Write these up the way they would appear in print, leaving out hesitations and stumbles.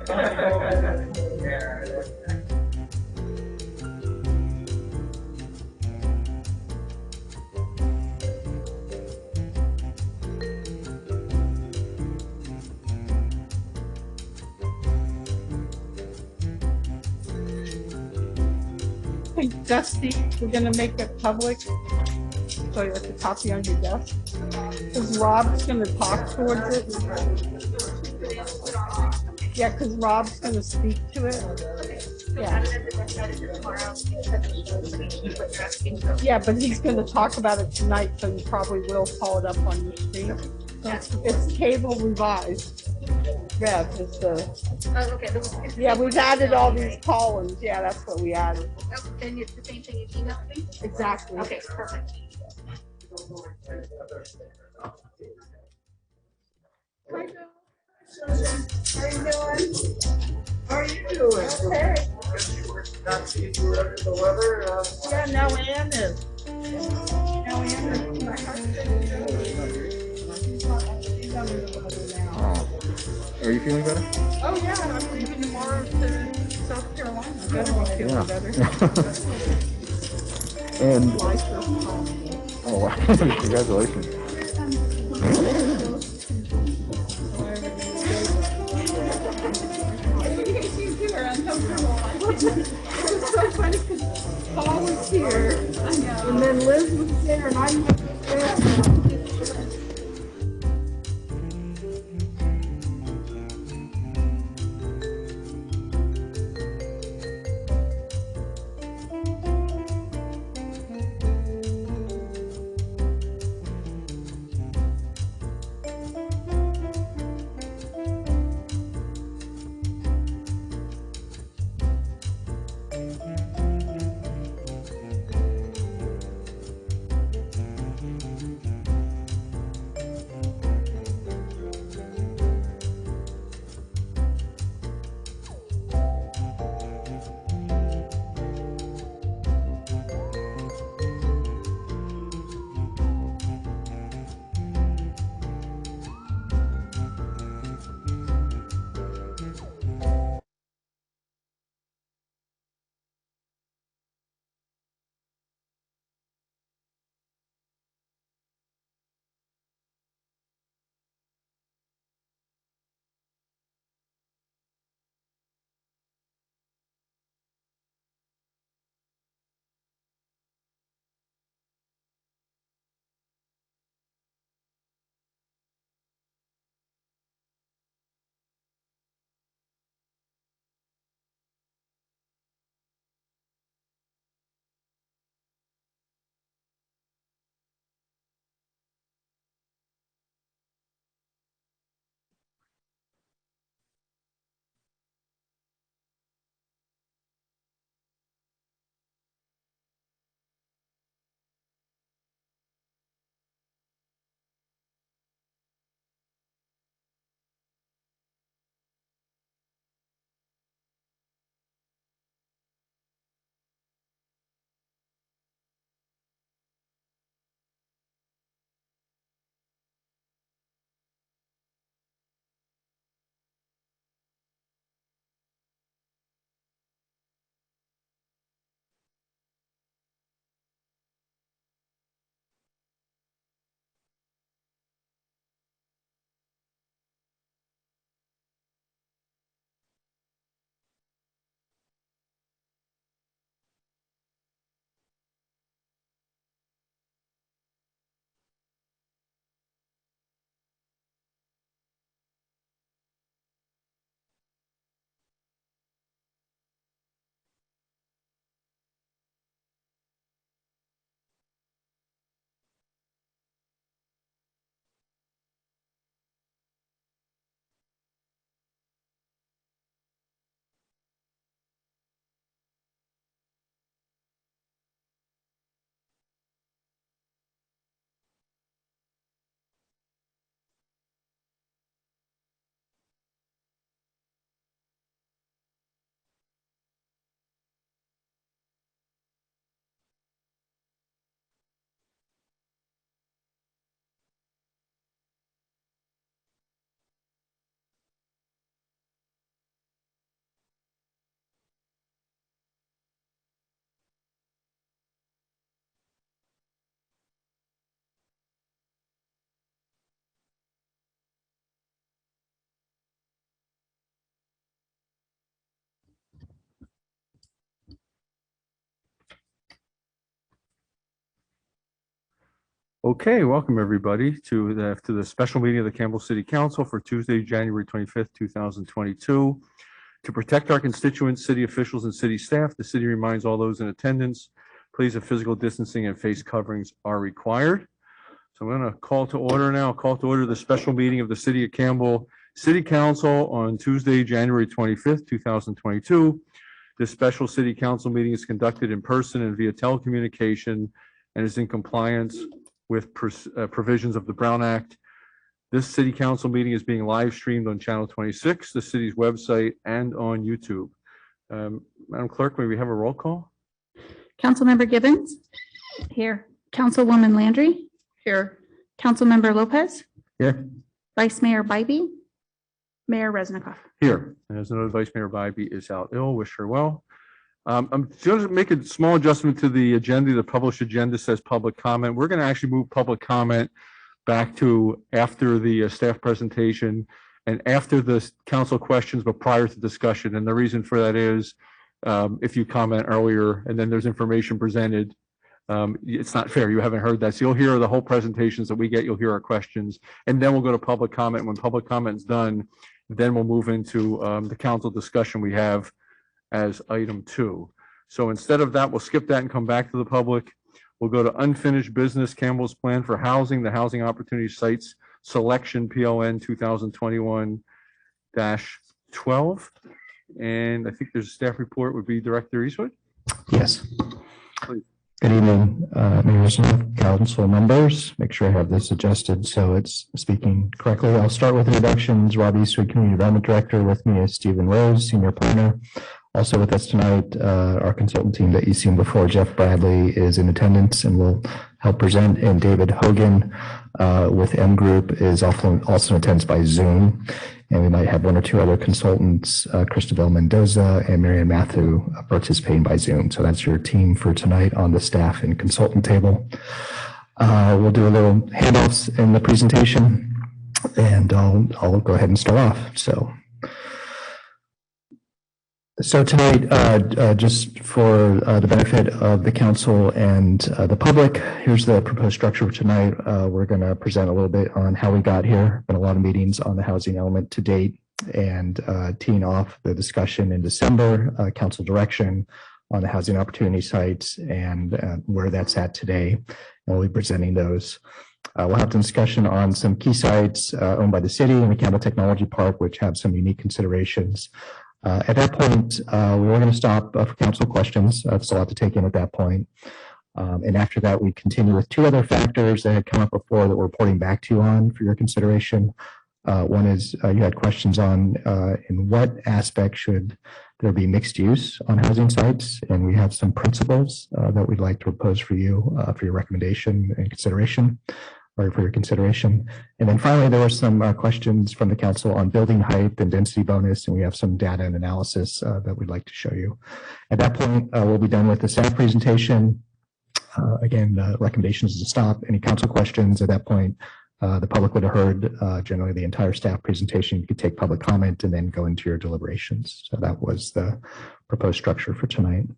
Hey, Dusty, we're gonna make it public, so you have to copy on your desk. Because Rob's gonna talk towards it. Yeah, because Rob's gonna speak to it. Yeah. Yeah, but he's gonna talk about it tonight, so you probably will call it up on your screen. It's Cable Revised. Rev is the. Oh, okay. Yeah, we've added all these columns. Yeah, that's what we added. Oh, and it's the same thing you emailed me? Exactly. Okay, perfect. Hi, Bill. How you doing? How are you doing? Okay. Not see if you were under the weather. Yeah, now Ann is. Now Ann is. My husband is. She's under the weather now. Are you feeling better? Oh yeah, I'm leaving tomorrow to South Carolina. I better be feeling better. And My first time. oh wow, congratulations. It's so funny because Paul was here, and then Liz was there, and I was there. Okay, welcome everybody to the special meeting of the Campbell City Council for Tuesday, January 25th, 2022. To protect our constituents, city officials, and city staff, the city reminds all those in attendance, please, that physical distancing and face coverings are required. So I'm going to call to order now. Call to order the special meeting of the City of Campbell City Council on Tuesday, January 25th, 2022. This special City Council meeting is conducted in person and via telecommunication and is in compliance with provisions of the Brown Act. This City Council meeting is being live streamed on Channel 26, the city's website, and on YouTube. Madam Clerk, may we have a roll call? Councilmember Gibbons? Here. Councilwoman Landry? Here. Councilmember Lopez? Here. Vice Mayor Bybee? Mayor Resnikoff? Here. And as another Vice Mayor Bybee is out ill, wish her well. I'm going to make a small adjustment to the agenda. The published agenda says public comment. We're going to actually move public comment back to after the staff presentation and after the council questions, but prior to discussion. And the reason for that is if you comment earlier and then there's information presented, it's not fair. You haven't heard that. So you'll hear the whole presentations that we get. You'll hear our questions, and then we'll go to public comment. When public comment is done, then we'll move into the council discussion we have as item 2. So instead of that, we'll skip that and come back to the public. We'll go to unfinished business, Campbell's plan for housing, the housing opportunity sites selection, PLN 2021-12. And I think there's a staff report would be Director Eastwood. Yes. Please. Good evening, Mayor, council members. Make sure I have this adjusted so it's speaking correctly. I'll start with introductions. Rob Eastwood, Community Development Director. With me is Stephen Rose, Senior Planner. Also with us tonight, our consultant team that you've seen before, Jeff Bradley, is in attendance and will help present. And David Hogan with M Group is also in attendance by Zoom. And we might have one or two other consultants, Christabel Mendoza and Marianne Matthew, participating by Zoom. So that's your team for tonight on the staff and consultant table. We'll do a little handoffs in the presentation, and I'll go ahead and start off. So tonight, just for the benefit of the council and the public, here's the proposed structure for tonight. We're going to present a little bit on how we got here. Been a lot of meetings on the housing element to date, and teeing off the discussion in December, council direction on the housing opportunity sites and where that's at today. And we'll be presenting those. We'll have the discussion on some key sites owned by the city and the Campbell Technology Park, which have some unique considerations. At that point, we were going to stop for council questions. That's a lot to take in at that point. And after that, we continue with two other factors that had come up before that we're reporting back to you on for your consideration. One is you had questions on in what aspect should there be mixed use on housing sites, and we have some principles that we'd like to propose for you for your recommendation and consideration, or for your consideration. And then finally, there were some questions from the council on building height and density bonus, and we have some data and analysis that we'd like to show you. At that point, we'll be done with the staff presentation. Again, the recommendation is to stop any council questions. At that point, the public would have heard generally the entire staff presentation. You could take public comment and then go into your deliberations. So that was the proposed structure for tonight.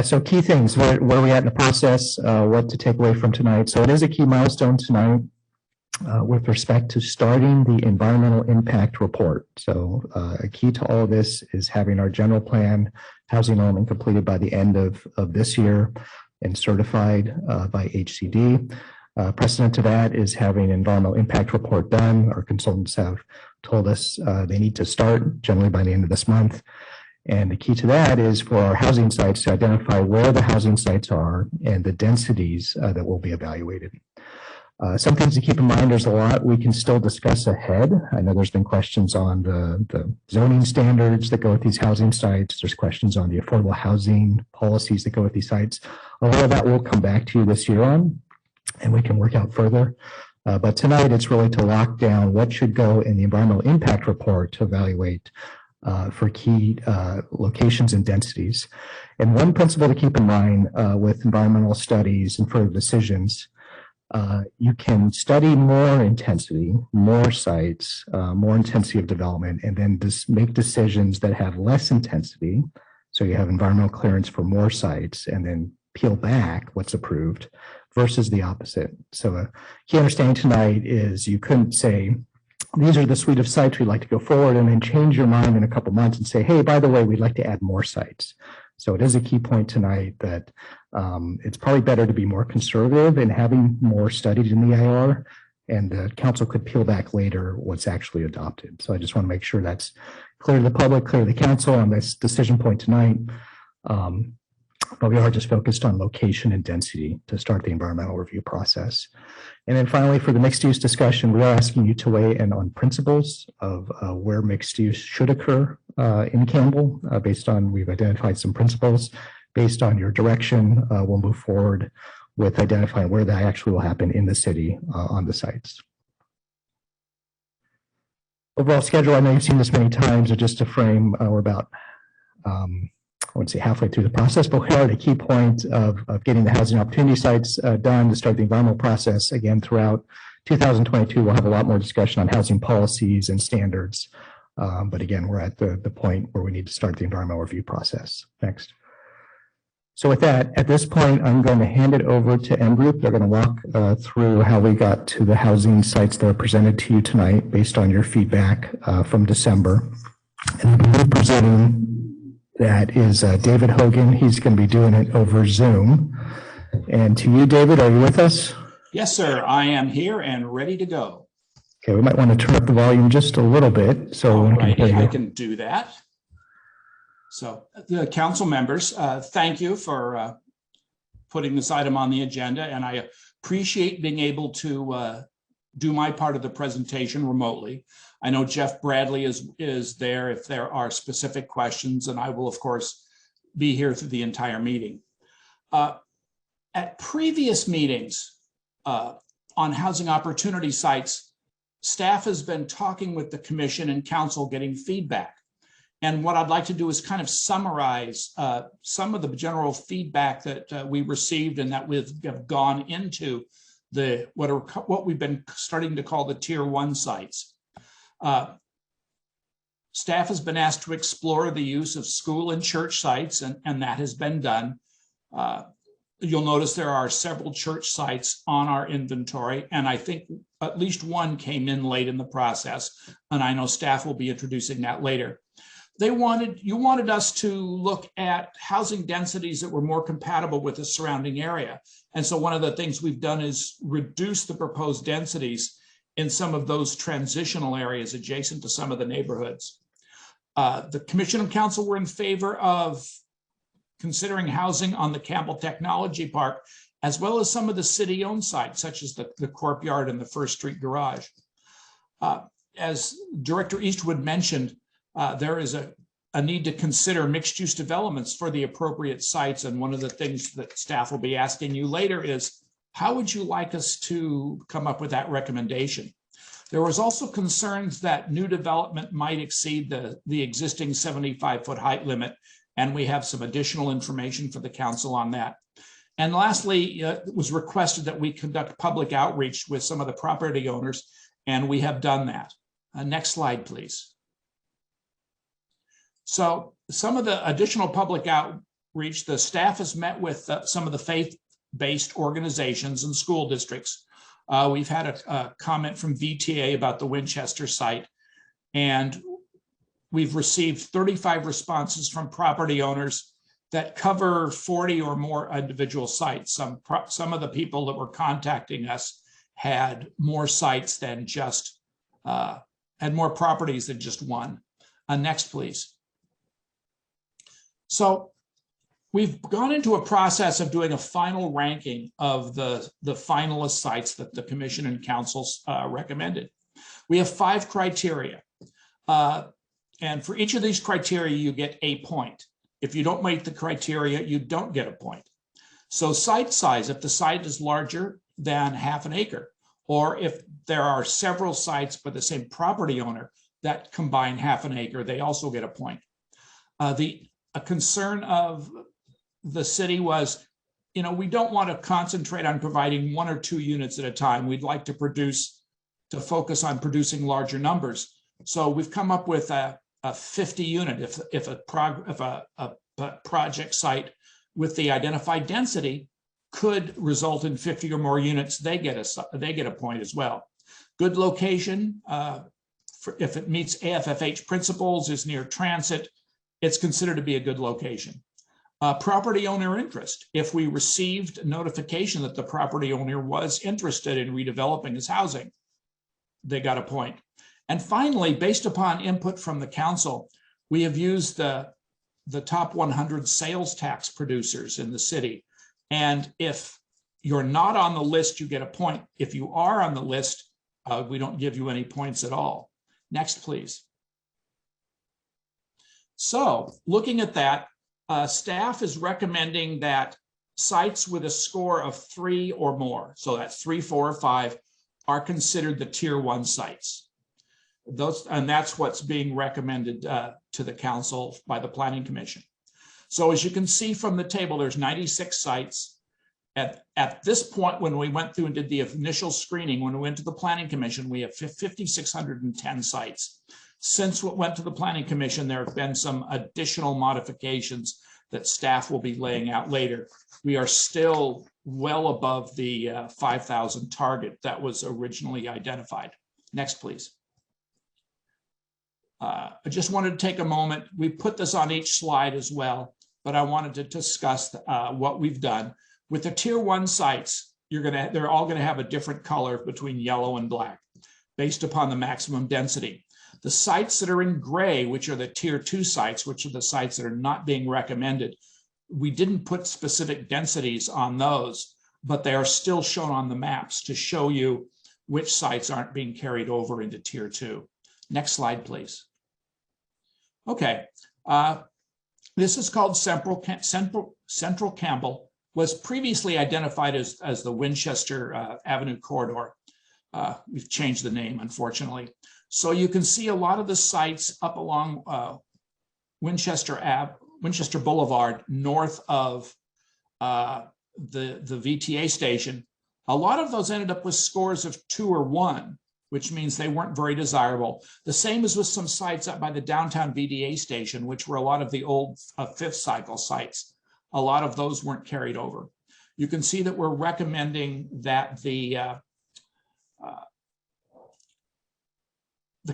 So key things, where are we at in the process, what to take away from tonight. So it is a key milestone tonight with respect to starting the environmental impact report. So a key to all of this is having our general plan housing element completed by the end of this year and certified by HCD. Precedent to that is having an environmental impact report done. Our consultants have told us they need to start generally by the end of this month. And the key to that is for our housing sites to identify where the housing sites are and the densities that will be evaluated. Some things to keep in mind, there's a lot we can still discuss ahead. I know there's been questions on the zoning standards that go with these housing sites. There's questions on the affordable housing policies that go with these sites. A lot of that will come back to you this year on, and we can work out further. But tonight it's really to lock down what should go in the environmental impact report to evaluate for key locations and densities. And one principle to keep in mind with environmental studies and further decisions, you can study more intensity, more sites, more intensity of development, and then just make decisions that have less intensity. So you have environmental clearance for more sites and then peel back what's approved versus the opposite. So a key understanding tonight is you couldn't say, these are the suite of sites we'd like to go forward, and then change your mind in a couple months and say, hey, by the way, we'd like to add more sites. So it is a key point tonight that it's probably better to be more conservative in having more studied in the IR, and the council could peel back later what's actually adopted. So I just want to make sure that's clear to the public, clear to the council on this decision point tonight. But we are just focused on location and density to start the environmental review process. And then finally, for the mixed use discussion, we are asking you to weigh in on principles of where mixed use should occur in Campbell. We've identified some principles. Based on your direction, we'll move forward with identifying where that actually will happen in the city on the sites. Overall schedule, I know you've seen this many times, but just to frame, we're about, I wouldn't say halfway through the process, but we are at a key point of getting the housing opportunity sites done to start the environmental process. Again, throughout 2022, we'll have a lot more discussion on housing policies and standards. But again, we're at the point where we need to start the environmental review process. Next. So with that, at this point, I'm going to hand it over to M Group. They're going to walk through how we got to the housing sites that are presented to you tonight based on your feedback from December. And the presenting that is David Hogan. He's going to be doing it over Zoom. And to you, David, are you with us? Yes, sir. I am here and ready to go. Okay, we might want to turn up the volume just a little bit. So I can do that. So the council members, thank you for putting this item on the agenda, and I appreciate being able to do my part of the presentation remotely. I know Jeff Bradley is there if there are specific questions, and I will, of course, be here through the entire meeting. At previous meetings on housing opportunity sites, staff has been talking with the commission and council, getting feedback. And what I'd like to do is kind of summarize some of the general feedback that we received and that we've gone into what we've been starting to call the tier 1 sites. Staff has been asked to explore the use of school and church sites, and that has been done. You'll notice there are several church sites on our inventory, and I think at least one came in late in the process, and I know staff will be introducing that later. You wanted us to look at housing densities that were more compatible with the surrounding area. And so one of the things we've done is reduce the proposed densities in some of those transitional areas adjacent to some of the neighborhoods. The commission and council were in favor of considering housing on the Campbell Technology Park, as well as some of the city-owned sites, such as the Courtyard and the First Street Garage. As Director Eastwood mentioned, there is a need to consider mixed-use developments for the appropriate sites. And one of the things that staff will be asking you later is, how would you like us to come up with that recommendation? There was also concerns that new development might exceed the existing 75-foot height limit, and we have some additional information for the council on that. And lastly, it was requested that we conduct public outreach with some of the property owners, and we have done that. Next slide, please. So some of the additional public outreach, the staff has met with some of the faith-based organizations and school districts. We've had a comment from VTA about the Winchester site, and we've received 35 responses from property owners that cover 40 or more individual sites. Some of the people that were contacting us had more sites than just, had more properties than just one. Next, please. So we've gone into a process of doing a final ranking of the finalist sites that the commission and council recommended. We have 5 criteria. And for each of these criteria, you get a point. If you don't meet the criteria, you don't get a point. So site size, if the site is larger than half an acre, or if there are several sites by the same property owner that combine half an acre, they also get a point. A concern of the city was, we don't want to concentrate on providing 1 or 2 units at a time. We'd like to focus on producing larger numbers. So we've come up with a 50 unit if a project site with the identified density could result in 50 or more units, they get a point as well. Good location, if it meets AFFH principles, is near transit, it's considered to be a good location. Property owner interest. If we received notification that the property owner was interested in redeveloping his housing, they got a point. And finally, based upon input from the council, we have used the top 100 sales tax producers in the city. And if you're not on the list, you get a point. If you are on the list, we don't give you any points at all. Next, please. So looking at that, staff is recommending that sites with a score of 3 or more, so that's 3, 4, or 5, are considered the tier 1 sites. And that's what's being recommended to the council by the Planning Commission. So as you can see from the table, there's 96 sites. At this point, when we went through and did the initial screening, when we went to the Planning Commission, we have 5,610 sites. Since we went to the Planning Commission, there have been some additional modifications that staff will be laying out later. We are still well above the 5,000 target that was originally identified. Next, please. I just wanted to take a moment. We put this on each slide as well, but I wanted to discuss what we've done. With the tier 1 sites, they're all gonna have a different color between yellow and black based upon the maximum density. The sites that are in gray, which are the tier 2 sites, which are the sites that are not being recommended, we didn't put specific densities on those, but they are still shown on the maps to show you which sites aren't being carried over into tier 2. Next slide, please. Okay, this is called Central Campbell, was previously identified as the Winchester Avenue corridor. We've changed the name, unfortunately. So you can see a lot of the sites up along Winchester Boulevard, north of the VTA station. A lot of those ended up with scores of 2 or 1, which means they weren't very desirable. The same as with some sites up by the downtown VDA station, which were a lot of the old 5th cycle sites. A lot of those weren't carried over. You can see that we're recommending that the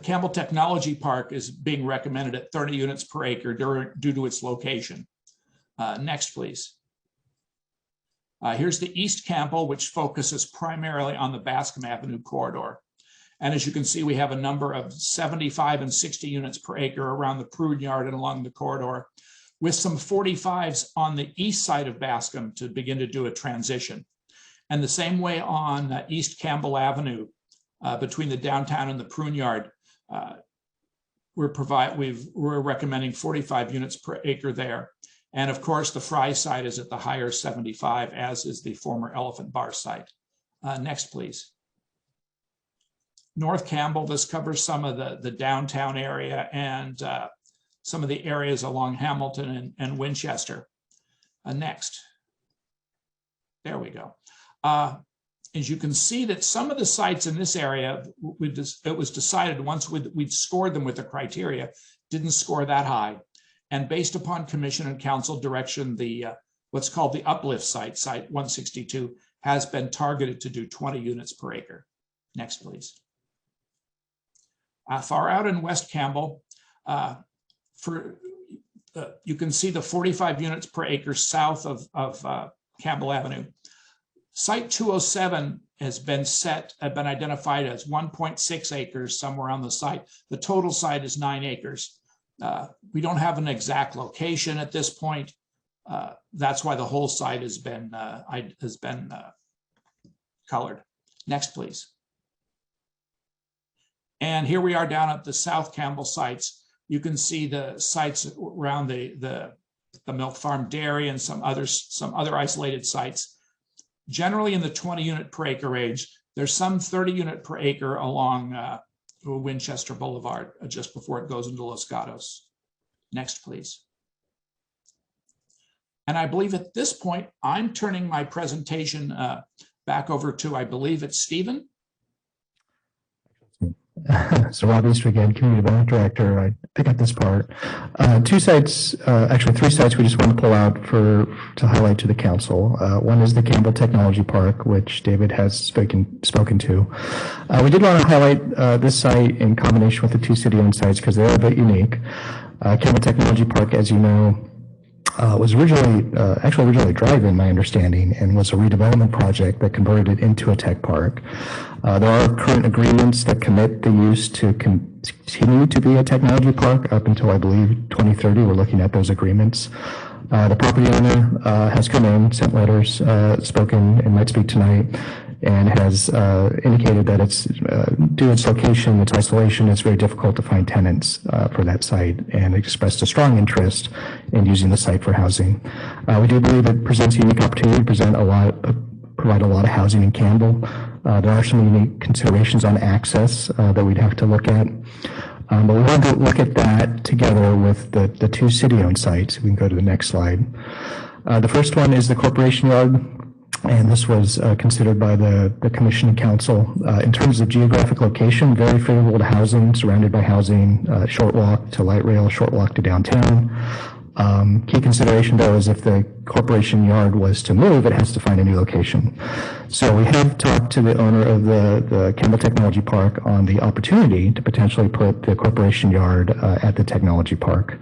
Campbell Technology Park is being recommended at 30 units per acre due to its location. Next, please. Here's the East Campbell, which focuses primarily on the Bascom Avenue corridor. And as you can see, we have a number of 75 and 60 units per acre around the Prune Yard and along the corridor, with some 45s on the east side of Bascom to begin to do a transition. And the same way on East Campbell Avenue, between the downtown and the Prune Yard, we're recommending 45 units per acre there. And of course, the Fry site is at the higher 75, as is the former Elephant Bar site. Next, please. North Campbell, this covers some of the downtown area and some of the areas along Hamilton and Winchester. Next. There we go. As you can see that some of the sites in this area, it was decided once we'd scored them with the criteria, didn't score that high. And based upon commission and council direction, what's called the uplift site, site 162, has been targeted to do 20 units per acre. Next, please. Far out in West Campbell, you can see the 45 units per acre south of Campbell Avenue. Site 207 has been identified as 1.6 acres somewhere on the site. The total site is 9 acres. We don't have an exact location at this point. That's why the whole site has been colored. Next, please. And here we are down at the South Campbell sites. You can see the sites around the Milk Farm Dairy and some other isolated sites. Generally in the 20 unit per acre range. There's some 30 unit per acre along Winchester Boulevard just before it goes into Los Gatos. Next, please. And I believe at this point, I'm turning my presentation back over to, I believe it's Stephen. So Rob Easter again, Community Development Director. I pick up this part. Two sites, actually three sites we just want to pull out to highlight to the council. One is the Campbell Technology Park, which David has spoken to. We did want to highlight this site in combination with the two city-owned sites because they're a bit unique. Campbell Technology Park, as you know, was originally a drive-in, my understanding, and was a redevelopment project that converted it into a tech park. There are current agreements that commit the use to continue to be a technology park up until, I believe, 2030. We're looking at those agreements. The property owner has come in, sent letters, spoken, and might speak tonight, and has indicated that it's due to its location, its isolation, it's very difficult to find tenants for that site, and expressed a strong interest in using the site for housing. We do believe it presents a unique opportunity to provide a lot of housing in Campbell. There are some unique considerations on access that we'd have to look at. But we want to look at that together with the two city-owned sites. We can go to the next slide. The first one is the Corporation Yard. And this was considered by the Commission and Council. In terms of geographic location, very favorable to housing, surrounded by housing, short walk to light rail, short walk to downtown. Key consideration, though, is if the Corporation Yard was to move, it has to find a new location. So we have talked to the owner of the Campbell Technology Park on the opportunity to potentially put the Corporation Yard at the Technology Park.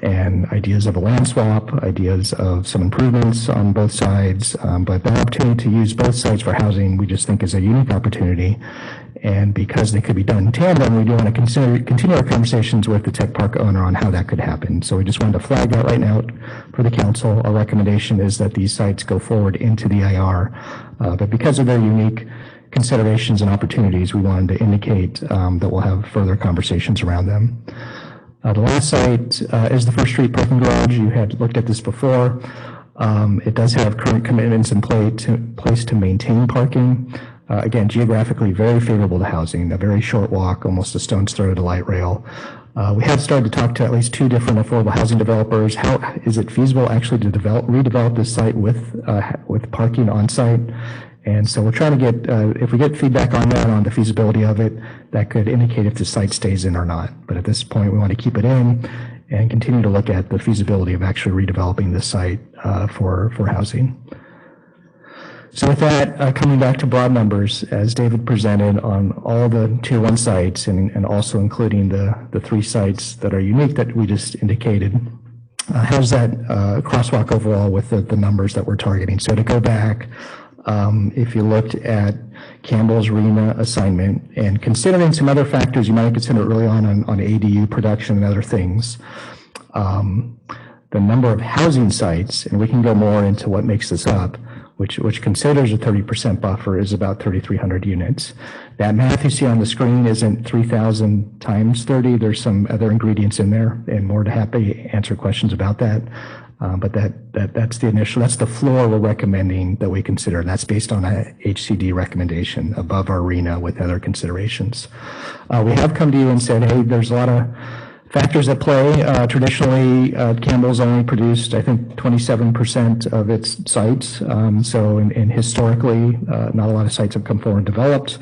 And ideas of a land swap, ideas of some improvements on both sides, but the opportunity to use both sites for housing, we just think is a unique opportunity. And because they could be done in tandem, we do want to continue our conversations with the tech park owner on how that could happen. So we just wanted to flag that right now for the council. Our recommendation is that these sites go forward into the IR, but because of their unique considerations and opportunities, we wanted to indicate that we'll have further conversations around them. The last site is the First Street parking garage. You had looked at this before. It does have current commitments in place to maintain parking. Again, geographically very favorable to housing, a very short walk, almost a stone's throw to light rail. We have started to talk to at least two different affordable housing developers. How is it feasible actually to redevelop this site with parking on site? And so we're trying to get, if we get feedback on that, on the feasibility of it, that could indicate if the site stays in or not. But at this point, we want to keep it in and continue to look at the feasibility of actually redeveloping this site for housing. So with that, coming back to broad numbers, as David presented on all the tier 1 sites and also including the 3 sites that are unique that we just indicated, how's that crosswalk overall with the numbers that we're targeting? So to go back, if you looked at Campbell's RENA assignment and considering some other factors you might consider early on ADU production and other things, the number of housing sites, and we can go more into what makes this up, which considers a 30% buffer, is about 3,300 units. That math you see on the screen isn't 3,000 times 30. There's some other ingredients in there, and more to happy answer questions about that. But that's the initial, that's the floor we're recommending that we consider. That's based on a HCD recommendation above our RENA with other considerations. We have come to you and said, hey, there's a lot of factors at play. Traditionally, Campbell's only produced, I think, 27% of its sites. So historically, not a lot of sites have come forward and developed.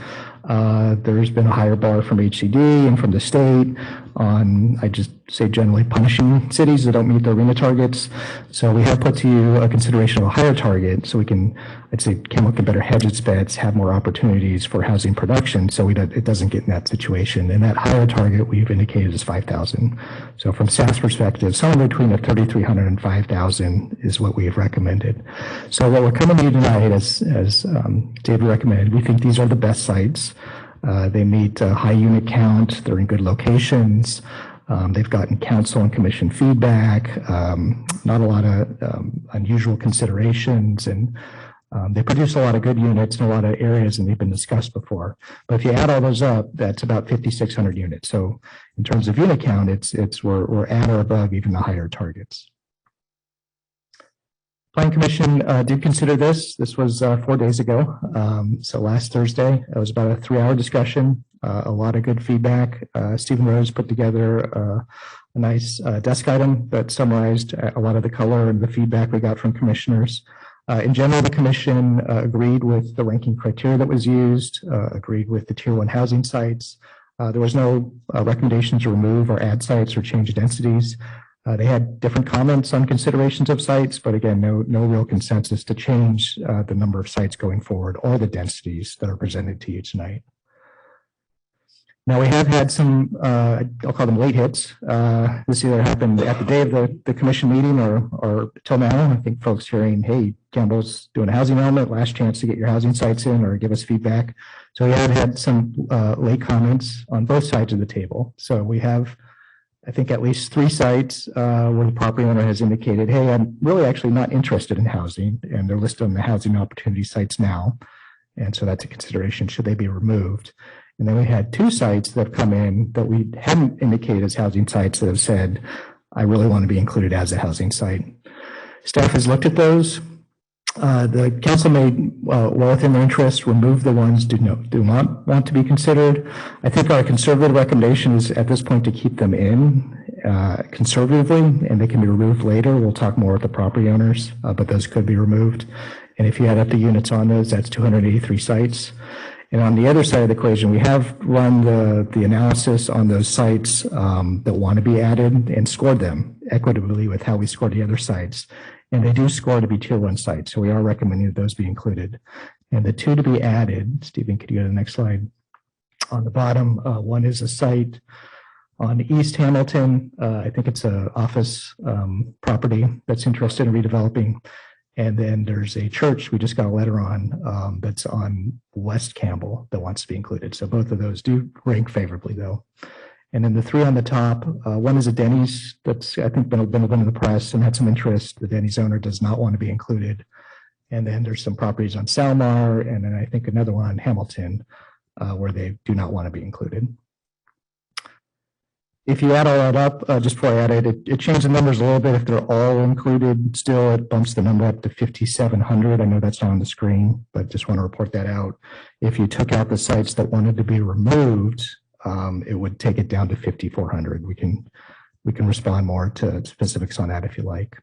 There's been a higher bar from HCD and from the state on, I just say generally punishing cities that don't meet their RENA targets. So we have put to you a consideration of a higher target so we can, I'd say Campbell can better hedge its bets, have more opportunities for housing production so it doesn't get in that situation. And that higher target we've indicated is 5,000. So from staff's perspective, somewhere between 3,300 and 5,000 is what we have recommended. So what we're coming to you tonight, as David recommended, we think these are the best sites. They meet a high unit count. They're in good locations. They've gotten council and commission feedback, not a lot of unusual considerations, and they produce a lot of good units in a lot of areas, and they've been discussed before. But if you add all those up, that's about 5,600 units. So in terms of unit count, we're at or above even the higher targets. Planning Commission did consider this. This was 4 days ago. So last Thursday, it was about a 3-hour discussion, a lot of good feedback. Stephen Rose put together a nice desk item that summarized a lot of the color and the feedback we got from commissioners. In general, the commission agreed with the ranking criteria that was used, agreed with the tier 1 housing sites, There was no recommendation to remove or add sites or change densities. They had different comments on considerations of sites, but again, no real consensus to change the number of sites going forward or the densities that are presented to you tonight. Now, we have had some, I'll call them late hits. This either happened at the day of the commission meeting or till now. I think folks hearing, hey, Campbell's doing a housing element, last chance to get your housing sites in or give us feedback. So we have had some late comments on both sides of the table. So we have, I think, at least 3 sites where the property owner has indicated, hey, I'm really actually not interested in housing, and they're listed on the housing opportunity sites now. And so that's a consideration, should they be removed? And then we had 2 sites that have come in that we hadn't indicated as housing sites that have said, I really want to be included as a housing site. Staff has looked at those. The council may, well within their interest, remove the ones do not want to be considered. I think our conservative recommendation is at this point to keep them in conservatively, and they can be removed later. We'll talk more with the property owners, but those could be removed. And if you add up the units on those, that's 283 sites. And on the other side of the equation, we have run the analysis on those sites that want to be added and scored them equitably with how we scored the other sites. And they do score to be tier 1 sites. So we are recommending that those be included. And the 2 to be added, Stephen, could you go to the next slide? On the bottom, one is a site on East Hamilton. I think it's an office property that's interested in redeveloping. And then there's a church we just got a letter on that's on West Campbell that wants to be included. So both of those do rank favorably, though. And then the 3 on the top, one is a Denny's that's, I think, been in the press and had some interest. The Denny's owner does not want to be included. And then there's some properties on Salmar, and then I think another one on Hamilton where they do not want to be included. If you add all that up, just before I add it changed the numbers a little bit. If they're all included, still it bumps the number up to 5,700. I know that's not on the screen, but just want to report that out. If you took out the sites that wanted to be removed, it would take it down to 5,400. We can respond more to specifics on that if you like.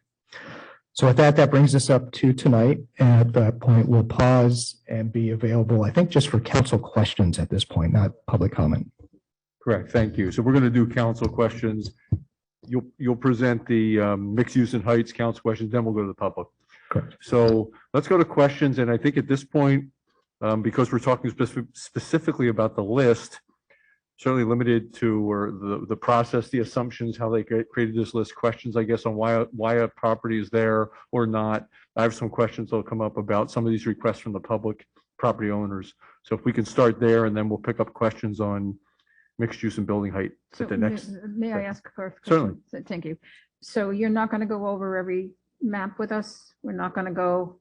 So with that brings us up to tonight. And at that point, we'll pause and be available, I think, just for council questions at this point, not public comment. Correct. Thank you. So we're going to do council questions. You'll present the mixed use and heights council questions, then we'll go to the public. Correct. So let's go to questions. And I think at this point, because we're talking specifically about the list, certainly limited to or the process, the assumptions, how they created this list, questions, I guess, on why a property is there or not. I have some questions that'll come up about some of these requests from the public property owners. So if we can start there, and then we'll pick up questions on mixed use and building height at the next. May I ask a question? Certainly. Thank you. So you're not going to go over every map with us? We're not going to go.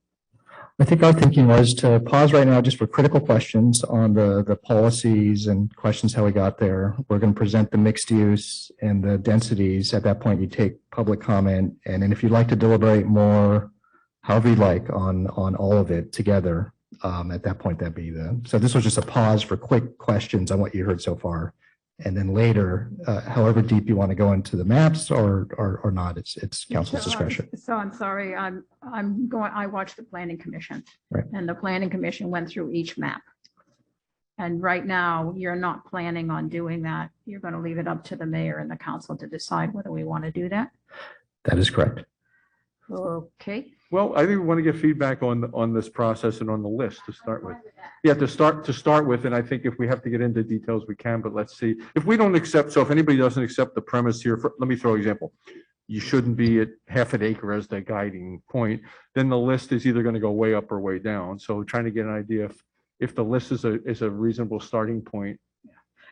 I think our thinking was to pause right now just for critical questions on the policies and questions how we got there. We're going to present the mixed use and the densities. At that point, you take public comment. And then if you'd like to deliberate more, however you'd like on all of it together, at that point, that'd be so this was just a pause for quick questions on what you heard so far. And then later, however deep you want to go into the maps or not, it's council's discretion. So I'm sorry, I watched the planning commission, right. And the planning commission went through each map. And right now, you're not planning on doing that. You're going to leave it up to the mayor and the council to decide whether we want to do that. That is correct. Okay. Well, I think we want to get feedback on this process and on the list to start with. Yeah, to start with, and I think if we have to get into details, we can, but let's see. If we don't accept, so if anybody doesn't accept the premise here, let me throw an example. You shouldn't be at half an acre as the guiding point, then the list is either going to go way up or way down. So trying to get an idea if the list is a reasonable starting point.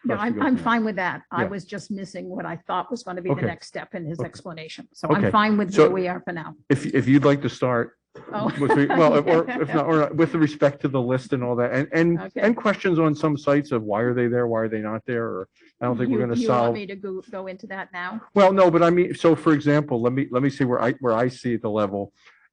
No, I'm fine with that. Yeah. I was just missing what I thought was going to be the Okay. next step in his Okay. explanation. So Okay. I'm fine with So- where we are for now. If you'd like to start, Oh. or if not, or with respect to the list and all that, and Okay. questions on some sites of why are they there, why are they not there, or I don't think we're going to You want solve. me to go into that now? Well, no, but I mean, so for example, let me see where I see at the level.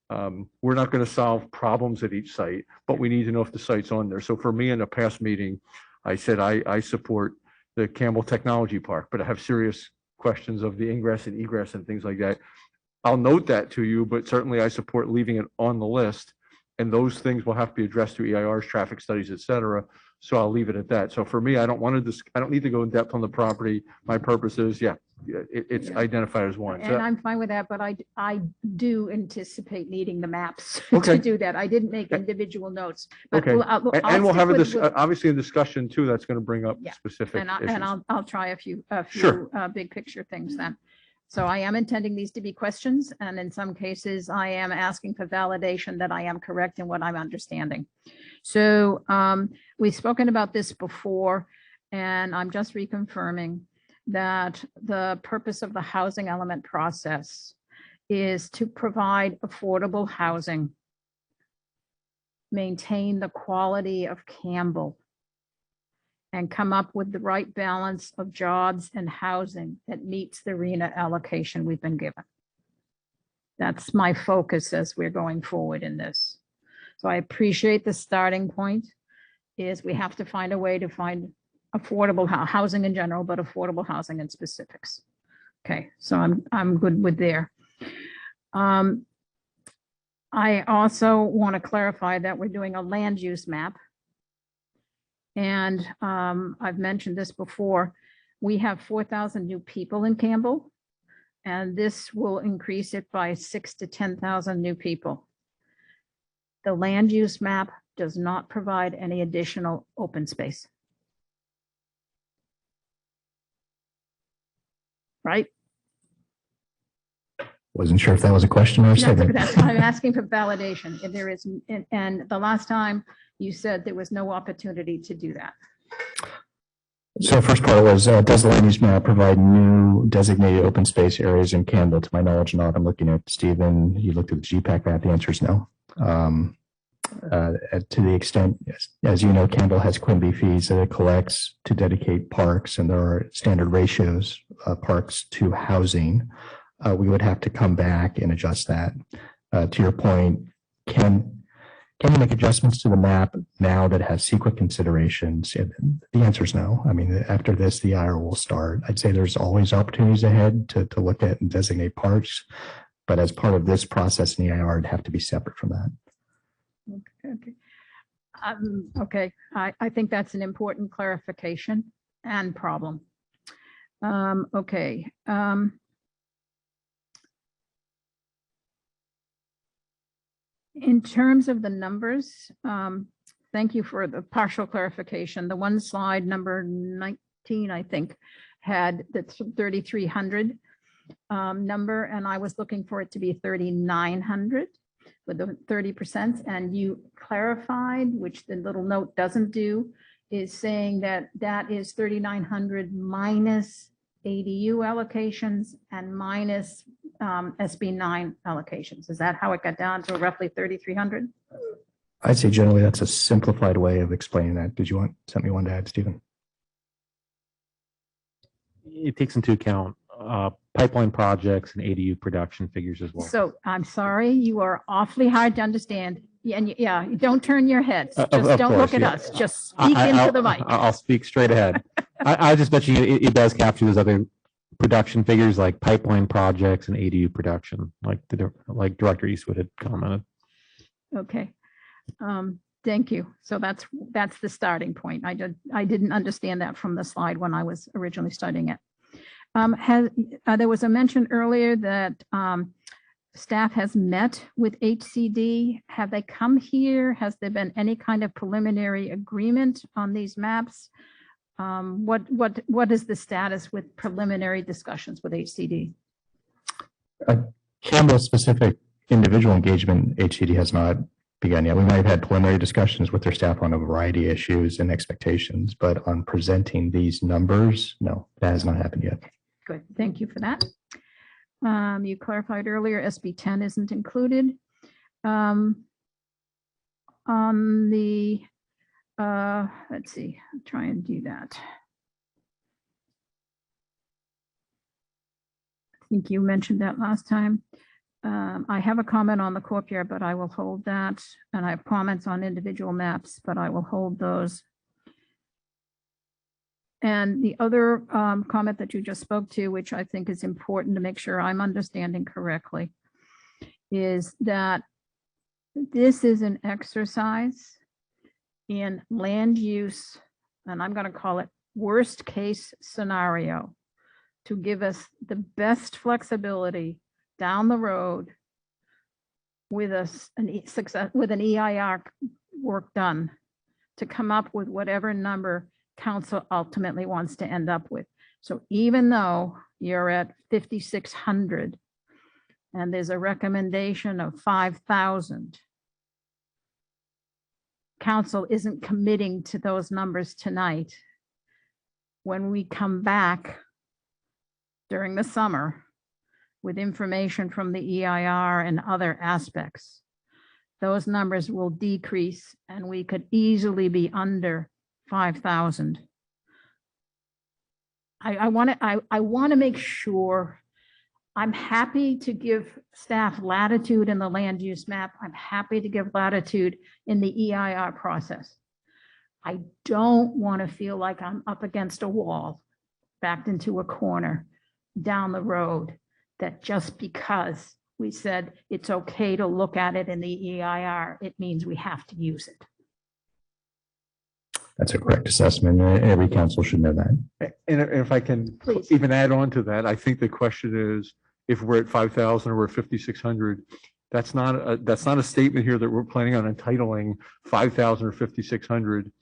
We're not going to solve problems at each site, but we need to know if the site's on there. So for me in a past meeting, I said I support the Campbell Technology Park, but I have serious questions of the ingress and egress and things like that. I'll note that to you, but certainly I support leaving it on the list. And those things will have to be addressed through EIRs, traffic studies, et cetera. So I'll leave it at that. So for me, I don't want to, I don't need to go in depth on the property. My purpose is, it's identified as one. So And I'm fine with that, but I do anticipate needing the maps Okay. to do that. I didn't make individual notes. But Okay. And we'll stick have with- obviously a discussion too, that's going to bring up Yeah. specific And issues. I'll try a few Sure. big picture things then. So I am intending these to be questions, and in some cases I am asking for validation that I am correct in what I'm understanding. So we've spoken about this before, and I'm just reconfirming that the purpose of the housing element process is to provide affordable housing, maintain the quality of Campbell, and come up with the right balance of jobs and housing that meets the RENA allocation we've been given. That's my focus as we're going forward in this. So I appreciate the starting point is we have to find a way to find affordable housing in general, but affordable housing in specifics. Okay, so I'm good with there. I also want to clarify that we're doing a land use map. And I've mentioned this before, we have 4,000 new people in Campbell, and this will increase it by 6,000 to 10,000 new people. The land use map does not provide any additional open space. Right? Wasn't sure if that was a question or a statement. I'm asking for validation. If there is, and the last time you said there was no opportunity to do that. So first part was, does the land use map provide new designated open space areas in Campbell? To my knowledge, not. I'm looking at Stephen. You looked at the GPAC map. The answer is no. To the extent, as you know, Campbell has Quimby fees that it collects to dedicate parks, and there are standard ratios parks to housing. We would have to come back and adjust that. To your point, can you make adjustments to the map now that has CEQA considerations? The answer is no. I mean, after this, the IR will start. I'd say there's always opportunities ahead to look at and designate parks, but as part of this process in the IR, it'd have to be separate from that. Okay. I think that's an important clarification and problem. Okay. In terms of the numbers, thank you for the partial clarification. The one slide, number 19, I think, had the 3,300 number, and I was looking for it to be 3,900 with the 30%. And you clarified, which the little note doesn't do, is saying that that is 3,900 minus ADU allocations and minus SB 9 allocations. Is that how it got down to roughly 3,300? I'd say generally that's a simplified way of explaining that. Did you want something you wanted to add, Stephen? It takes into account pipeline projects and ADU production figures as well. So I'm sorry, you are awfully hard to understand. And yeah, don't turn your heads. Just Of don't course, look at yeah. us. Just speak into the mic. I'll speak straight ahead. I just bet you it does capture those other production figures like pipeline projects and ADU production, like Director Eastwood had commented. Okay. Thank you. So that's the starting point. I didn't understand that from the slide when I was originally studying it. There was a mention earlier that staff has met with HCD. Have they come here? Has there been any kind of preliminary agreement on these maps? What is the status with preliminary discussions with HCD? Campbell specific individual engagement, HCD has not begun yet. We might have had preliminary discussions with their staff on a variety of issues and expectations, but on presenting these numbers, no, that has not happened yet. Good, thank you for that. You clarified earlier SB 10 isn't included. On the, let's see, I'll try and do that. I think you mentioned that last time. I have a comment on the courtyard, but I will hold that. And I have comments on individual maps, but I will hold those. And the other comment that you just spoke to, which I think is important to make sure I'm understanding correctly, is that this is an exercise in land use, and I'm going to call it worst case scenario, to give us the best flexibility down the road with with an EIR work done to come up with whatever number council ultimately wants to end up with. So even though you're at 5,600 and there's a recommendation of 5,000, council isn't committing to those numbers tonight. When we come back during the summer with information from the EIR and other aspects, those numbers will decrease and we could easily be under 5,000. I want to make sure. I'm happy to give staff latitude in the land use map. I'm happy to give latitude in the EIR process. I don't want to feel like I'm up against a wall, backed into a corner down the road, that just because we said it's okay to look at it in the EIR, it means we have to use it. That's a correct assessment. Every council should know that. And if I can Please. even add on to that, I think the question is, if we're at 5,000 or we're 5,600, that's not a statement here that we're planning on entitling 5,000 or 5,600.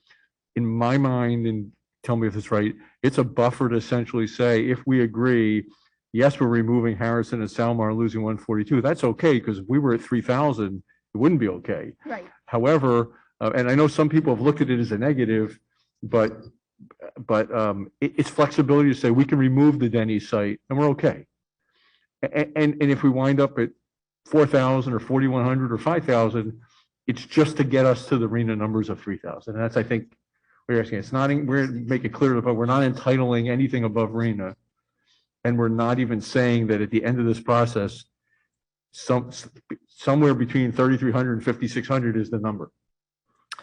In my mind, and tell me if it's right, it's a buffer to essentially say, if we agree, yes, we're removing Harrison and Salmar, losing 142. That's okay, because if we were at 3,000, it wouldn't be okay. Right. However, and I know some people have looked at it as a negative, but it's flexibility to say we can remove the Denny site and we're okay. And if we wind up at 4,000 or 4,100 or 5,000, it's just to get us to the RENA numbers of 3,000. And that's, I think, what you're asking. It's not, we're make it clear, but we're not entitling anything above RENA. And we're not even saying that at the end of this process, somewhere between 3,300 and 5,600 is the number.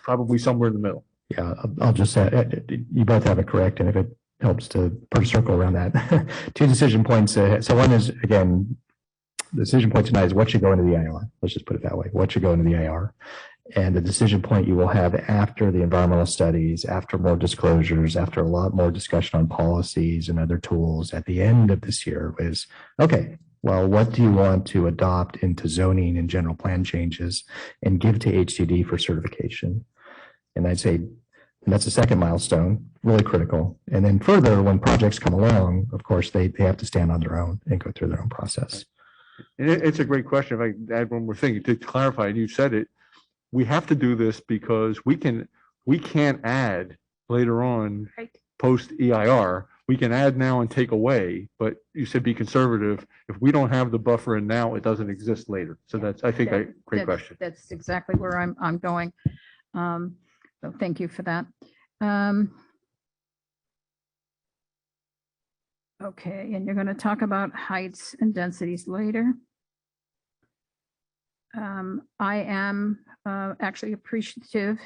Probably somewhere in the middle. Yeah, I'll just add, you both have it correct. And if it helps to put a circle around that, 2 decision points. So one is, again, the decision point tonight is what should go into the EIR. Let's just put it that way. What should go into the EIR? And the decision point you will have after the environmental studies, after more disclosures, after a lot more discussion on policies and other tools at the end of this year is, okay, well, what do you want to adopt into zoning and general plan changes and give to HCD for certification? And I'd say, and that's the second milestone, really critical. And then further, when projects come along, of course, they have to stand on their own and go through their own process. And it's a great question. If I add one more thing to clarify, and you said it, we have to do this because we can't add later on post EIR. We can add now and take away, but you said be conservative. If we don't have the buffer and now, it doesn't exist later. So that's, I think, a great question. That's exactly where I'm going. So thank you for that. Okay, and you're going to talk about heights and densities later. I am actually appreciative.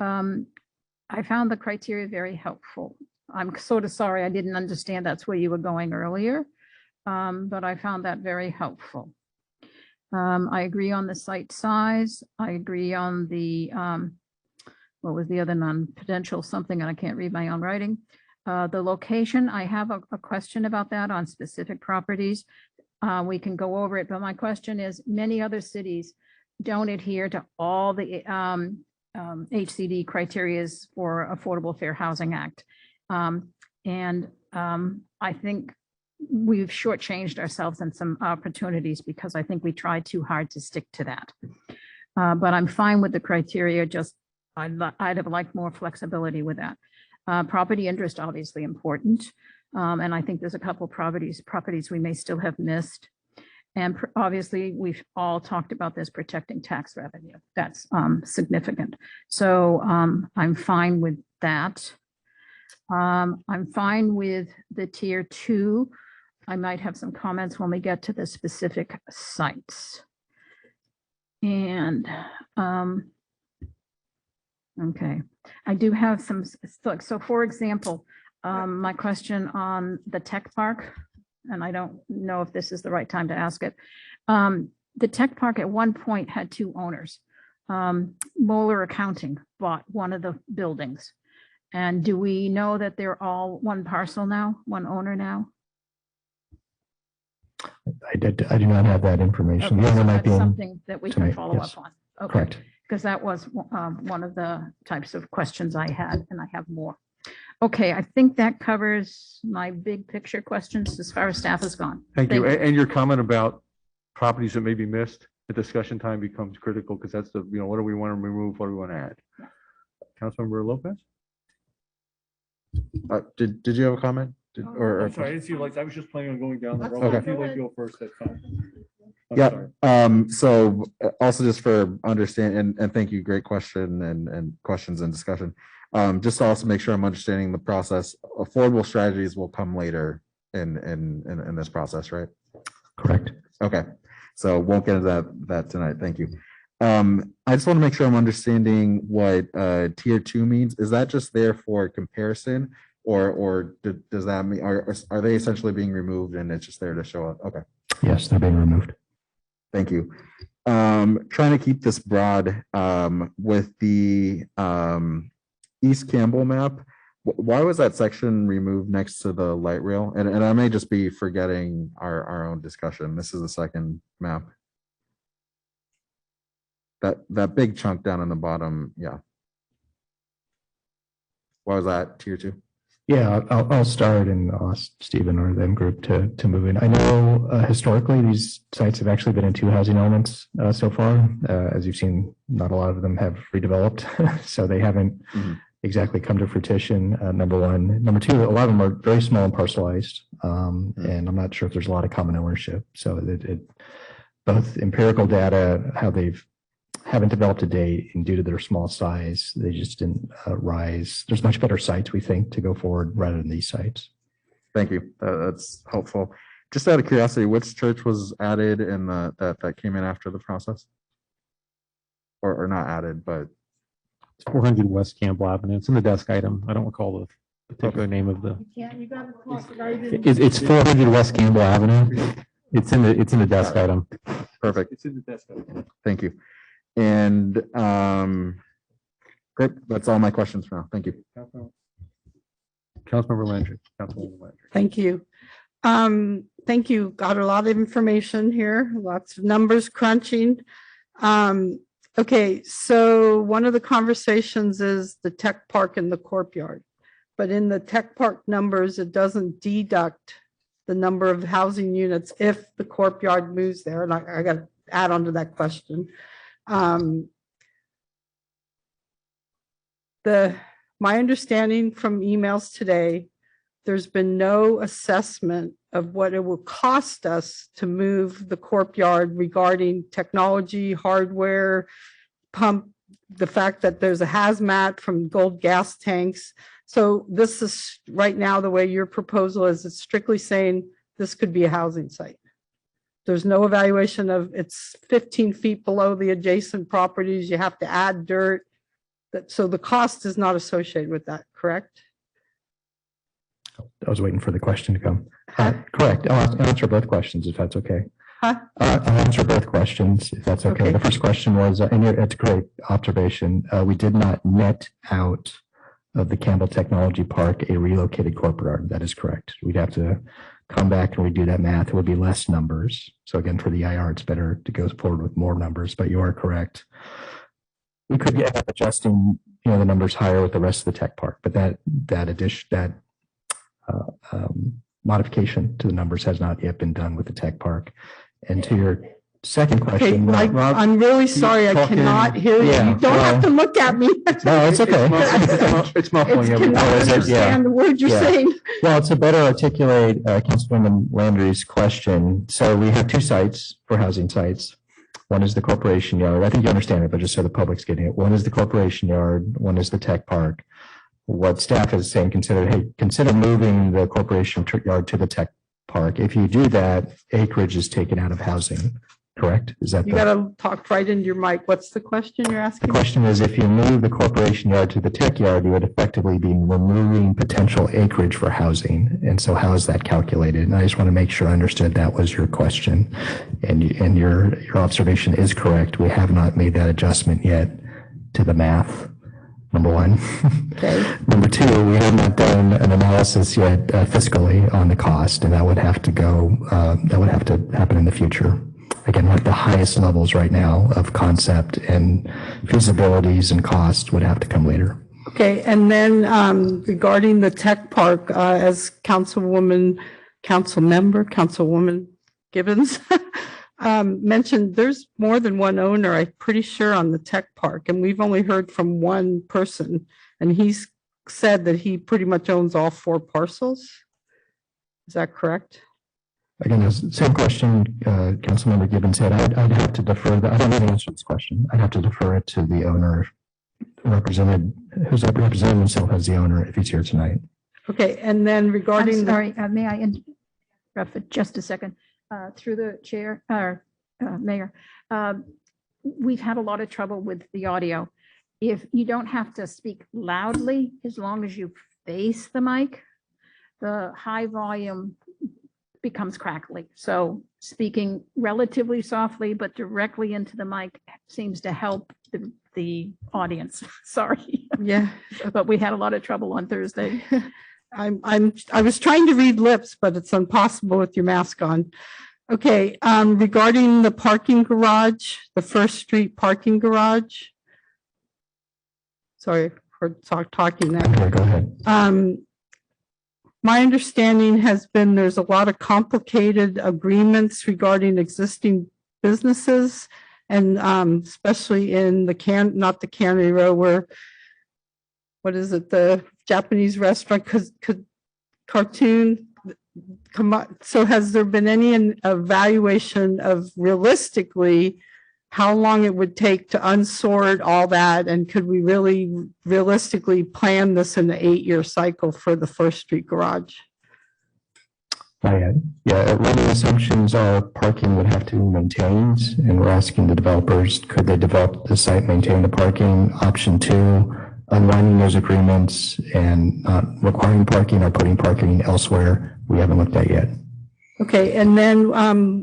I found the criteria very helpful. I'm sort of sorry I didn't understand that's where you were going earlier, but I found that very helpful. I agree on the site size. I agree on the, what was the other non-potential something, and I can't read my own writing. The location, I have a question about that on specific properties. We can go over it, but my question is, many other cities don't adhere to all the HCD criterias for Affordable Fair Housing Act. I think we've shortchanged ourselves in some opportunities because I think we tried too hard to stick to that. But I'm fine with the criteria, just I'd have liked more flexibility with that. Property interest, obviously important. And I think there's a couple properties we may still have missed. And obviously, we've all talked about this, protecting tax revenue. That's significant. So I'm fine with that. I'm fine with the tier 2. I might have some comments when we get to the specific sites. And okay, I do have some, so for example, my question on the tech park, and I don't know if this is the right time to ask it. The tech park at one point had 2 owners. Moeller Accounting bought one of the buildings. And do we know that they're all one parcel now, one owner now? I do not have that information. Okay, The owner so might that's be in something that we can tonight, follow yes. up on. Okay, correct. because that was one of the types of questions I had, and I have more. Okay, I think that covers my big picture questions as far as staff has gone. Thank you. And your comment about properties that may be missed, the discussion time becomes critical because that's the, what do we want to remove? What do we want to add? Councilmember Lopez? Did you have a comment? I'm sorry, I didn't see like, I was just planning on going down the road. Okay. If you'd like to go first, that's fine. I'm Yeah. sorry. So also just for understanding, and thank you, great question and questions and discussion. Just to also make sure I'm understanding the process, affordable strategies will come later in this process, right? Correct. Okay. So won't get into that tonight. Thank you. I just want to make sure I'm understanding what tier 2 means. Is that just there for comparison, or does that mean are they essentially being removed and it's just there to show up? Okay. Yes, they're being removed. Thank you. Trying to keep this broad with the East Campbell map. Why was that section removed next to the light rail? And I may just be forgetting our own discussion. This is the second map. That big chunk down in the bottom, yeah. Why was that tier 2? Yeah, I'll start and I'll ask Stephen or them group to move in. I know historically these sites have actually been in 2 housing elements so far. As you've seen, not a lot of them have redeveloped, so they haven't exactly come to fruition. Number one. Number two, a lot of them are very small and parcelized, and I'm not sure if there's a lot of common ownership. So both empirical data, how they've haven't developed to date, and due to their small size, they just didn't rise. There's much better sites, we think, to go forward rather than these sites. Thank you. That's helpful. Just out of curiosity, which church was added in that came in after the process? Or not added, but It's 400 West Campbell Avenue. It's in the desk item. I don't recall the particular name of the. Yeah, you got to talk right in. It's 400 West Campbell Avenue. It's in the desk item. perfect. It's in the desk. Thank you. And great. That's all my questions for now. Thank you. Councilmember Landry. Councilmember Landry. Thank you. Thank you. Got a lot of information here, lots of numbers crunching. Okay, so one of the conversations is the tech park and the courtyard. But in the tech park numbers, it doesn't deduct the number of housing units if the courtyard moves there. And I got to add on to that question. My understanding from emails today, there's been no assessment of what it will cost us to move the courtyard regarding technology, hardware, pump, the fact that there's a hazmat from gold gas tanks. So this is right now, the way your proposal is, it's strictly saying this could be a housing site. There's no evaluation of it's 15 feet below the adjacent properties. You have to add dirt. So the cost is not associated with that, correct? I was waiting for the question to come. Correct. I'll answer both questions if that's okay. I'll answer both questions if that's okay. Okay. The first question was, and it's a great observation. We did not net out of the Campbell Technology Park a relocated corporate yard. That is correct. We'd have to come back and redo that math. It would be less numbers. So again, for the IR, it's better to go forward with more numbers, but you are correct. We could end up adjusting, the numbers higher with the rest of the tech park, but that modification to the numbers has not yet been done with the tech park. And to your second Okay, question, Rob, I'm really sorry. I cannot hear you. Yeah, You don't have to look at me. no, it's okay. It's muffling. It's cannot understand the word you're Yeah. saying. Well, to better articulate Councilwoman Landry's question, so we have 2 sites for housing sites. One is the corporation yard. I think you understand it, but just so the public's getting it. One is the corporation yard. One is the tech park. What staff is saying, consider moving the corporation yard to the tech park. If you do that, acreage is taken out of housing correct? Is that You got to talk right into your mic. What's the question you're the asking? question is, if you move the corporation yard to the tech yard, you would effectively be removing potential acreage for housing. And so how is that calculated? And I just want to make sure I understood that was your question. And your observation is correct. We have not made that adjustment yet to the math. Number one. Okay. Number two, we have not done an analysis yet fiscally on the cost, and that would have to go, that would have to happen in the future. Again, we're at the highest levels right now of concept, and feasibilities and cost would have to come later. Okay, and then regarding the tech park, as Councilwoman Gibbons mentioned, there's more than one owner, I'm pretty sure, on the tech park, and we've only heard from one person, and he's said that he pretty much owns all 4 parcels. Is that correct? Again, the same question Councilmember Gibbons had. I'd have to defer that. I don't know the answer to this question. I'd have to defer it to the owner represented, who's representing himself as the owner if he's here tonight. Okay, and then regarding I'm sorry, may I interrupt for just a second? Through the chair, or mayor, we've had a lot of trouble with the audio. If you don't have to speak loudly, as long as you face the mic, the high volume becomes crackly. So speaking relatively softly but directly into the mic seems to help the audience. Sorry. Yeah, But we had a lot of trouble on Thursday. I was trying to read lips, but it's impossible with your mask on. Okay, regarding the parking garage, the First Street parking garage. Sorry for talking now. Okay, go ahead. My understanding has been there's a lot of complicated agreements regarding existing businesses, and especially in the not the Cannery Row, where, what is it, the Japanese restaurant cartoon come on. So has there been any evaluation of realistically how long it would take to unsort all that, and could we really realistically plan this in an 8-year cycle for the First Street garage? Yeah, one of the assumptions are parking would have to be maintained, and we're asking the developers, could they develop the site, maintain the parking? Option 2, unwinding those agreements and not requiring parking or putting parking elsewhere, we haven't looked at yet. Okay, and then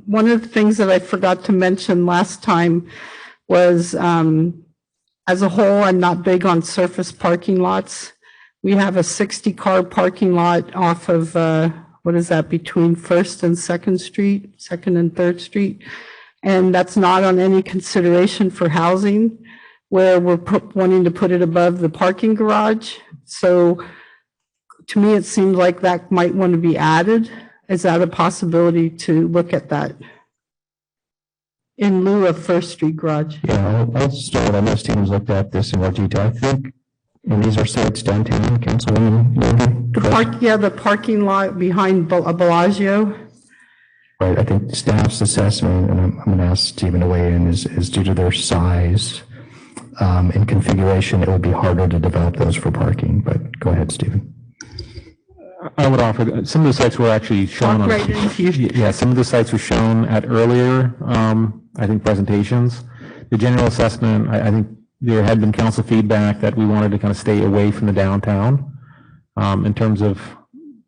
one of the things that I forgot to mention last time was, as a whole, I'm not big on surface parking lots. We have a 60-car parking lot off of, what is that, between First and Second Street, Second and Third Street, and that's not on any consideration for housing, where we're wanting to put it above the parking garage. So to me, it seems like that might want to be added. Is that a possibility to look at that in lieu of First Street garage? Yeah, I'll start. I know Stephen's looked at this in more detail. I think, and these are sites downtown, Councilwoman. The parking lot behind Bellagio. Right, I think staff's assessment, and I'm going to ask Stephen to weigh in, is due to their size and configuration, it would be harder to develop those for parking. But go ahead, Stephen. I would offer that some of the sites were actually shown on, yeah, some of the sites were shown at earlier, I think, presentations. The general assessment, I think there had been council feedback that we wanted to kind of stay away from the downtown in terms of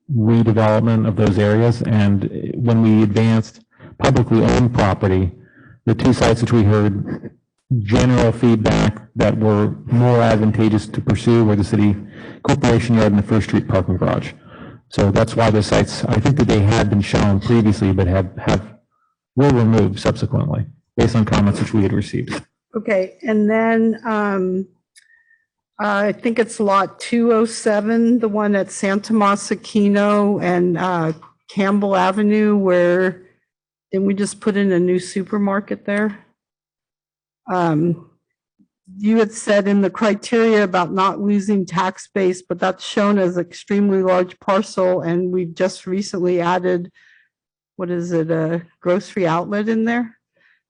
redevelopment of those areas. And when we advanced publicly owned property, the 2 sites which we heard general feedback that were more advantageous to pursue were the city corporation yard and the First Street parking garage. So that's why the sites, I think that they had been shown previously, but were removed subsequently based on comments which we had received. Okay, and then I think it's lot 207, the one at Santa Aquino and Campbell Avenue, where didn't we just put in a new supermarket there? You had said in the criteria about not losing tax base, but that's shown as extremely large parcel, and we've just recently added, what is it, a grocery outlet in there?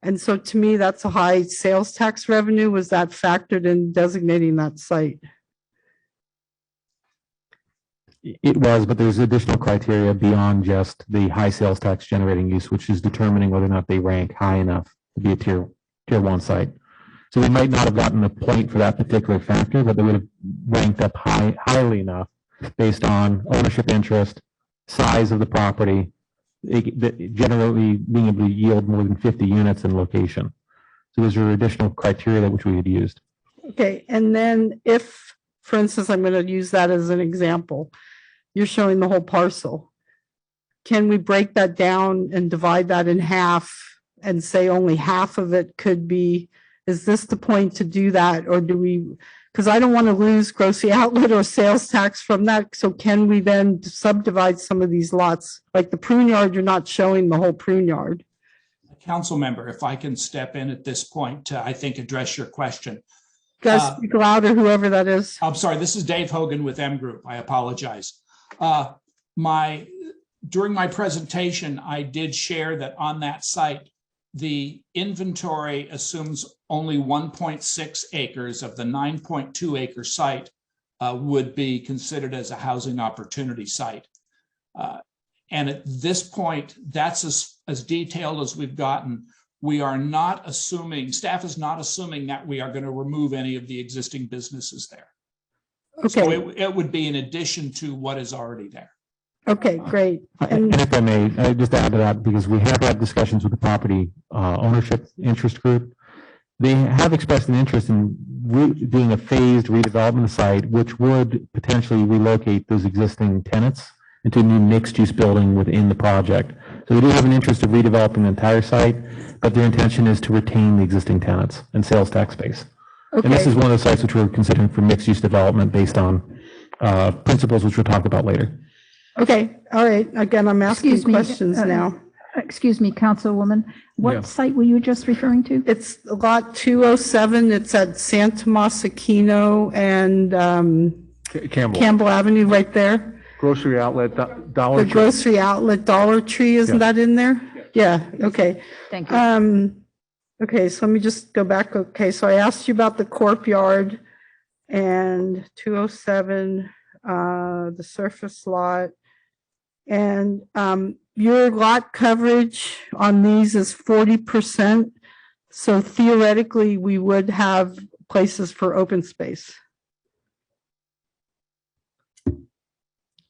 And so to me, that's a high sales tax revenue. Was that factored in designating that site? It was, but there's additional criteria beyond just the high sales tax generating use, which is determining whether or not they rank high enough to be a tier 1 site. So we might not have gotten a point for that particular factor, but they would have ranked up highly enough based on ownership interest, size of the property, generally being able to yield more than 50 units in location. So those are additional criteria which we had used. Okay, and then if, for instance, I'm going to use that as an example, you're showing the whole parcel. Can we break that down and divide that in half and say only half of it could be, is this the point to do that? Or do we, because I don't want to lose grocery outlet or sales tax from that. So can we then subdivide some of these lots? Like the prune yard, you're not showing the whole prune yard. Council member, if I can step in at this point to, I think, address your question. Guys, speak louder, whoever that is. I'm sorry, this is Dave Hogan with M Group. I apologize. During my presentation, I did share that on that site, the inventory assumes only 1.6 acres of the 9.2 acre site would be considered as a housing opportunity site. And at this point, that's as detailed as we've gotten. We are not assuming, staff is not assuming that we are going to remove any of the existing businesses there. Okay. So it would be in addition to what is already there. Okay, great. And if I may, just add to that, because we have had discussions with the property ownership interest group. They have expressed an interest in doing a phased redevelopment site, which would potentially relocate those existing tenants into a new mixed-use building within the project. So they do have an interest of redeveloping the entire site, but their intention is to retain the existing tenants and sales tax base. Okay. And this is one of the sites which we're considering for mixed-use development based on principles which we'll talk about later. Okay, all right. Again, I'm asking Excuse me, questions now. Excuse me, Councilwoman. What Yeah. site were you just referring to? It's lot 207. It's at Santa Aquino and Campbell Avenue right there. Grocery outlet, Dollar The Tree. grocery outlet Dollar Tree, isn't Yeah. that in there? Yeah, okay. Thank you. Okay, so let me just go back. Okay, so I asked you about the courtyard and 207, the surface lot. And your lot coverage on these is 40%. So theoretically, we would have places for open space.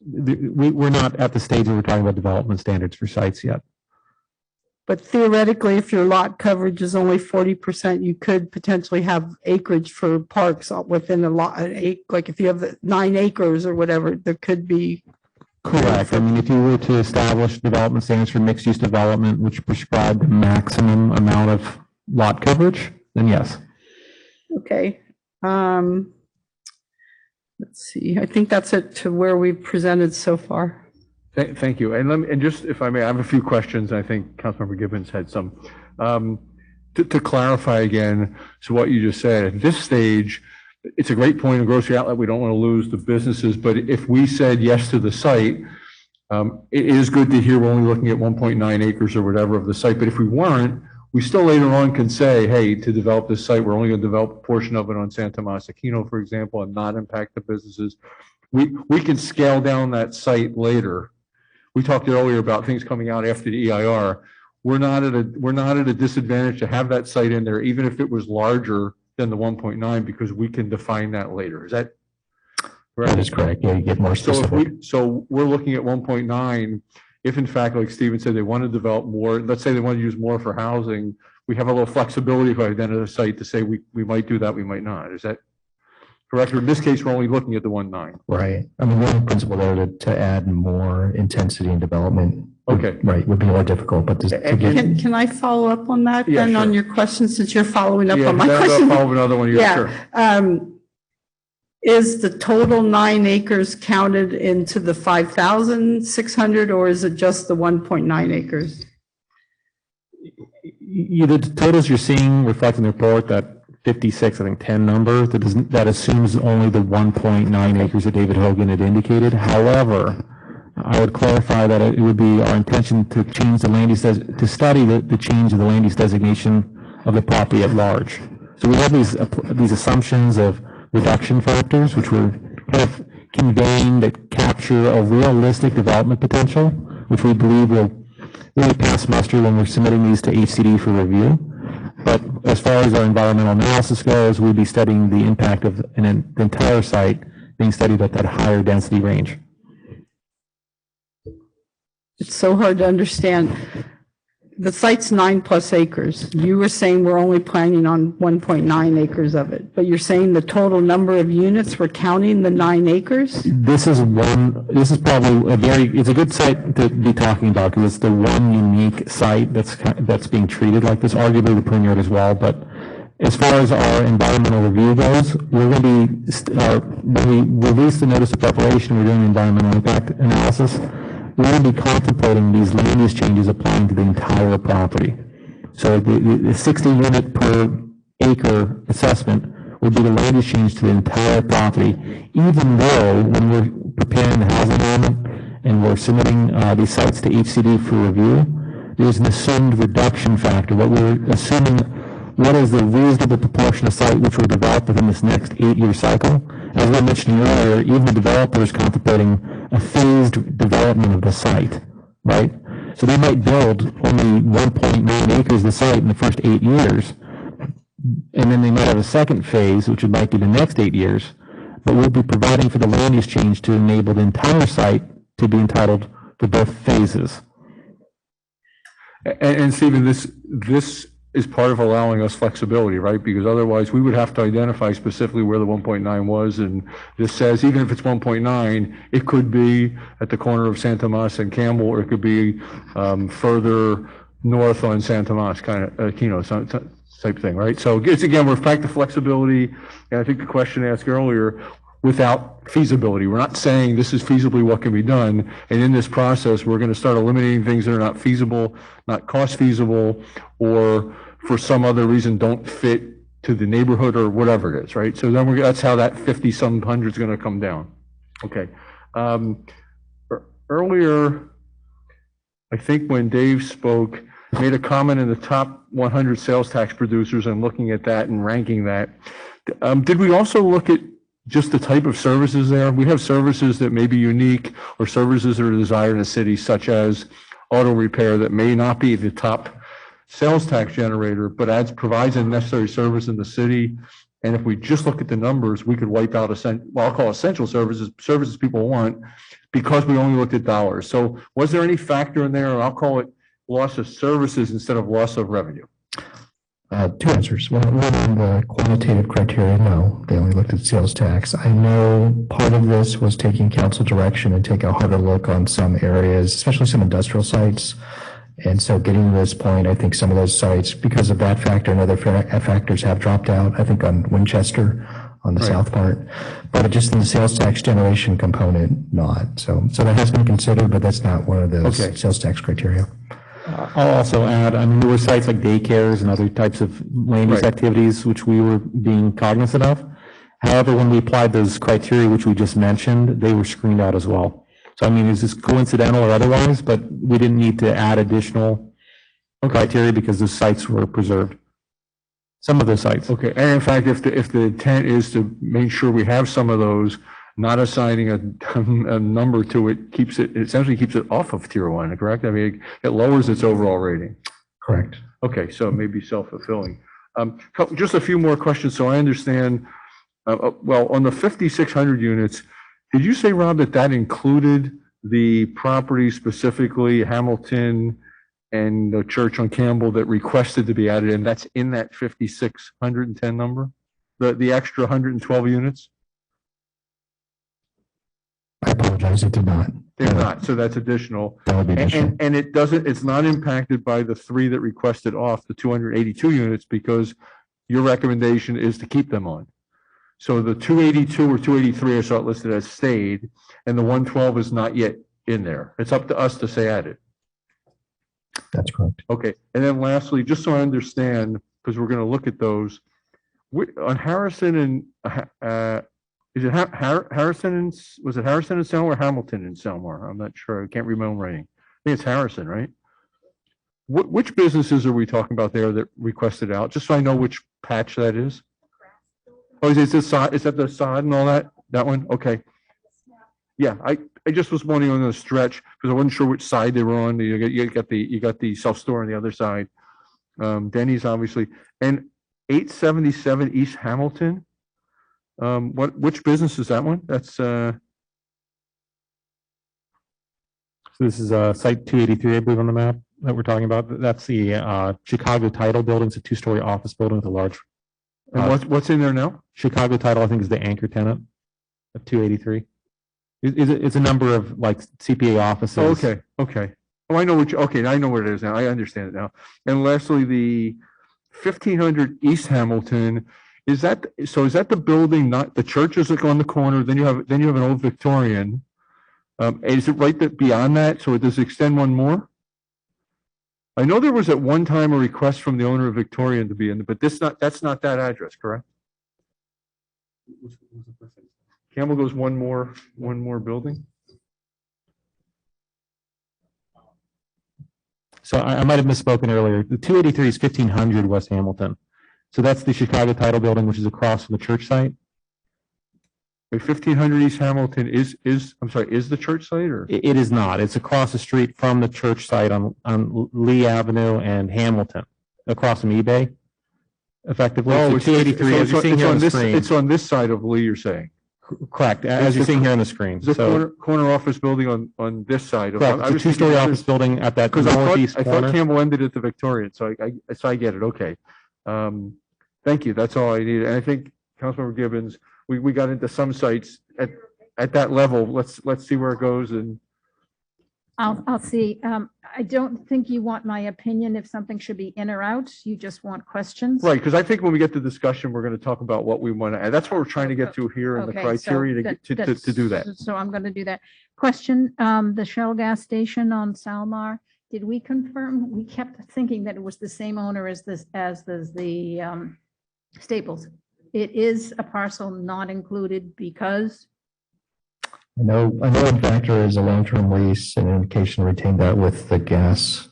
We're not at the stage where we're talking about development standards for sites yet. But theoretically, if your lot coverage is only 40%, you could potentially have acreage for parks within a lot, like if you have the 9 acres or whatever, there could be. Correct. I mean, if you were to establish development standards for mixed-use development, which prescribe the maximum amount of lot coverage, then yes. Okay. Let's see. I think that's it to where we've presented so far. Thank you. And just, if I may, I have a few questions. I think Councilmember Gibbons had some. To clarify again, so what you just said, at this stage, it's a great point in grocery outlet. We don't want to lose the businesses, but if we said yes to the site, it is good to hear we're only looking at 1.9 acres or whatever of the site. But if we weren't, we still later on can say, hey, to develop this site, we're only going to develop a portion of it on Santa Aquino, for example, and not impact the businesses. We can scale down that site later. We talked earlier about things coming out after the EIR. We're not at a disadvantage to have that site in there, even if it was larger than the 1.9, because we can define that later. Is that correct? That is correct. Yeah, you get more specific. So we're looking at 1.9. If in fact, like Stephen said, they want to develop more, let's say they want to use more for housing, we have a little flexibility if I identify a site to say we might do that, we might not. Is that correct? Or in this case, we're only looking at the 1.9. Right. I mean, one principle there to add more intensity and development. Okay. Right. Would be more difficult, but to give. Can I follow up on that Yeah, then on sure. your question, since you're following up Yeah, on my that's question? a follow another one. Yeah. Sure. Is the total 9 acres counted into the 5,600 or is it just the 1.9 acres? The totals you're seeing reflect in the report, that 56, I think 10 number, that assumes only the 1.9 acres that David Hogan had indicated. However, I would clarify that it would be our intention to change the land use, to study the change of the land use designation of the property at large. So we have these assumptions of reduction factors, which we're kind of conveying that capture a realistic development potential, which we believe will really pass muster when we're submitting these to HCD for review. But as far as our environmental analysis goes, we'd be studying the impact of the entire site being studied at that higher density range. It's so hard to understand. The site's 9+ acres. You were saying we're only planning on 1.9 acres of it, but you're saying the total number of units, we're counting the 9 acres? This is probably it's a good site to be talking about because it's the one unique site that's being treated like this, arguably the Prune Yard as well. But as far as our environmental review goes, we're going to be, when we release the notice of preparation, we're doing environmental impact analysis. We're going to be contemplating these land use changes applying to the entire property. So the 60 unit per acre assessment would be the land use change to the entire property, even though when we're preparing the housing element and we're submitting these sites to HCD for review, there's an assumed reduction factor. What we're assuming, what is the reasonable proportion of site which will develop within this next 8-year cycle? As we mentioned earlier, even the developer is contemplating a phased development of the site, right? So they might build only 1.9 acres of the site in the first 8 years, and then they might have a second phase, which might be the next 8 years, but we'll be providing for the land use change to enable the entire site to be entitled for both phases. And Stephen, this is part of allowing us flexibility, right? Because otherwise we would have to identify specifically where the 1.9 was. And this says, even if it's 1.9, it could be at the corner of San Tomas and Campbell, or it could be further north on San Tomas, kind of, type thing, right? So it's, again, we're back to flexibility. And I think the question asked earlier, without feasibility, we're not saying this is feasibly what can be done. And in this process, we're going to start eliminating things that are not feasible, not cost feasible, or for some other reason don't fit to the neighborhood or whatever it is, right? So then that's how that 50-some hundred is going to come down. Okay. Earlier, I think when Dave spoke, made a comment in the top 100 sales tax producers and looking at that and ranking that. Did we also look at just the type of services there? We have services that may be unique or services that are desired in a city, such as auto repair, that may not be the top sales tax generator, but provides a necessary service in the city. And if we just look at the numbers, we could wipe out I'll call essential services people want, because we only looked at dollars. So was there any factor in there, or I'll call it loss of services instead of loss of revenue? Two answers. One on the quantitative criteria, no, they only looked at sales tax. I know part of this was taking council direction and take a harder look on some areas, especially some industrial sites. And so getting to this point, I think some of those sites, because of that factor and other factors, have dropped out, I think on Winchester, on the south part, but just in the sales tax generation component, not. So that has been considered, but that's not one of the sales tax criteria. I'll also add, I mean, there were sites like daycares and other types of land use activities which we were being cognizant of. However, when we applied those criteria which we just mentioned, they were screened out as well. So, I mean, is this coincidental or otherwise, but we didn't need to add additional criteria because the sites were preserved. Some of the sites. Okay, and in fact, if the intent is to make sure we have some of those, not assigning a number to it essentially keeps it off of tier 1, correct? I mean, it lowers its overall rating. Correct. Okay, so it may be self-fulfilling. Just a few more questions so I understand. Well, on the 5,600 units, did you say, Rob, that included the property, specifically Hamilton and the church on Campbell, that requested to be added in? That's in that 5,610 number, the extra 112 units? I apologize, it did not. They're not, so that's additional. That would be additional. And it's not impacted by the 3 that requested off, the 282 units, because your recommendation is to keep them on. So the 282 or 283 are sort of listed as stayed, and the 112 is not yet in there. It's up to us to say added. That's correct. Okay, and then lastly, just so I understand, because we're going to look at those, on Harrison and is it Harrison and was it Harrison and Selmar or Hamilton and Selmar? I'm not sure. I can't read my own writing. I think it's Harrison, right? Which businesses are we talking about there that requested out? Just so I know which patch that is. Oh, is that the sod and all that? That one? Okay. Yeah, I just was wondering on the stretch because I wasn't sure which side they were on. You got the self-store on the other side. Denny's obviously, and 877 East Hamilton. Which business is that one? That's, So this is site 283, I believe, on the map that we're talking about. That's the Chicago Title Building. It's a two-story office building with a large. and what's in there now? Chicago Title, I think, is the anchor tenant of 283. It's a number of like CPA offices. Oh, okay. Oh, I know I know where it is now. I understand it now. And lastly, the 1500 East Hamilton, is that the building, not the church is like on the corner, then you have an old Victorian. Is it right that beyond that, so it does extend one more? I know there was at one time a request from the owner of Victorian to be in, but that's not that address, correct? Campbell goes one more building. So I might have misspoken earlier. The 283 is 1500 West Hamilton. So that's the Chicago Title Building, which is across from the church site. Wait, 1500 East Hamilton is the church site, or? It is not. It's across the street from the church site on Lee Avenue and Hamilton, across from eBay. Effectively, Oh, so 283. As you're seeing here on the screen, it's on this side of Lee, you're saying? correct. As you're seeing here on the screen. Is the So corner office building on this side? correct. It's a two-story office building at that Because northeast I thought corner. Campbell ended at the Victorian, so I get it. Okay. Thank you. That's all I needed. And I think Councilmember Gibbons, we got into some sites at that level. Let's see where it goes. And I'll see. I don't think you want my opinion if something should be in or out. You just want questions. right, because I think when we get to discussion, we're going to talk about what we want to add. That's what we're trying to get to here and the Okay, so criteria to do that. So I'm going to do that. Question, the Shell gas station on Salmar, did we confirm? We kept thinking that it was the same owner as the Staples. It is a parcel not included because, I know Factor is a long-term lease and indication retained that with the gas,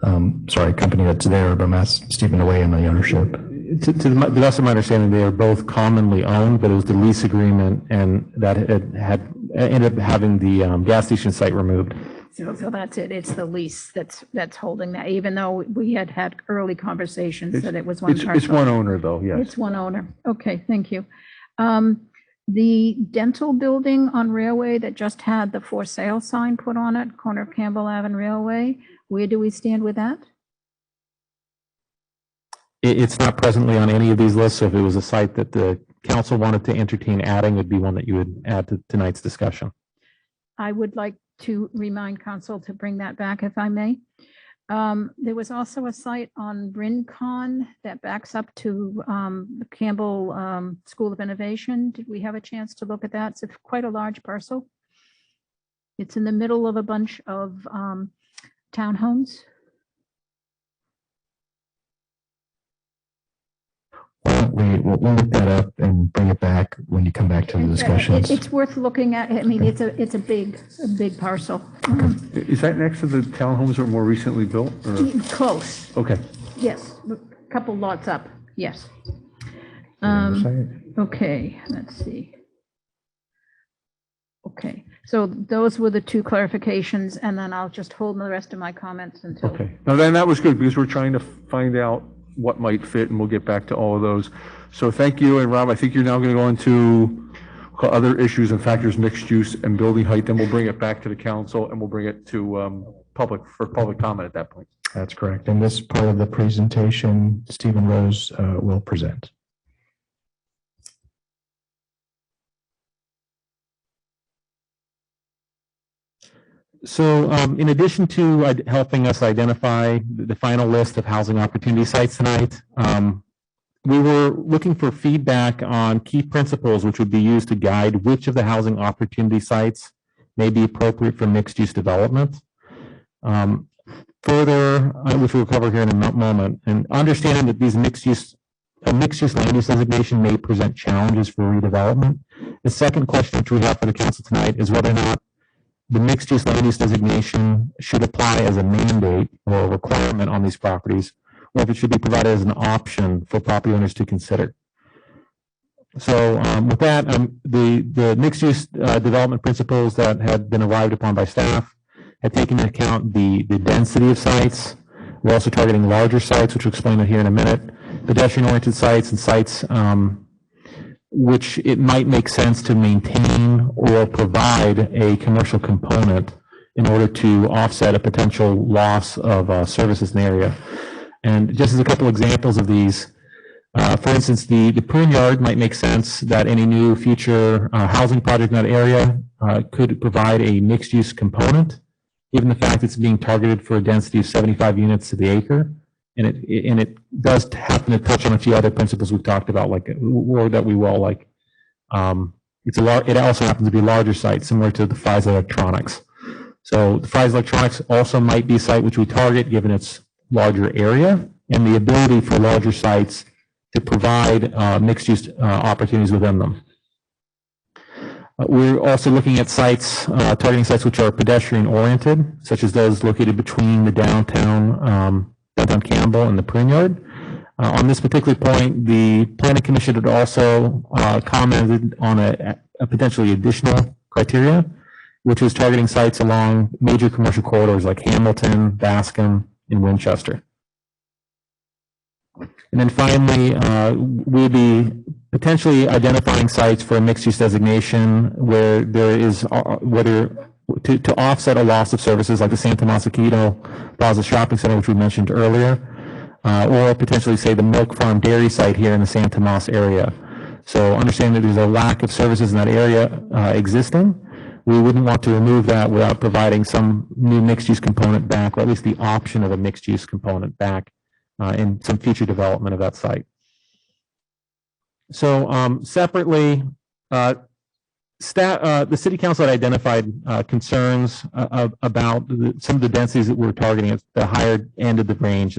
company that's there, but Mass Stephen away in the ownership. To the best of my understanding, they are both commonly owned, but it was the lease agreement and that it had ended up having the gas station site removed. so that's it. It's the lease that's holding that, even though we had early conversations that it was one parcel. It's one owner though, yes. It's one owner. Okay, thank you. The dental building on Railway that just had the for sale sign put on it, corner of Campbell Ave and Railway, where do we stand with that? It's not presently on any of these lists, so if it was a site that the council wanted to entertain adding, it'd be one that you would add to tonight's discussion. I would like to remind council to bring that back if I may. There was also a site on Rincon that backs up to the Campbell School of Innovation. Did we have a chance to look at that? It's quite a large parcel. It's in the middle of a bunch of townhomes. We'll look that up and bring it back when you come back to the discussions. It's worth looking at. I mean, it's a big parcel. Is that next to the townhomes that were more recently built? Or? Close, Okay. yes, a couple lots up, yes. Okay, let's see. Okay, so those were the two clarifications, and then I'll just hold the rest of my comments until. Okay. Now then that was good because we're trying to find out what might fit, and we'll get back to all of those. So thank you. And Rob, I think you're now going to go into other issues and factors, mixed use and building height. Then we'll bring it back to the council and we'll bring it to public comment at that point. That's correct. And this part of the presentation, Stephen Rose will present. So in addition to helping us identify the final list of housing opportunity sites tonight, we were looking for feedback on key principles which would be used to guide which of the housing opportunity sites may be appropriate for mixed-use development. Further, which we'll cover here in a moment, and understanding that these mixed-use land use designation may present challenges for redevelopment. The second question which we have for the council tonight is whether or not the mixed-use land use designation should apply as a mandate or a requirement on these properties, or if it should be provided as an option for property owners to consider. So with that, the mixed-use development principles that had been arrived upon by staff had taken into account the density of sites, We're also targeting larger sites, which we'll explain here in a minute, pedestrian-oriented sites and sites which it might make sense to maintain or provide a commercial component in order to offset a potential loss of services in the area. And just as a couple examples of these, for instance, the prune yard might make sense that any new future housing project in that area could provide a mixed-use component, given the fact it's being targeted for a density of 75 units to the acre. And it does happen to touch on a few other principles we've talked about, like, or that we will, like, it also happens to be a larger site, similar to the Fry's Electronics. So the Fry's Electronics also might be a site which we target, given its larger area and the ability for larger sites to provide mixed-use opportunities within them. We're also looking at sites, targeting sites which are pedestrian-oriented, such as those located between the downtown Campbell and the Prune Yard. On this particular point, the Planning Commission had also commented on a potentially additional criteria, which was targeting sites along major commercial corridors like Hamilton, Bascom, and Winchester. And then finally, we'll be potentially identifying sites for a mixed-use designation where there is, to offset a loss of services like the Santa Monica Plaza Shopping Center, which we mentioned earlier, or potentially, say, the Milk Farm Dairy site here in the Santa Moss area. So understand that there's a lack of services in that area existing. We wouldn't want to remove that without providing some new mixed-use component back, or at least the option of a mixed-use component back in some future development of that site. So separately, the City Council had identified concerns about some of the densities that we're targeting at the higher end of the range.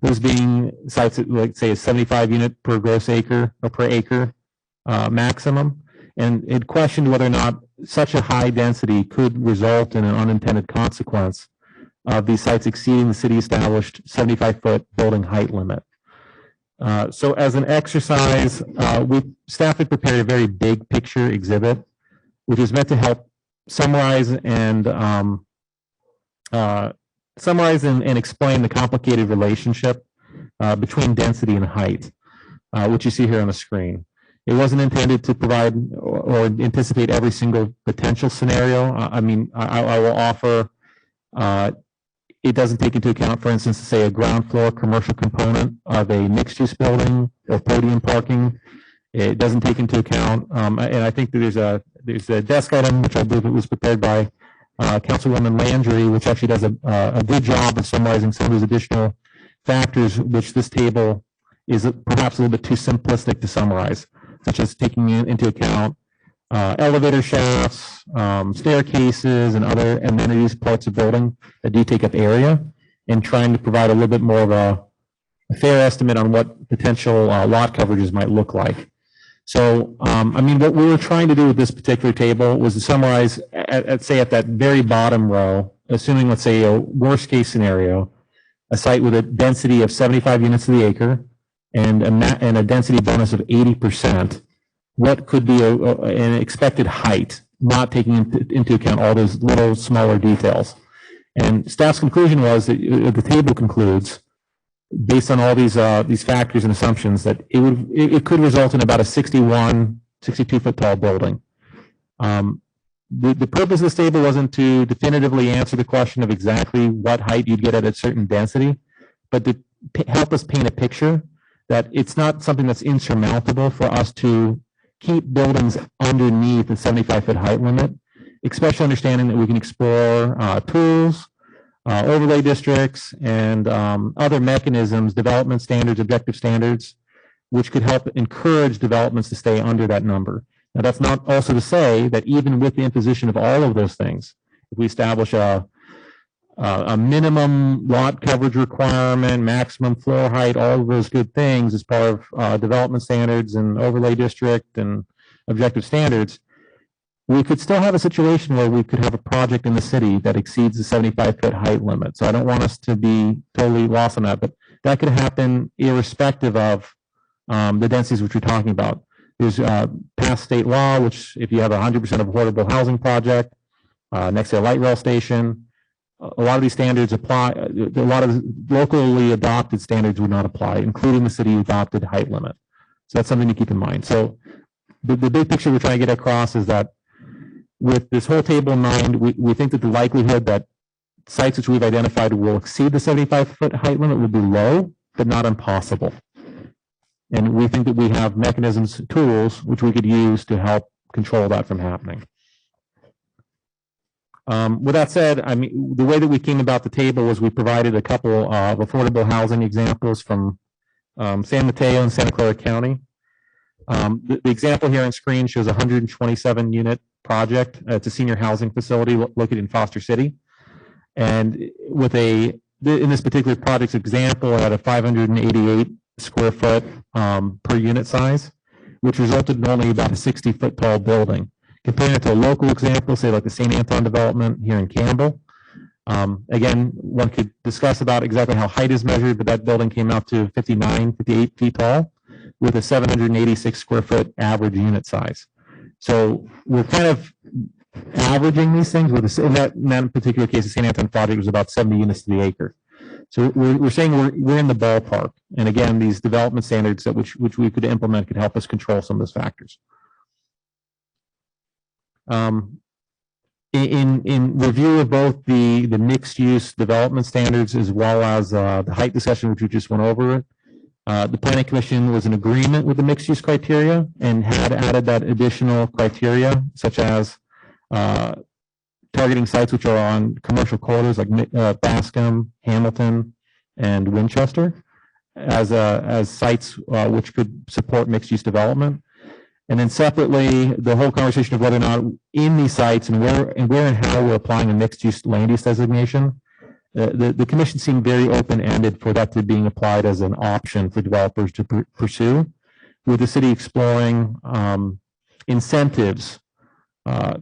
Those being sites that, like, say, a 75 unit per gross acre or per acre maximum, and it questioned whether or not such a high density could result in an unintended consequence of these sites exceeding the city established 75-foot building height limit. So as an exercise, staff had prepared a very big picture exhibit, which is meant to help summarize and explain the complicated relationship between density and height, which you see here on the screen. It wasn't intended to provide or anticipate every single potential scenario. I mean, I will offer, it doesn't take into account, for instance, say a ground floor commercial component of a mixed-use building or podium parking. It doesn't take into account, and I think that there's a desk item, which I believe it was prepared by Councilwoman Landry, which actually does a good job of summarizing some of those additional factors, which this table is perhaps a little bit too simplistic to summarize, such as taking into account elevator shafts, staircases, and other amenities, parts of building that do take up area, and trying to provide a little bit more of a fair estimate on what potential lot coverages might look like. So, I mean, what we were trying to do with this particular table was to summarize, say, at that very bottom row, assuming, let's say, a worst case scenario, a site with a density of 75 units to the acre and a density bonus of 80%, what could be an expected height, not taking into account all those little smaller details. And staff's conclusion was that the table concludes, based on all these factors and assumptions, that it could result in about a 62 foot tall building. The purpose of this table wasn't to definitively answer the question of exactly what height you'd get at a certain density, but to help us paint a picture that it's not something that's insurmountable for us to keep buildings underneath the 75-foot height limit, especially understanding that we can explore tools, overlay districts, and other mechanisms, development standards, objective standards, which could help encourage developments to stay under that number. Now, that's not also to say that even with the imposition of all of those things, if we establish a minimum lot coverage requirement, maximum floor height, all of those good things as part of development standards and overlay district and objective standards, we could still have a situation where we could have a project in the city that exceeds the 75-foot height limit. So I don't want us to be totally lost on that, but that could happen irrespective of the densities which we're talking about. There's past state law, which if you have 100% affordable housing project next to a light rail station, a lot of these standards apply, a lot of locally adopted standards would not apply, including the city adopted height limit. So that's something to keep in mind. So the big picture we're trying to get across is that with this whole table in mind, we think that the likelihood that sites which we've identified will exceed the 75-foot height limit will be low, but not impossible. And we think that we have mechanisms, tools, which we could use to help control that from happening. With that said, I mean, the way that we came about the table was we provided a couple of affordable housing examples from San Mateo and Santa Clara County. The example here on screen shows a 127 unit project. It's a senior housing facility located in Foster City. And in this particular project's example, it had a 588 square foot per unit size, which resulted in only about a 60-foot tall building. Comparing it to a local example, say like the St. Anton development here in Campbell. Again, one could discuss about exactly how height is measured, but that building came out to 58 feet tall with a 786 square foot average unit size. So we're kind of averaging these things with in that particular case, the St. Anton project was about 70 units to the acre. So we're saying we're in the ballpark. And again, these development standards that which we could implement could help us control some of those factors. In review of both the mixed use development standards as well as the height discussion, which we just went over, the Planning Commission was in agreement with the mixed use criteria and had added that additional criteria, such as targeting sites which are on commercial corridors like Bascom, Hamilton, and Winchester as sites which could support mixed use development. And then separately, the whole conversation of whether or not in these sites and where and how we're applying a mixed use land use designation, the commission seemed very open-ended for that to being applied as an option for developers to pursue, with the city exploring incentives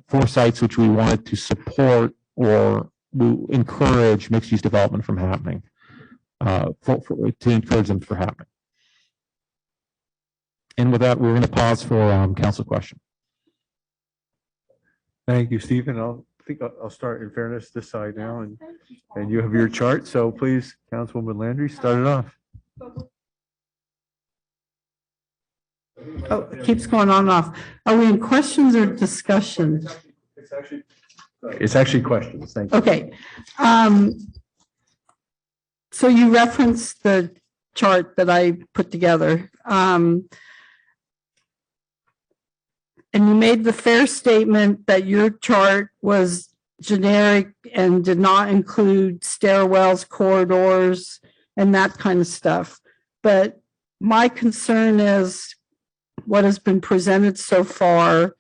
for sites which we wanted to support or encourage mixed use development from happening, to encourage them from happening. And with that, we're going to pause for council question. Thank you, Stephen. I'll start in fairness this side now, and you have your chart. So please, Councilwoman Landry, start it off. Oh, it keeps going on and off. Are we in questions or discussion? It's actually questions. Thank you. Okay. So you referenced the chart that I put together. And you made the fair statement that your chart was generic and did not include stairwells, corridors, and that kind of stuff. But my concern is what has been presented so far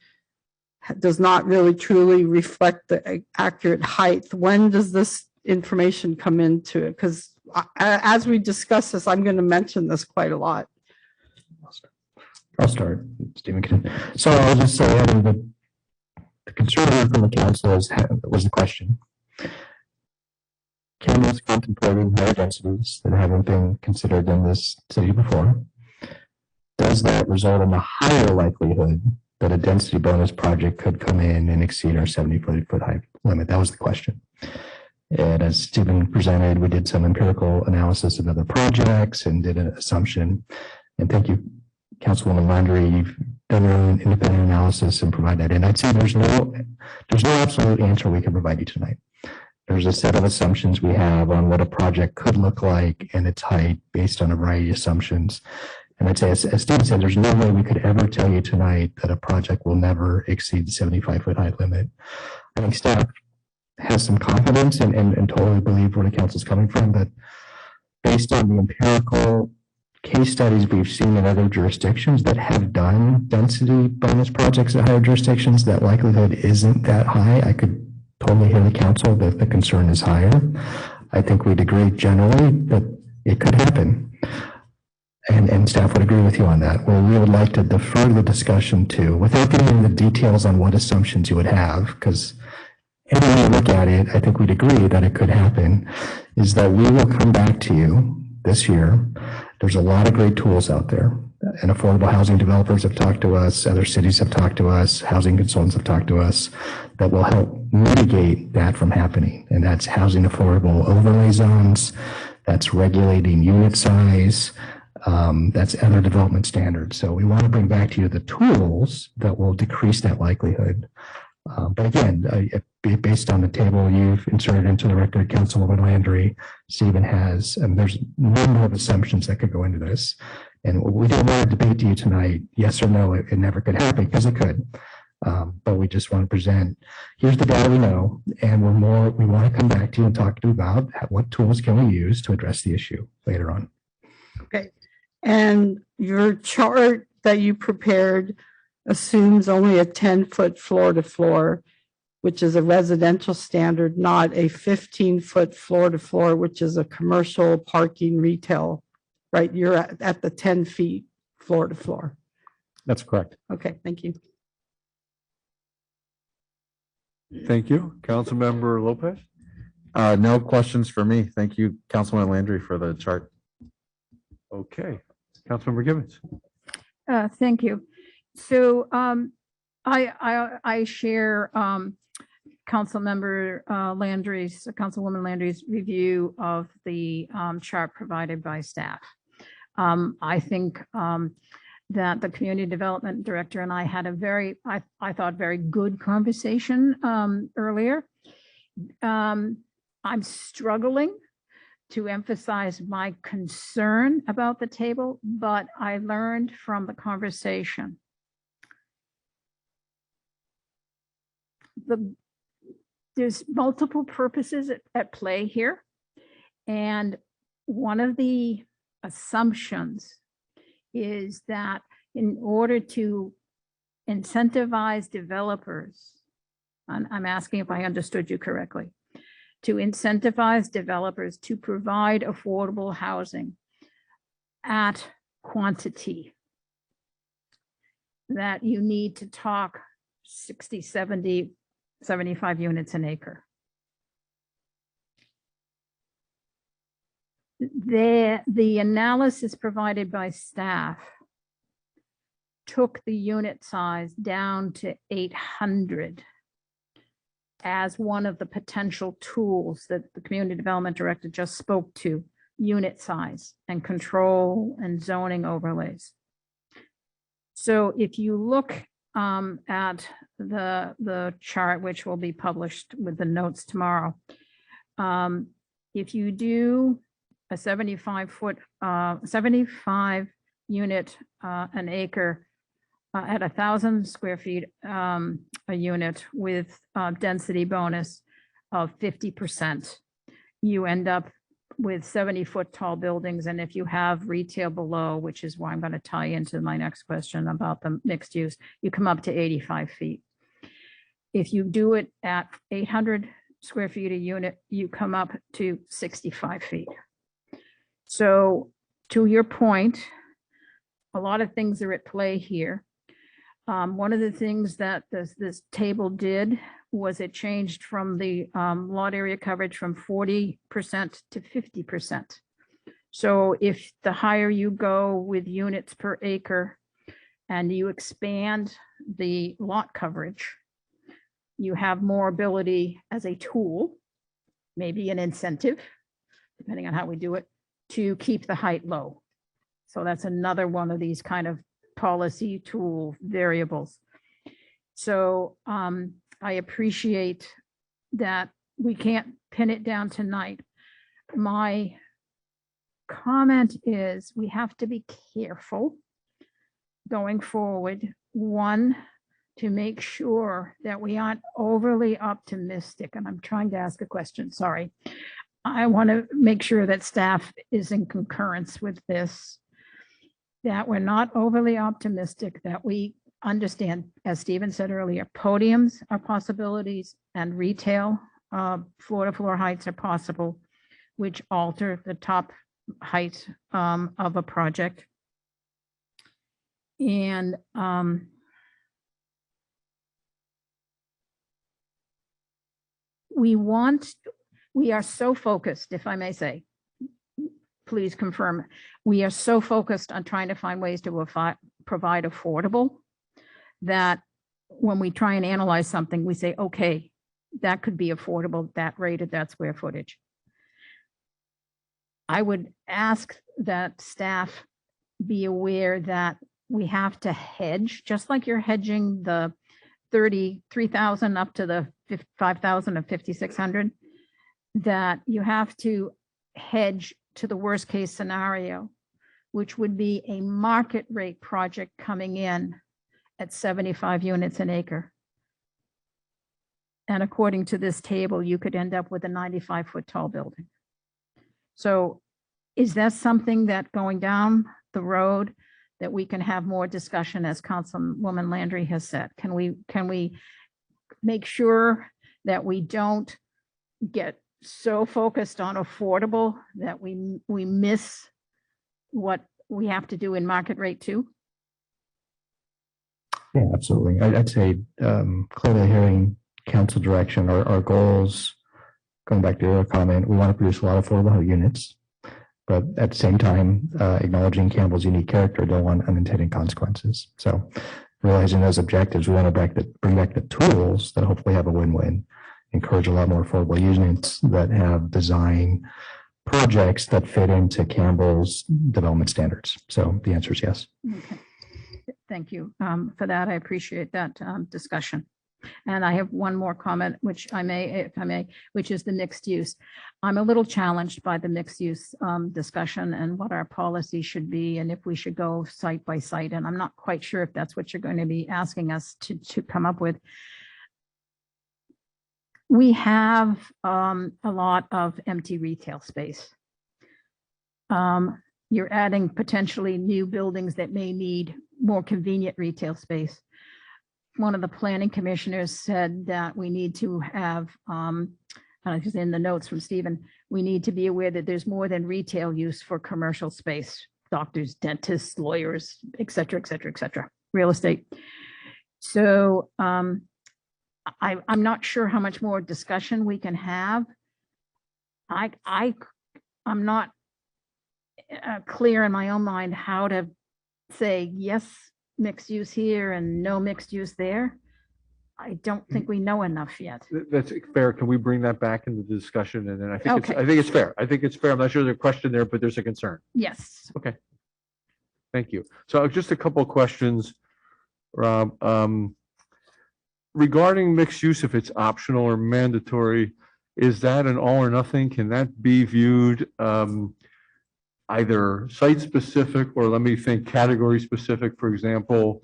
does not really truly reflect the accurate height. When does this information come into it? Because as we discuss this, I'm going to mention this quite a lot. I'll start, Stephen can. So I'll just say the concern from the council was the question. Campbell's contemplating higher densities that haven't been considered in this city before. Does that result in a higher likelihood that a density bonus project could come in and exceed our 70-foot height limit? That was the question. And as Stephen presented, we did some empirical analysis of other projects and did an assumption. And thank you, Councilwoman Landry, you've done your own independent analysis and provide that. And I'd say there's no absolute answer we can provide you tonight. There's a set of assumptions we have on what a project could look like and its height based on a variety of assumptions. And I'd say, as Stephen said, there's no way we could ever tell you tonight that a project will never exceed the 75-foot height limit. I think staff has some confidence and totally believe where the council is coming from, but based on the empirical case studies we've seen in other jurisdictions that have done density bonus projects at higher jurisdictions, that likelihood isn't that high. I could totally hear the council that the concern is higher. I think we'd agree generally that it could happen. And staff would agree with you on that. Well, we would like to defer the discussion to, without getting into the details on what assumptions you would have, because any way you look at it, I think we'd agree that it could happen, is that we will come back to you this year. There's a lot of great tools out there. and affordable housing developers have talked to us, other cities have talked to us, housing consultants have talked to us, that will help mitigate that from happening. And that's housing affordable overlay zones, that's regulating unit size, that's other development standards. So we want to bring back to you the tools that will decrease that likelihood. But again, based on the table you've inserted into the record, Councilwoman Landry, Stephen has, there's a number of assumptions that could go into this. And we don't want to debate to you tonight, yes or no, it never could happen, because it could. But we just want to present, here's the data we know, and we want to come back to you and talk to you about what tools can we use to address the issue later on. Okay. And your chart that you prepared assumes only a 10-foot floor to floor, which is a residential standard, not a 15-foot floor to floor, which is a commercial parking retail, right? You're at the 10 feet floor to floor. That's correct. Okay, thank you. Thank you. Councilmember Lopez? No questions for me. Thank you, Councilman Landry, for the chart. Okay. Councilmember Gibbons? Thank you. So I share Councilwoman Landry's review of the chart provided by staff. I think that the community development director and I had a very, I thought, very good conversation earlier. I'm struggling to emphasize my concern about the table, but I learned from the conversation there's multiple purposes at play here. And one of the assumptions is that in order to incentivize developers, and I'm asking if I understood you correctly, to incentivize developers to provide affordable housing at quantity, that you need to talk 60, 70, 75 units an acre. The analysis provided by staff took the unit size down to 800 as one of the potential tools that the community development director just spoke to, unit size and control and zoning overlays. So if you look at the chart, which will be published with the notes tomorrow, if you do a 75 unit an acre at 1,000 square feet a unit with density bonus of 50%, you end up with 70-foot tall buildings. And if you have retail below, which is why I'm going to tie into my next question about the mixed use, you come up to 85 feet. If you do it at 800 square feet a unit, you come up to 65 feet. So to your point, a lot of things are at play here. One of the things that this table did was it changed from the lot area coverage from 40% to 50%. So if the higher you go with units per acre and you expand the lot coverage, you have more ability as a tool, maybe an incentive, depending on how we do it, to keep the height low. So that's another one of these kind of policy tool variables. So I appreciate that we can't pin it down tonight. My comment is we have to be careful going forward. One, to make sure that we aren't overly optimistic. And I'm trying to ask a question, sorry. I want to make sure that staff is in concurrence with this, that we're not overly optimistic, that we understand, as Stephen said earlier, podiums are possibilities and retail floor to floor heights are possible, which alter the top height of a project. And we are so focused, if I may say, please confirm. We are so focused on trying to find ways to provide affordable that when we try and analyze something, we say, okay, that could be affordable, that rate at that square footage. I would ask that staff be aware that we have to hedge, just like you're hedging the 33,000 up to the 5,000 or 5,600, that you have to hedge to the worst case scenario, which would be a market rate project coming in at 75 units an acre. And according to this table, you could end up with a 95-foot tall building. So is that something that going down the road that we can have more discussion, as Councilwoman Landry has said? Can we make sure that we don't get so focused on affordable that we miss what we have to do in market rate too? Yeah, absolutely. I'd say clearly hearing council direction, our goals, going back to your comment, we want to produce a lot of affordable units, but at the same time, acknowledging Campbell's unique character, don't want unintended consequences. So realizing those objectives, we want to bring back the tools that hopefully have a win-win, encourage a lot more affordable units that have design projects that fit into Campbell's development standards. So the answer is yes. Okay. Thank you for that. I appreciate that discussion. And I have one more comment, which I may, if I may, which is the mixed use. I'm a little challenged by the mixed use discussion and what our policy should be, and if we should go site by site. And I'm not quite sure if that's what you're going to be asking us to come up with. We have a lot of empty retail space. You're adding potentially new buildings that may need more convenient retail space. One of the planning commissioners said that we need to have, because in the notes from Stephen, we need to be aware that there's more than retail use for commercial space, doctors, dentists, lawyers, et cetera, et cetera, et cetera, real estate. So I'm not sure how much more discussion we can have. I'm not clear in my own mind how to say yes, mixed use here and no mixed use there. I don't think we know enough yet. That's fair. Can we bring that back into the discussion? And then I think Okay. I think it's fair. I think it's fair. I'm not sure there's a question there, but there's a concern. Yes. Okay. Thank you. So just a couple of questions, Rob. Regarding mixed use, if it's optional or mandatory, is that an all or nothing? Can that be viewed either site specific, or let me think, category specific? For example,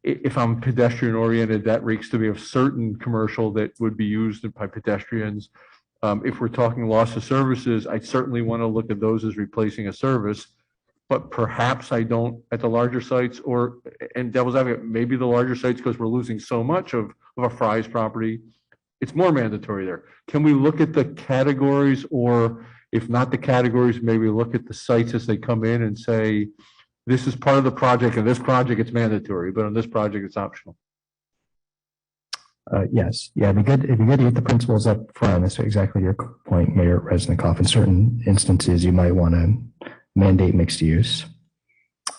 if I'm pedestrian oriented, that reeks to me of certain commercial that would be used by pedestrians. If we're talking loss of services, I certainly want to look at those as replacing a service, but perhaps I don't at the larger sites, or, and devil's advocate, maybe the larger sites, because we're losing so much of a Fry's property, it's more mandatory there. Can we look at the categories, or if not the categories, maybe look at the sites as they come in and say, this is part of the project, and this project it's mandatory, but on this project it's optional? Yes. Yeah, it'd be good to get the principles up front. That's exactly your point, Mayor Resnikoff. In certain instances, you might want to mandate mixed use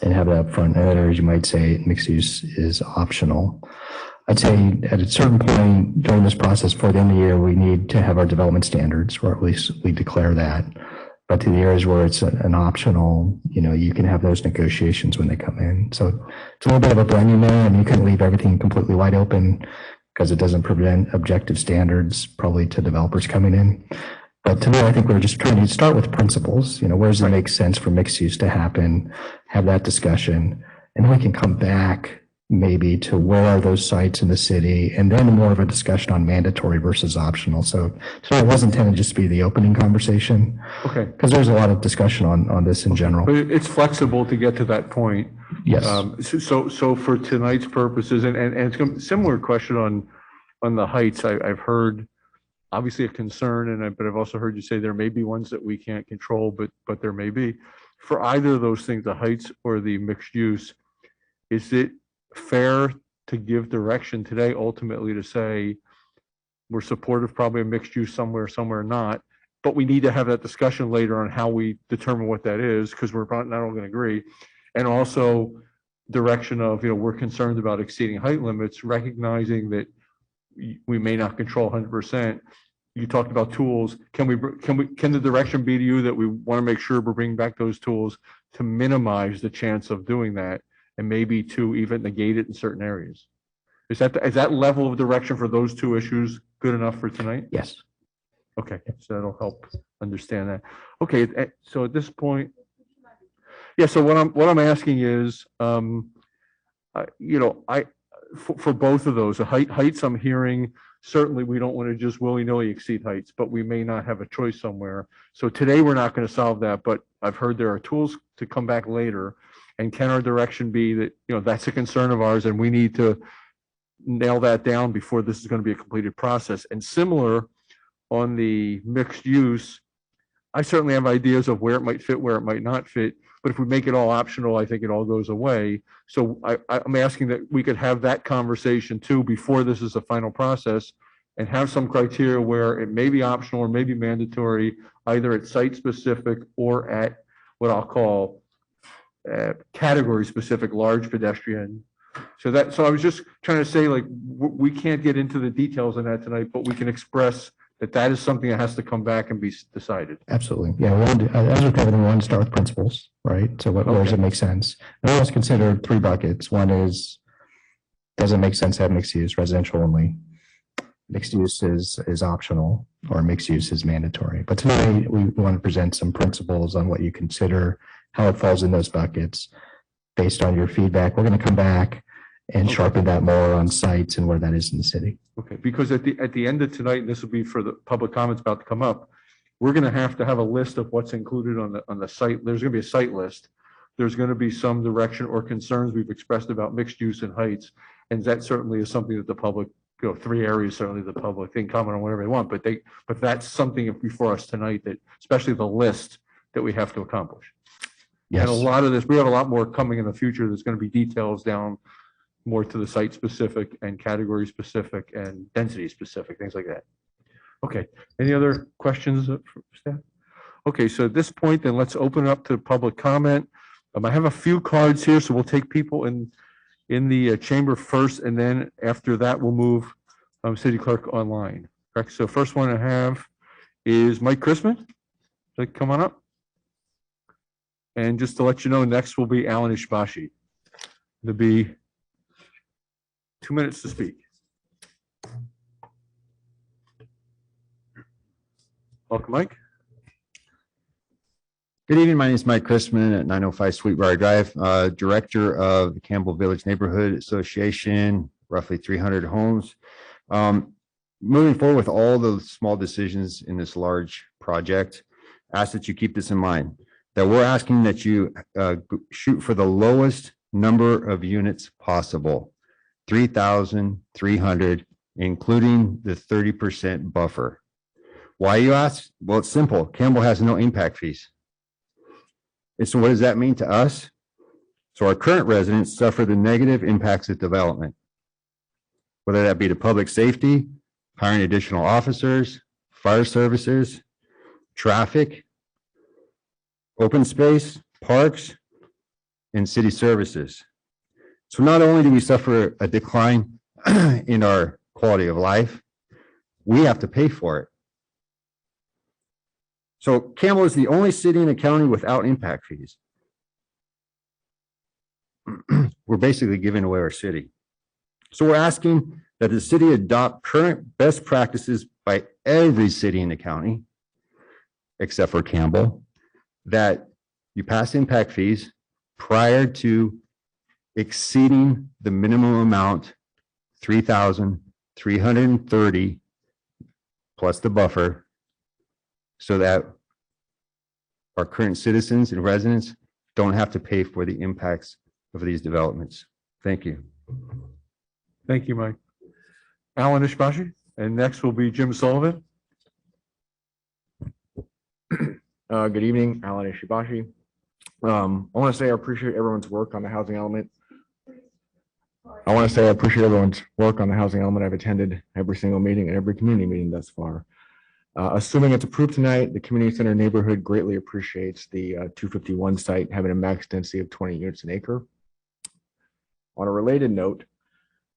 and have it up front. In others, you might say mixed use is optional. I'd say at a certain point during this process, for the end of the year, we need to have our development standards, or at least we declare that. But to the areas where it's an optional, you can have those negotiations when they come in. So it's a little bit of a blending there, and you can leave everything completely wide open because it doesn't prevent objective standards probably to developers coming in. But to me, I think we're just trying to start with principles. Where does it make sense for mixed use to happen? Have that discussion, and then we can come back maybe to where are those sites in the city, and then more of a discussion on mandatory versus optional. So it wasn't intended just to be the opening conversation. Okay. Because there's a lot of discussion on this in general. But it's flexible to get to that point. Yes. So for tonight's purposes, and it's a similar question on the heights. I've heard obviously a concern, but I've also heard you say there may be ones that we can't control, but there may be. For either of those things, the heights or the mixed use, is it fair to give direction today ultimately to say we're supportive probably of mixed use somewhere not, but we need to have that discussion later on how we determine what that is, because we're not all going to agree. And also direction of, we're concerned about exceeding height limits, recognizing that we may not control 100%. You talked about tools. Can the direction be to you that we want to make sure we're bringing back those tools to minimize the chance of doing that, and maybe to even negate it in certain areas? Is that level of direction for those two issues good enough for tonight? Yes. Okay, so that'll help understand that. Okay, so at this point, yeah. So what I'm asking is, for both of those, the heights I'm hearing, certainly we don't want to just willy-nilly exceed heights, but we may not have a choice somewhere. So today we're not going to solve that, but I've heard there are tools to come back later. And can our direction be that, that's a concern of ours and we need to nail that down before this is going to be a completed process. And similar on the mixed use, I certainly have ideas of where it might fit, where it might not fit. But if we make it all optional, I think it all goes away. So I'm asking that we could have that conversation too before this is a final process, and have some criteria where it may be optional or maybe mandatory, either at site specific or at what I'll call category specific large pedestrian. So I was just trying to say, like, we can't get into the details on that tonight, but we can express that is something that has to come back and be decided. Absolutely. Yeah. As with everything, we want to start with principles, right? So where does it make sense? And I always consider 3 buckets. One is, does it make sense to have mixed use, residential only? Mixed use is optional, or mixed use is mandatory. But tonight we want to present some principles on what you consider, how it falls in those buckets. Based on your feedback, we're going to come back and sharpen that more on sites and where that is in the city. Okay, because at the end of tonight, and this will be for the public comments about to come up, we're going to have a list of what's included on the site. There's going to be a site list. There's going to be some direction or concerns we've expressed about mixed use and heights, and that certainly is something that the public, 3 areas certainly the public can comment on whatever they want. But that's something before us tonight, that especially the list that we have to accomplish. Yes. And a lot of this, we have a lot more coming in the future. There's going to be details down more to the site specific and category specific and density specific, things like that. Okay, any other questions from staff? Okay, so at this point, then let's open it up to public comment. I have a few cards here, so we'll take people in the chamber first, and then after that, we'll move city clerk online. Correct. So first one I have is Mike Chrisman. Like, come on up. And just to let you know, next will be Alan Ishbashi. There'll be 2 minutes to speak. Welcome, Mike. Good evening. My name is Mike Chrisman at 905 Sweetbriar Drive, Director of the Campbell Village Neighborhood Association, roughly 300 homes. Moving forward with all the small decisions in this large project, ask that you keep this in mind, that we're asking that you shoot for the lowest number of units possible, 3,300, including the 30% buffer. Why, you ask? Well, it's simple. Campbell has no impact fees. And so what does that mean to us? So our current residents suffer the negative impacts of development, whether that be to public safety, hiring additional officers, fire services, traffic, open space, parks, and city services. So not only do we suffer a decline in our quality of life, we have to pay for it. So Campbell is the only city in the county without impact fees. We're basically giving away our city. So we're asking that the city adopt current best practices by every city in the county, except for Campbell, that you pass impact fees prior to exceeding the minimum amount, 3,330 plus the buffer, so that our current citizens and residents don't have to pay for the impacts of these developments. Thank you. Thank you, Mike. Alan Ishbashi, and next will be Jim Sullivan. Good evening, Alan Ishibashi. I want to say I appreciate everyone's work on the housing element. I've attended every single meeting and every community meeting thus far. Assuming it's approved tonight, the community center neighborhood greatly appreciates the 251 site having a max density of 20 units an acre. On a related note,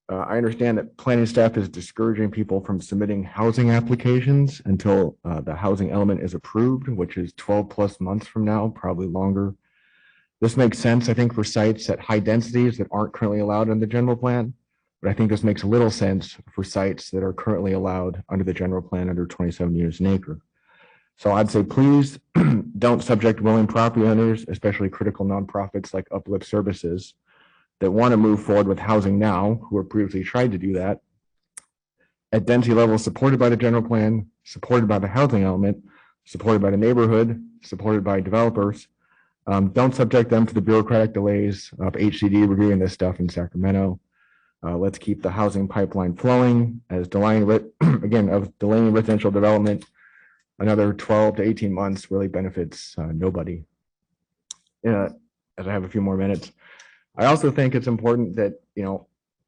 I understand that planning staff is discouraging people from submitting housing applications until the housing element is approved, which is 12 plus months from now, probably longer. This makes sense, I think, for sites at high densities that aren't currently allowed in the general plan. But I think this makes little sense for sites that are currently allowed under the general plan under 27 units an acre. So I'd say, please don't subject willing property owners, especially critical nonprofits like Uplift Services, that want to move forward with housing now, who have previously tried to do that, at density levels supported by the general plan, supported by the housing element, supported by the neighborhood, supported by developers. Don't subject them to the bureaucratic delays of HCD reviewing this stuff in Sacramento. Let's keep the housing pipeline flowing as delaying residential development. Another 12 to 18 months really benefits nobody. As I have a few more minutes, I also think it's important that,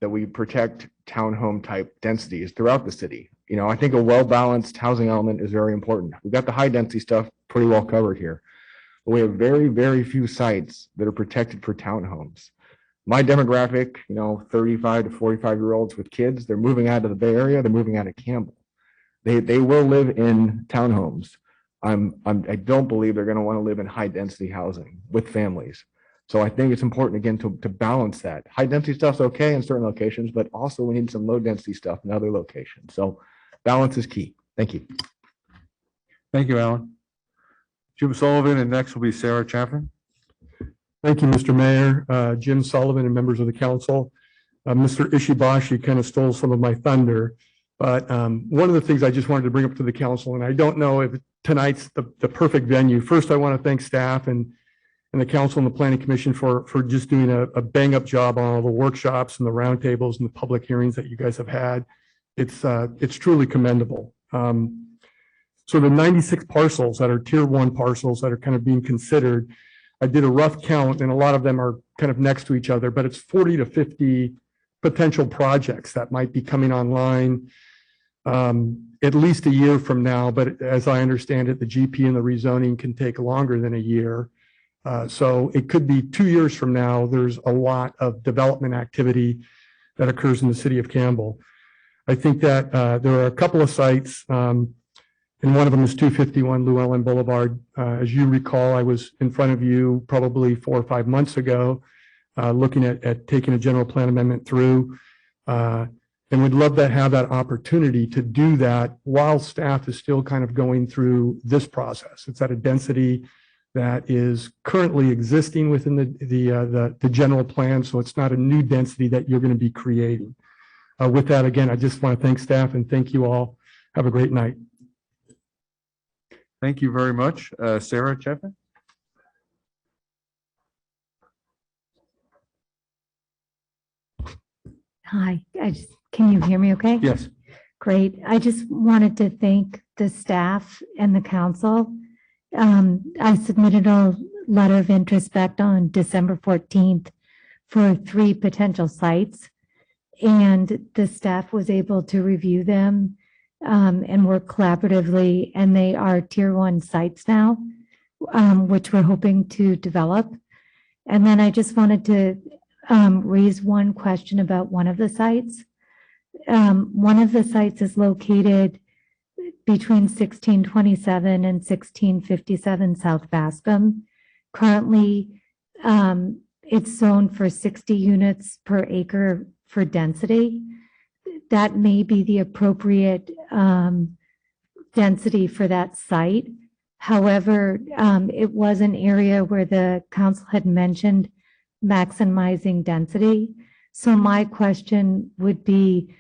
that we protect townhome type densities throughout the city. I think a well-balanced housing element is very important. We've got the high density stuff pretty well covered here, but we have very, very few sites that are protected for townhomes. My demographic, 35 to 45-year-olds with kids, they're moving out of the Bay Area, they're moving out of Campbell. They will live in townhomes. I don't believe they're going to want to live in high density housing with families. So I think it's important, again, to balance that. High density stuff's okay in certain locations, but also we need some low density stuff in other locations. So balance is key. Thank you. Thank you, Alan. Jim Sullivan, and next will be Sarah Chaffin. Thank you, Mr. Mayor, Jim Sullivan, and members of the council. Mr. Ishibashi kind of stole some of my thunder, but one of the things I just wanted to bring up to the council, and I don't know if tonight's the perfect venue. First, I want to thank staff and the council and the planning commission for just doing a bang up job on all the workshops and the roundtables and the public hearings that you guys have had. It's truly commendable. So the 96 parcels that are tier 1 parcels that are kind of being considered, I did a rough count, and a lot of them are kind of next to each other, but it's 40 to 50 potential projects that might be coming online at least a year from now. But as I understand it, the GP and the rezoning can take longer than a year. So it could be 2 years from now. There's a lot of development activity that occurs in the city of Campbell. I think that there are a couple of sites, and one of them is 251 Llewellyn Boulevard. As you recall, I was in front of you probably 4 or 5 months ago, looking at taking a general plan amendment through, and we'd love to have that opportunity to do that while staff is still kind of going through this process. It's at a density that is currently existing within the general plan, so it's not a new density that you're going to be creating. With that, again, I just want to thank staff and thank you all. Have a great night. Thank you very much. Sarah Chaffin. Hi, can you hear me okay? Yes. Great. I just wanted to thank the staff and the council. I submitted a letter of interest back on December 14th for 3 potential sites, and the staff was able to review them and work collaboratively, and they are tier 1 sites now, which we're hoping to develop. And then I just wanted to raise one question about one of the sites. One of the sites is located between 1627 and 1657 South Bascom. Currently, it's zoned for 60 units per acre for density. That may be the appropriate density for that site. However, it was an area where the council had mentioned maximizing density. So my question would be,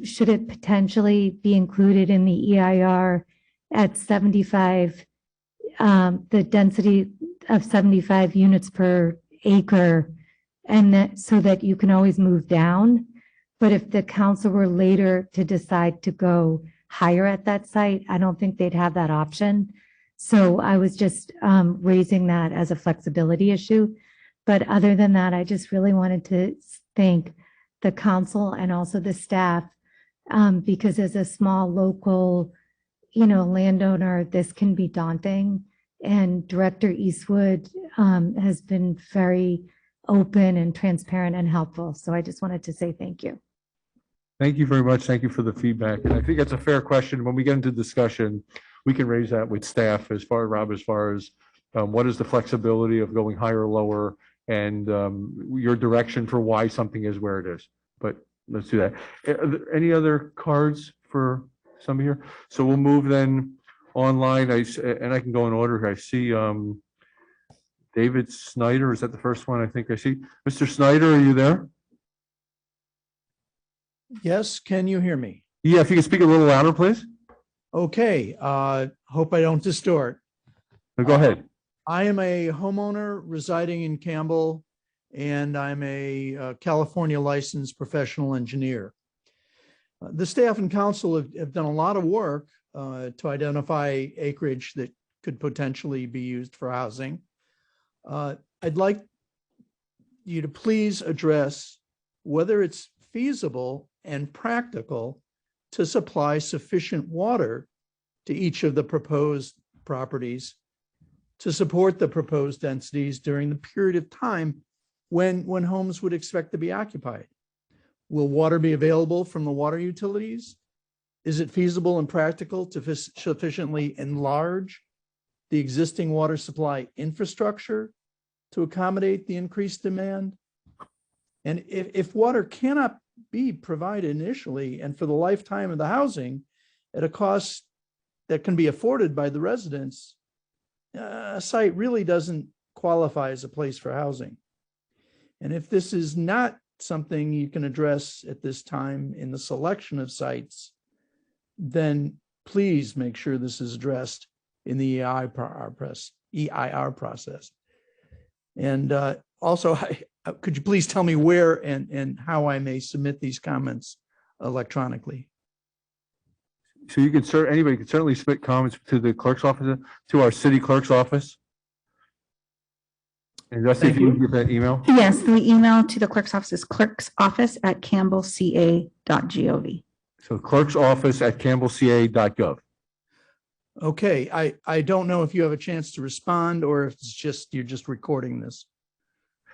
should it potentially be included in the EIR at 75, the density of 75 units per acre, and that so that you can always move down? But if the council were later to decide to go higher at that site, I don't think they'd have that option. So I was just raising that as a flexibility issue. But other than that, I just really wanted to thank the council and also the staff, because as a small local landowner, this can be daunting. And Director Eastwood has been very open and transparent and helpful. So I just wanted to say thank you. Thank you very much. Thank you for the feedback. And I think that's a fair question. When we get into discussion, we can raise that with staff as far as what is the flexibility of going higher or lower, and your direction for why something is where it is. But let's do that. Are there any other cards for somebody here? So we'll move then online. And I can go in order. I see David Snyder. Is that the first one I think I see? Mr. Snyder, are you there? Yes, can you hear me? Yeah, if you can speak a little louder, please. Okay, hope I don't distort. Go ahead. I am a homeowner residing in Campbell, and I'm a California licensed professional engineer. The staff and council have done a lot of work to identify acreage that could potentially be used for housing. I'd like you to please address whether it's feasible and practical to supply sufficient water to each of the proposed properties to support the proposed densities during the period of time when homes would expect to be occupied. Will water be available from the water utilities? Is it feasible and practical to sufficiently enlarge the existing water supply infrastructure to accommodate the increased demand? And if water cannot be provided initially and for the lifetime of the housing at a cost that can be afforded by the residents, a site really doesn't qualify as a place for housing. And if this is not something you can address at this time in the selection of sites, then please make sure this is addressed in the EIR process. And also, could you please tell me where and how I may submit these comments electronically? So you can anybody can certainly submit comments to the clerk's office, to our city clerk's office. And that's if you can give that email. Yes, the email to the clerk's office is clerksoffice@campbellca.gov. So clerk's office at campbellca.gov. Okay, I don't know if you have a chance to respond or if it's just you're just recording this.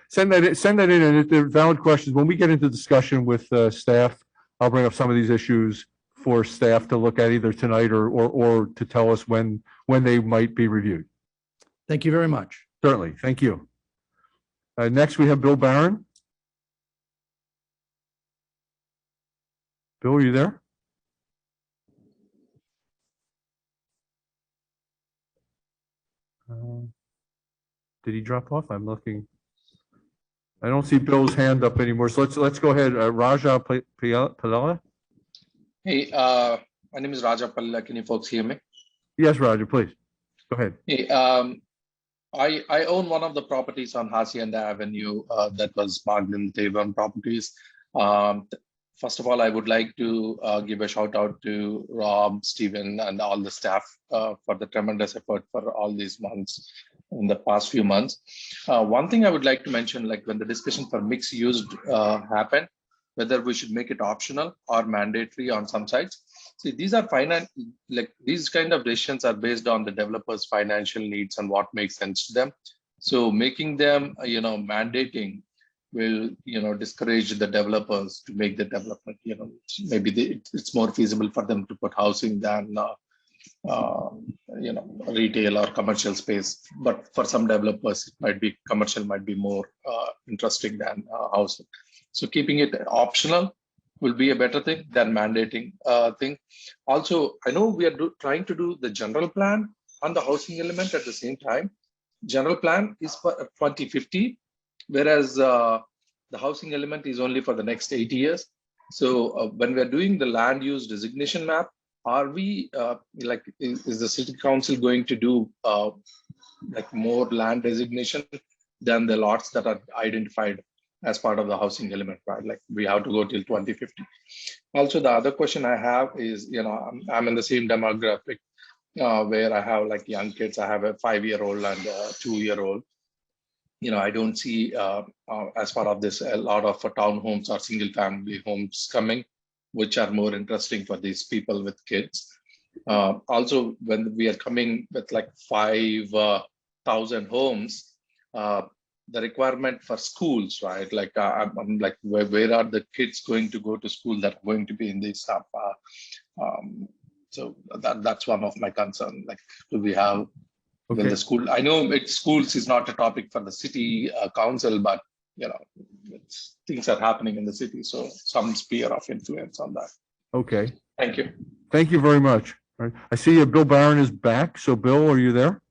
Send that in, and if they're valid questions, when we get into discussion with staff, I'll bring up some of these issues for staff to look at either tonight or to tell us when they might be reviewed. Thank you very much. Certainly, thank you. Next, we have Bill Barron. Bill, are you there? Did he drop off? I'm looking. I don't see Bill's hand up anymore. So let's go ahead. Raja Palala. Hey, my name is Raja Palala. Can you folks hear me? Yes, Raja, please. Go ahead. Hey, I own one of the properties on Hacienda Avenue that was marked in Devon Properties. First of all, I would like to give a shout out to Rob, Stephen, and all the staff for the tremendous effort for all these months, in the past few months. One thing I would like to mention, like when the discussion for mixed use happened, whether we should make it optional or mandatory on some sites. See, these are these kind of decisions are based on the developers' financial needs and what makes sense to them. So making them, mandating will, discourage the developers to make the development. Maybe it's more feasible for them to put housing than, retail or commercial space. But for some developers, commercial might be more interesting than housing. So keeping it optional will be a better thing than mandating thing. Also, I know we are trying to do the general plan on the housing element at the same time. General plan is for 2050, whereas the housing element is only for the next 8 years. So when we are doing the land use designation map, are we is the city council going to do more land designation than the lots that are identified as part of the housing element, right? Like we have to go till 2050. Also, the other question I have is, I'm in the same demographic where I have like young kids. I have a 5-year-old and a 2-year-old. I don't see as part of this a lot of townhomes or single family homes coming, which are more interesting for these people with kids. Also, when we are coming with like 5,000 homes, the requirement for schools, right? Like I'm like, where are the kids going to go to school that are going to be in this stuff? So that's one of my concern. Like, do we have when the school? I know schools is not a topic for the city council, but you know, things are happening in the city, so some sphere of influence on that. Okay. Thank you. Thank you very much. All right. I see Bill Barron is back. So Bill, are you there?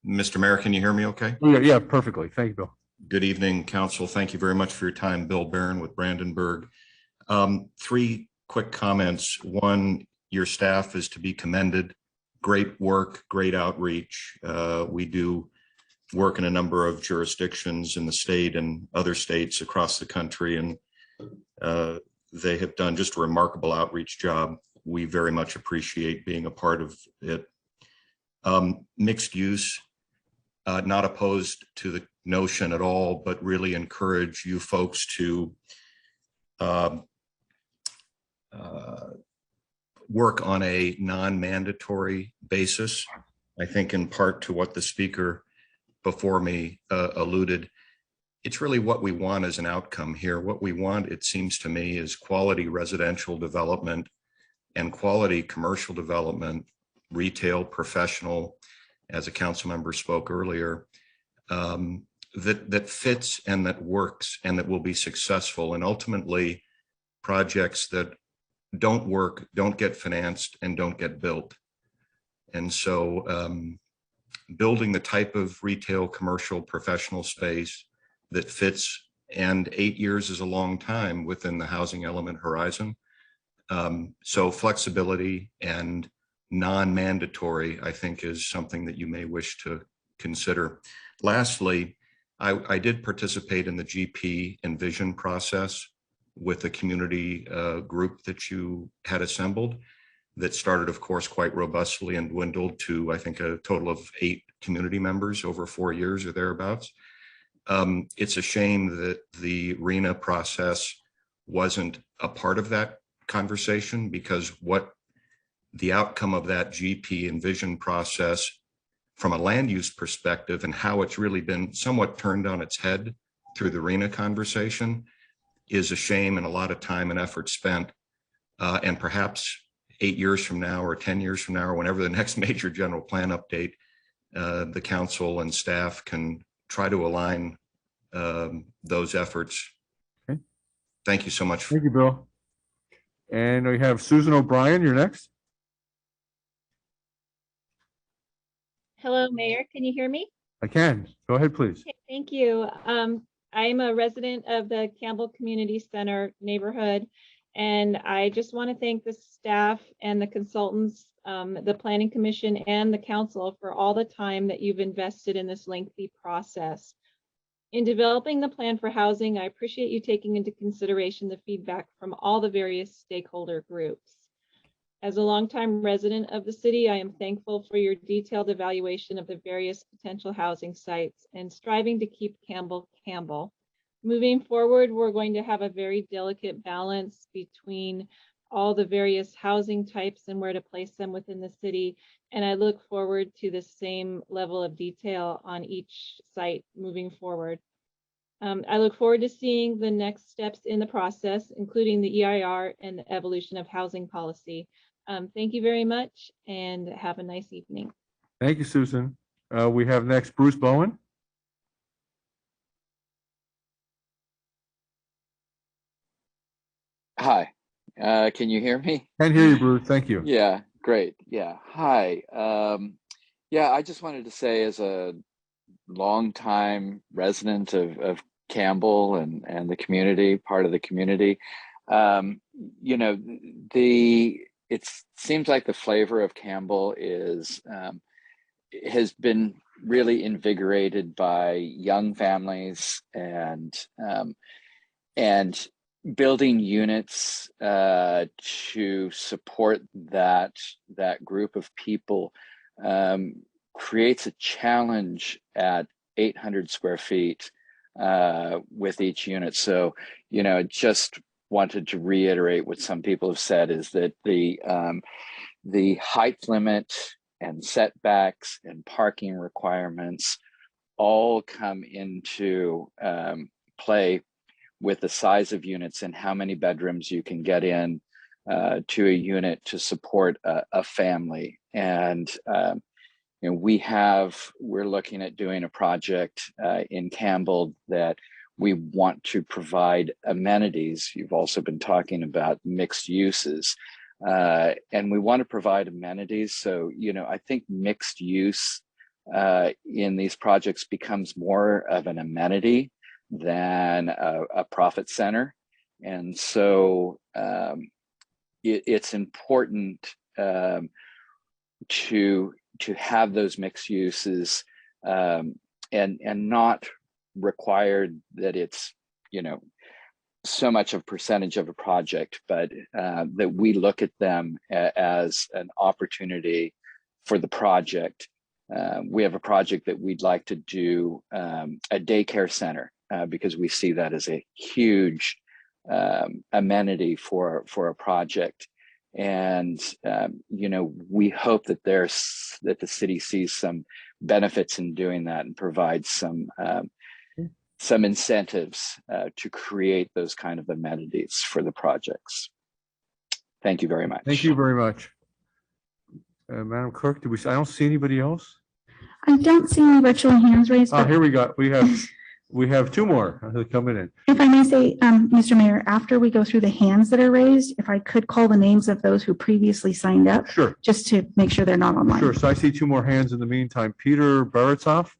Mr. Mayor, can you hear me okay? Oh, yeah, perfectly. Thank you, Bill. Good evening, council. Thank you very much for your time. Bill Barron with Brandenburg. 3 quick comments. One, your staff is to be commended. Great work, great outreach. We do work in a number of jurisdictions in the state and other states across the country, and they have done just a remarkable outreach job. We very much appreciate being a part of it. Mixed use, not opposed to the notion at all, but really encourage you folks to work on a non-mandatory basis. I think in part to what the speaker before me alluded, it's really what we want as an outcome here. What we want, it seems to me, is quality residential development and quality commercial development, retail, professional, as a council member spoke earlier, that fits and that works and that will be successful. And ultimately, projects that don't work, don't get financed, and don't get built. And so building the type of retail, commercial, professional space that fits, and 8 years is a long time within the housing element horizon. So flexibility and non-mandatory, I think, is something that you may wish to consider. Lastly, I did participate in the GP Envision process with the community group that you had assembled that started, of course, quite robustly and dwindled to, I think, a total of 8 community members over 4 years or thereabouts. It's a shame that the RENA process wasn't a part of that conversation, because what the outcome of that GP Envision process from a land use perspective and how it's really been somewhat turned on its head through the RENA conversation is a shame, and a lot of time and effort spent. And perhaps 8 years from now or 10 years from now, or whenever the next major general plan update, the council and staff can try to align those efforts. Okay. Thank you so much. Thank you, Bill. And we have Susan O'Brien, you're next. Hello, Mayor. Can you hear me? I can. Go ahead, please. Okay, thank you. I'm a resident of the Campbell Community Center neighborhood, and I just want to thank the staff and the consultants, the Planning Commission and the council for all the time that you've invested in this lengthy process. In developing the plan for housing, I appreciate you taking into consideration the feedback from all the various stakeholder groups. As a longtime resident of the city, I am thankful for your detailed evaluation of the various potential housing sites and striving to keep Campbell Campbell. Moving forward, we're going to have a very delicate balance between all the various housing types and where to place them within the city. And I look forward to the same level of detail on each site moving forward. I look forward to seeing the next steps in the process, including the EIR and the evolution of housing policy. Thank you very much and have a nice evening. Thank you, Susan. We have next Bruce Bowen. Hi, can you hear me? Can hear you, Bruce. Thank you. Yeah, great. Yeah, hi. Yeah, I just wanted to say, as a longtime resident of Campbell and the community, part of the community, you know, it seems like the flavor of Campbell has been really invigorated by young families and building units to support that group of people creates a challenge at 800 square feet with each unit. So, just wanted to reiterate what some people have said is that the height limit and setbacks and parking requirements all come into play with the size of units and how many bedrooms you can get in to a unit to support a family. And we're looking at doing a project in Campbell that we want to provide amenities. You've also been talking about mixed uses, and we want to provide amenities. So, I think mixed use in these projects becomes more of an amenity than a profit center. And so it's important to have those mixed uses and not required that it's, so much of percentage of a project, but that we look at them as an opportunity for the project. We have a project that we'd like to do a daycare center because we see that as a huge amenity for a project. And, we hope that that the city sees some benefits in doing that and provides some incentives to create those kind of amenities for the projects. Thank you very much. Thank you very much. Madam Clerk, I don't see anybody else? I don't see any virtual hands raised. Oh, here we go. We have two more coming in. If I may say, Mr. Mayor, after we go through the hands that are raised, if I could call the names of those who previously signed up. Sure. Just to make sure they're not online. Sure. So I see two more hands in the meantime. Peter Baritsoff.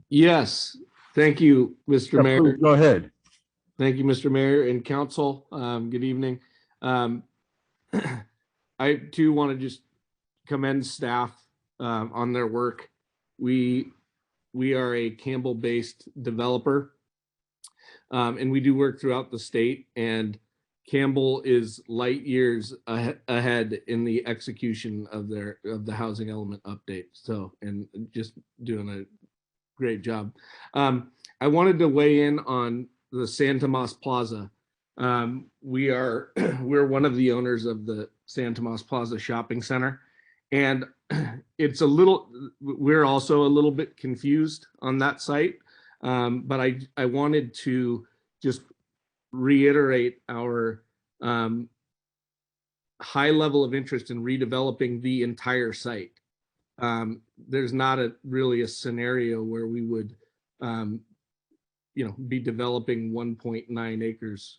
Yes. Thank you, Mr. Mayor. Go ahead. Thank you, Mr. Mayor and Council. Good evening. I too want to just commend staff on their work. We are a Campbell-based developer, and we do work throughout the state. And Campbell is light years ahead in the execution of the housing element update. So, and just doing a great job. I wanted to weigh in on the San Tomas Plaza. We're one of the owners of the San Tomas Plaza Shopping Center, and we're also a little bit confused on that site. But I wanted to just reiterate our high level of interest in redeveloping the entire site. There's not really a scenario where we would, be developing 1.9 acres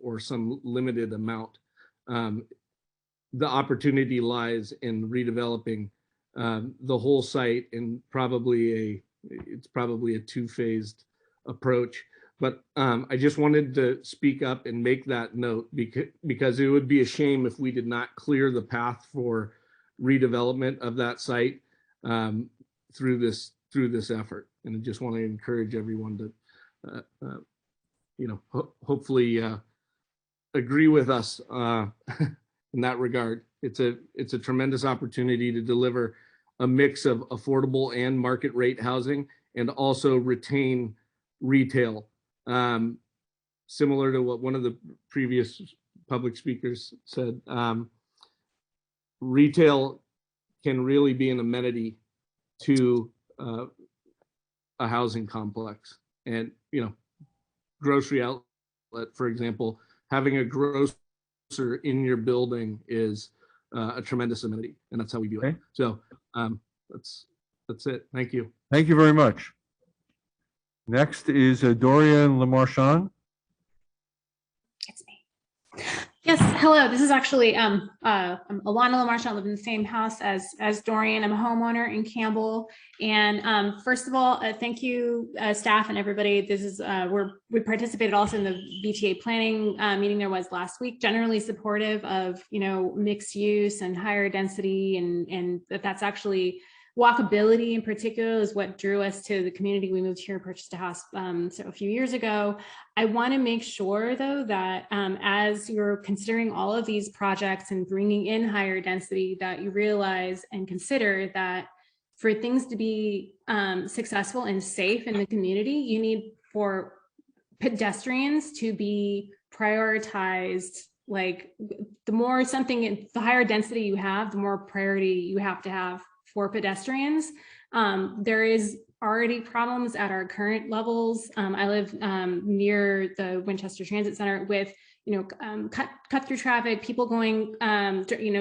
or some limited amount. The opportunity lies in redeveloping the whole site, and it's probably a two-phased approach. But I just wanted to speak up and make that note because it would be a shame if we did not clear the path for redevelopment of that site through this effort. And I just want to encourage everyone to, hopefully agree with us in that regard. It's a tremendous opportunity to deliver a mix of affordable and market rate housing and also retain retail. Similar to what one of the previous public speakers said, retail can really be an amenity to a housing complex. And, grocery outlet, for example, having a grocer in your building is a tremendous amenity, and that's how we do it. So that's it. Thank you. Thank you very much. Next is Dorian Lemarchand. Yes, hello. This is actually I'm Alana Lemarchand. I live in the same house as Dorian. I'm a homeowner in Campbell. And first of all, thank you, staff and everybody. This is we participated also in the VTA planning meeting there was last week. Generally supportive of mixed use and higher density, and that's actually walkability in particular is what drew us to the community. We moved here and purchased a house a few years ago. I want to make sure, though, that as you're considering all of these projects and bringing in higher density, that you realize and consider that for things to be successful and safe in the community, you need for pedestrians to be prioritized. Like the higher density you have, the more priority you have to have for pedestrians. There is already problems at our current levels. I live near the Winchester Transit Center with, cut through traffic, people going,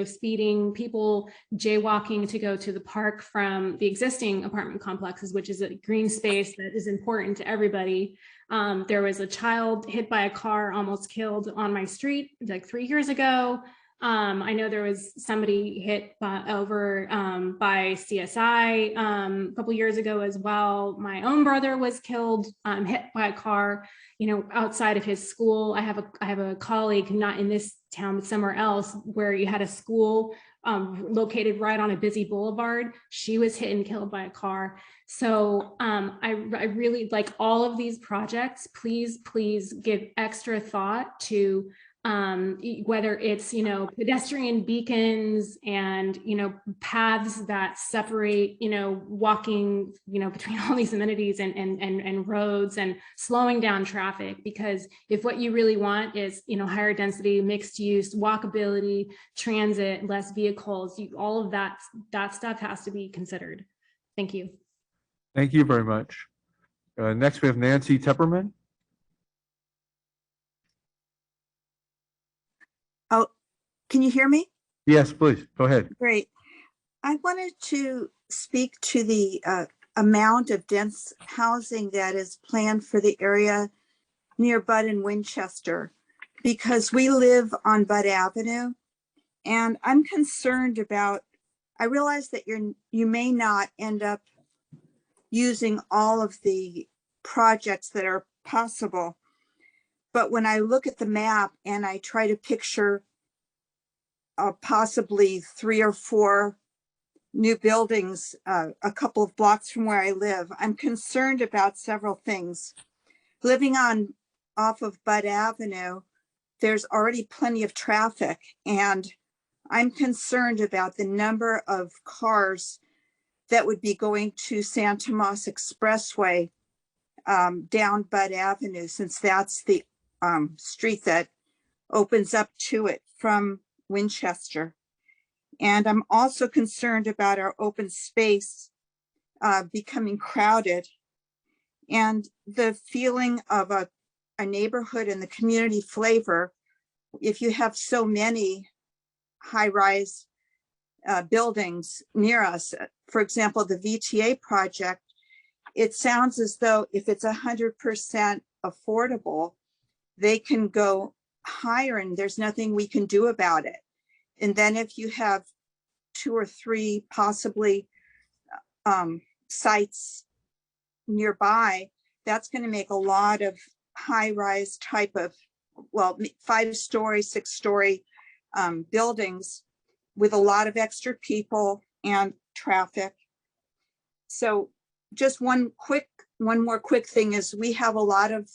speeding, people jaywalking to go to the park from the existing apartment complexes, which is a green space that is important to everybody. There was a child hit by a car, almost killed on my street like 3 years ago. I know there was somebody hit by CSI a couple years ago as well. My own brother was killed, hit by a car, outside of his school. I have a colleague, not in this town, but somewhere else, where you had a school located right on a busy boulevard. She was hit and killed by a car. So I really like all of these projects. Please give extra thought to whether it's, pedestrian beacons and, paths that separate, walking, between all these amenities and roads and slowing down traffic. Because if what you really want is, higher density, mixed use, walkability, transit, less vehicles, all of that stuff has to be considered. Thank you. Thank you very much. Next, we have Nancy Tepperman. Oh, can you hear me? Yes, please. Go ahead. Great. I wanted to speak to the amount of dense housing that is planned for the area near Budd and Winchester, because we live on Budd Avenue, and I'm concerned about, I realize that you may not end up using all of the projects that are possible. But when I look at the map and I try to picture possibly 3 or 4 new buildings a couple of blocks from where I live, I'm concerned about several things. Living off of Budd Avenue, there's already plenty of traffic, and I'm concerned about the number of cars that would be going to San Tomas Expressway down Budd Avenue, since that's the street that opens up to it from Winchester. And I'm also concerned about our open space becoming crowded, and the feeling of a neighborhood and the community flavor. If you have so many high-rise buildings near us, for example, the VTA project, it sounds as though if it's 100% affordable, they can go higher and there's nothing we can do about it. And then if you have 2 or 3 possibly sites nearby, that's going to make a lot of high-rise type of, 5-story, 6-story buildings with a lot of extra people and traffic. So just one more quick thing is, we have a lot of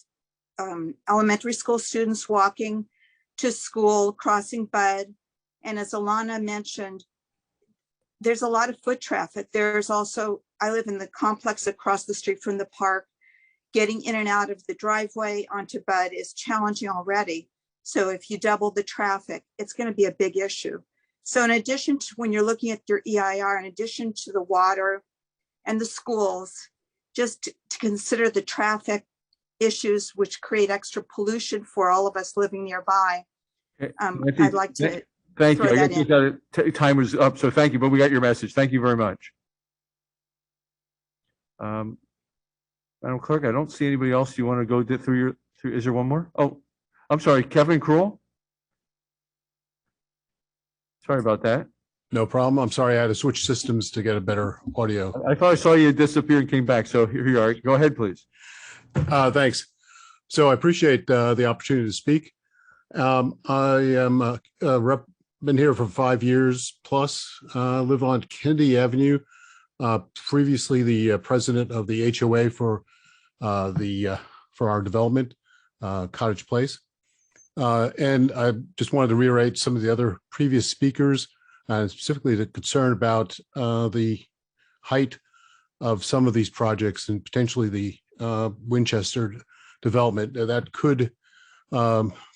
elementary school students walking to school, crossing Budd. And as Alana mentioned, there's a lot of foot traffic. There's also, I live in the complex across the street from the park. Getting in and out of the driveway onto Budd is challenging already. So if you double the traffic, it's going to be a big issue. So in addition to, when you're looking at your EIR, in addition to the water and the schools, just to consider the traffic issues which create extra pollution for all of us living nearby. I'd like to thank you. throw I that guess time was up, so thank you, but we got your message. Thank you very much. Madam Clerk, I don't see anybody else you want to go through is there one more? Oh, I'm sorry, Kevin Kroll. Sorry about that. No problem. I'm sorry. I had to switch systems to get a better audio. I thought I saw you disappear and came back. So here you are. Go ahead, please. Thanks. So I appreciate the opportunity to speak. I am been here for 5 years plus. Live on Kennedy Avenue. Previously, the president of the HOA for our development, Cottage Place. And I just wanted to reiterate some of the other previous speakers, specifically the concern about the height of some of these projects and potentially the Winchester development, that could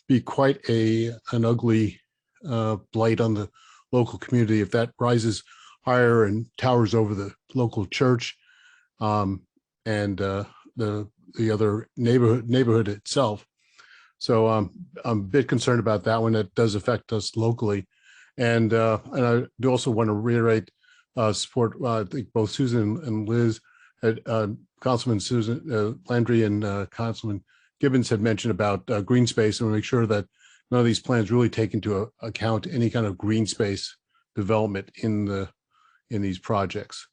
be quite an ugly blight on the local community if that rises higher and towers over the local church and the other neighborhood itself. So I'm a bit concerned about that one. That does affect us locally, and I do also want to reiterate support. I think both Susan and Liz, Councilman Susan Landry and Councilman Gibbons had mentioned about green space, and we'll make sure that none of these plans really take into account any kind of green space development in these projects.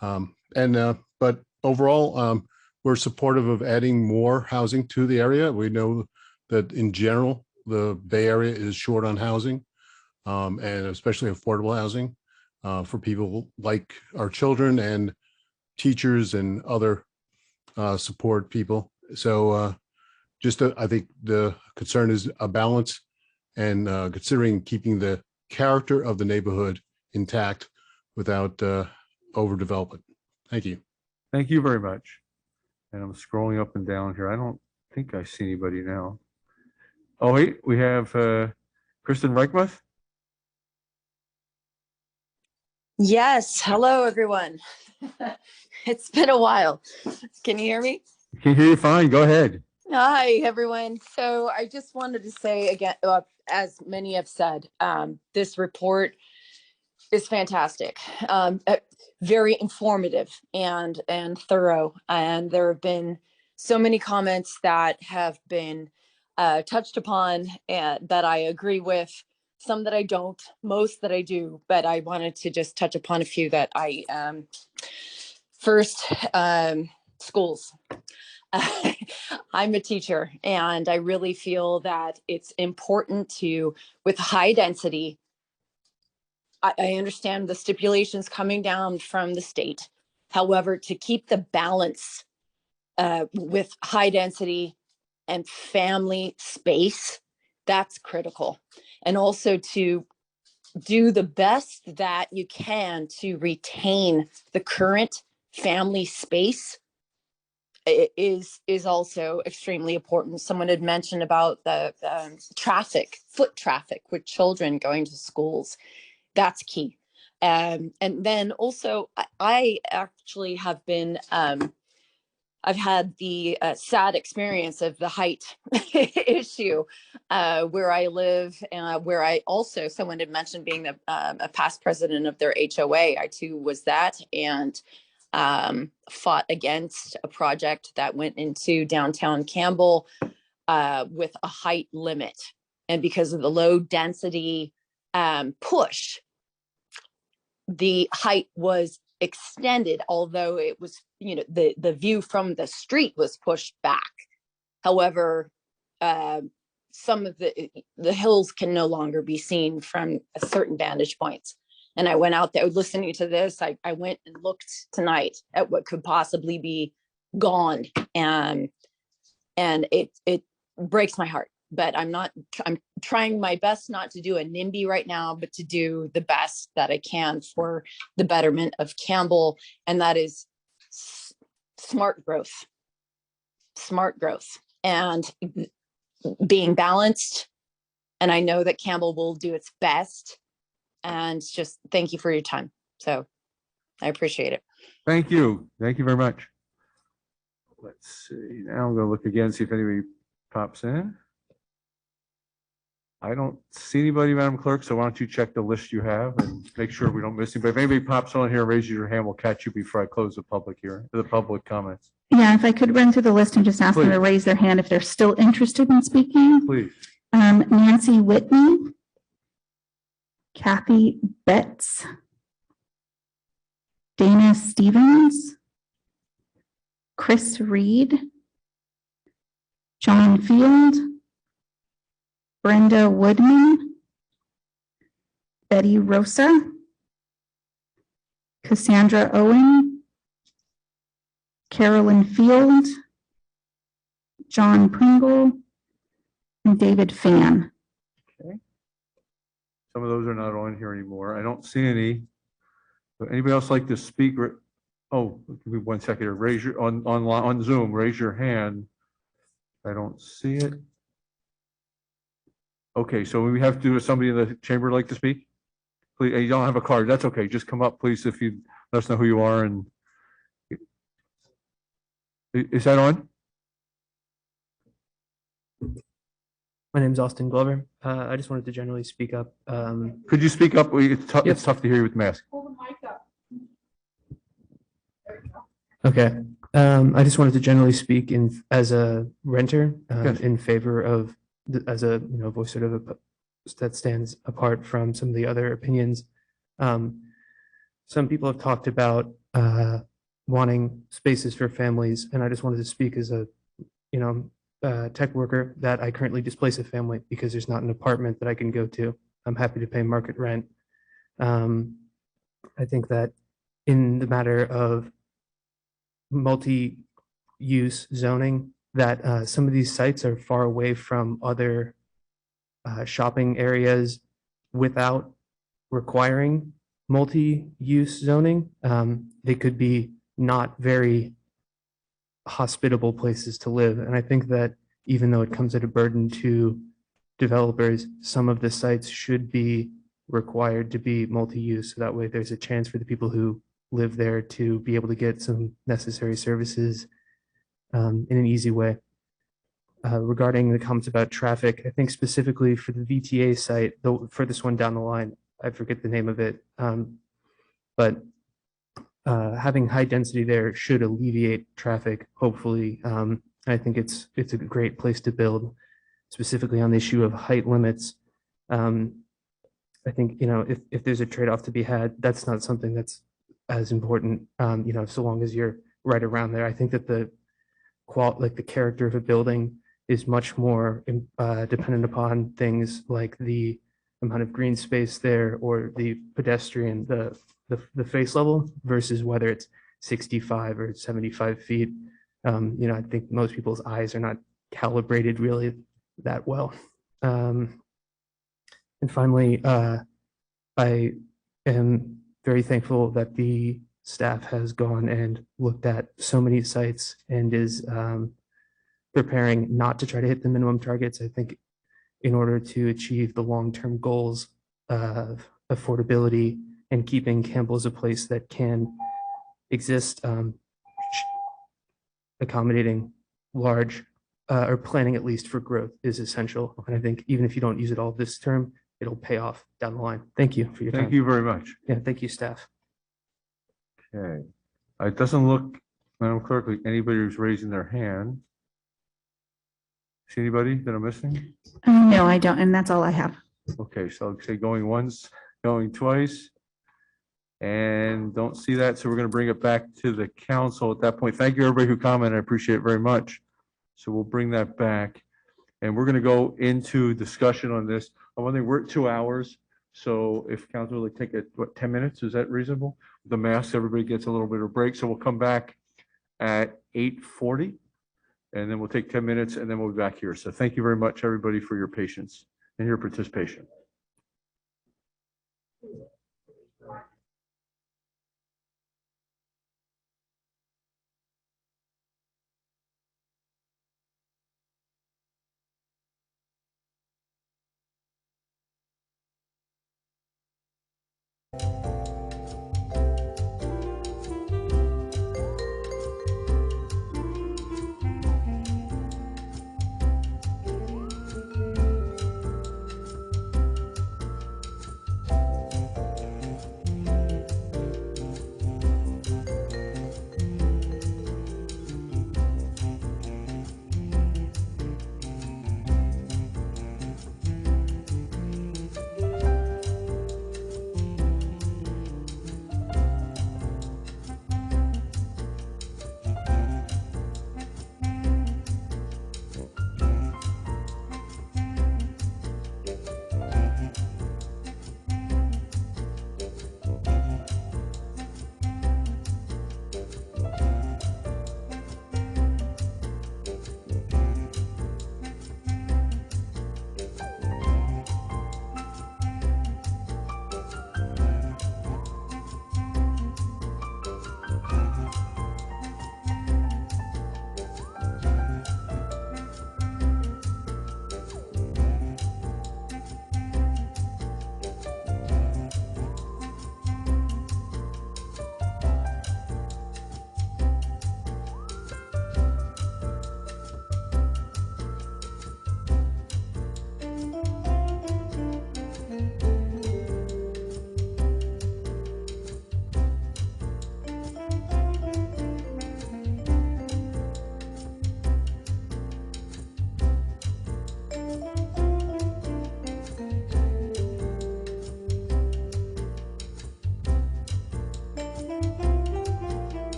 But overall, we're supportive of adding more housing to the area. We know that in general, the Bay Area is short on housing, and especially affordable housing for people like our children and teachers and other support people. So I think the concern is a balance and considering keeping the character of the neighborhood intact without overdevelopment. Thank you. Thank you very much. And I'm scrolling up and down here. I don't think I see anybody now. Oh, wait, we have Kristen Reichmuth. Yes. Hello, everyone. It's been a while. Can you hear me? I can hear you fine. Go ahead. Hi, everyone. So I just wanted to say again, as many have said, this report is fantastic, very informative and thorough. And there have been so many comments that have been touched upon and that I agree with, some that I don't, most that I do, but I wanted to just touch upon a few that I, first, schools. I'm a teacher and I really feel that it's important to, with high density, I understand the stipulations coming down from the state. However, to keep the balance with high density and family space, that's critical. And also to do the best that you can to retain the current family space is also extremely important. Someone had mentioned about the foot traffic with children going to schools. That's key. And then also, I actually have been, I've had the sad experience of the height issue where I live, where I also, someone had mentioned being a past president of their HOA. I too was that, and fought against a project that went into downtown Campbell with a height limit. And because of the low density push, the height was extended, although it was, the view from the street was pushed back. However, some of the hills can no longer be seen from a certain vantage points. And I went out there listening to this. I went and looked tonight at what could possibly be gone. And it breaks my heart, but I'm trying my best not to do a NIMBY right now, but to do the best that I can for the betterment of Campbell. And that is smart growth and being balanced. And I know that Campbell will do its best. And just thank you for your time. So I appreciate it. Thank you. Thank you very much. Let's see. Now I'm going to look again, see if anybody pops in. I don't see anybody, Madam Clerk, so why don't you check the list you have and make sure we don't miss anybody. If anybody pops on here and raises your hand, we'll catch you before I close the public hearing, the public comments. Yeah, if I could run through the list and just ask them to raise their hand if they're still interested in speaking. Please. Nancy Whitney, Kathy Betts, Dana Stevens, Chris Reed, John Field, Brenda Woodman, Betty Rosa, Cassandra Owen, Carolyn Field, John Pringle, and David Fan. Okay. Some of those are not on here anymore. I don't see any. Would anybody else like to speak? Oh, give me 1 second. Here. Raise your on Zoom. Raise your hand. I don't see it. Okay, so we have to. Somebody in the chamber like to speak? Please, you don't have a card. That's okay. Just come up, please, if you let us know who you are. And is that on? My name is Austin Glover. I just wanted to generally speak up. Could you speak up? It's Yep. tough to hear you with mask. Okay. I just wanted to generally speak as a renter Yes. in favor of as a voice sort of that stands apart from some of the other opinions. Some people have talked about wanting spaces for families, and I just wanted to speak as a tech worker that I currently displace a family because there's not an apartment that I can go to. I'm happy to pay market rent. I think that in the matter of multi-use zoning, that some of these sites are far away from other shopping areas without requiring multi-use zoning. They could be not very hospitable places to live. And I think that even though it comes at a burden to developers, some of the sites should be required to be multi-use. So that way there's a chance for the people who live there to be able to get some necessary services in an easy way. Regarding the comments about traffic, I think specifically for the VTA site, the furthest one down the line, I forget the name of it, but having high density there should alleviate traffic, hopefully. I think it's a great place to build, specifically on the issue of height limits. I think, if there's a trade-off to be had, that's not something that's as important, so long as you're right around there. I think that the character of a building is much more dependent upon things like the amount of green space there or the pedestrian, the face level versus whether it's 65 or 75 feet. I think most people's eyes are not calibrated really that well. And finally, I am very thankful that the staff has gone and looked at so many sites and is preparing not to try to hit the minimum targets. I think in order to achieve the long-term goals of affordability and keeping Campbell as a place that can exist, accommodating large or planning at least for growth is essential. And I think even if you don't use it all this term, it'll pay off down the line. Thank you for your time. Thank you very much. Yeah, thank you, staff. Okay. It doesn't look, Madam Clerk, like anybody who's raising their hand. See anybody that I'm missing? No, I don't. And that's all I have. Okay, so I'll say going once, going twice. And don't see that. So we're going to bring it back to the council at that point. Thank you, everybody who commented. I appreciate it very much. So we'll bring that back. And we're going to go into discussion on this. I want to we're at 2 hours. So if council would take 10 minutes, is that reasonable? The masks, everybody gets a little bit of a break. So we'll come back at 8:40 and then we'll take 10 minutes and then we'll be back here. So thank you very much, everybody, for your patience and your participation.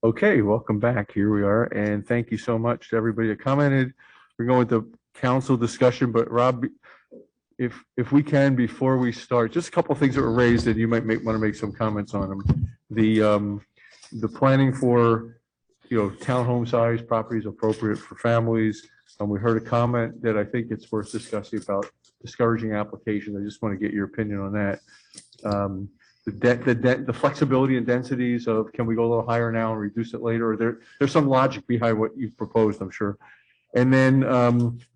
Okay, welcome back. Here we are. And thank you so much to everybody that commented. We're going to council discussion, but Rob, if we can, before we start, just a couple of things that were raised that you might want to make some comments on them. The planning for, townhome size properties appropriate for families. We heard a comment that I think it's worth discussing about discouraging applications. I just want to get your opinion on that. The flexibility and densities of, can we go a little higher now and reduce it later? Or there's some logic behind what you've proposed, I'm sure. And then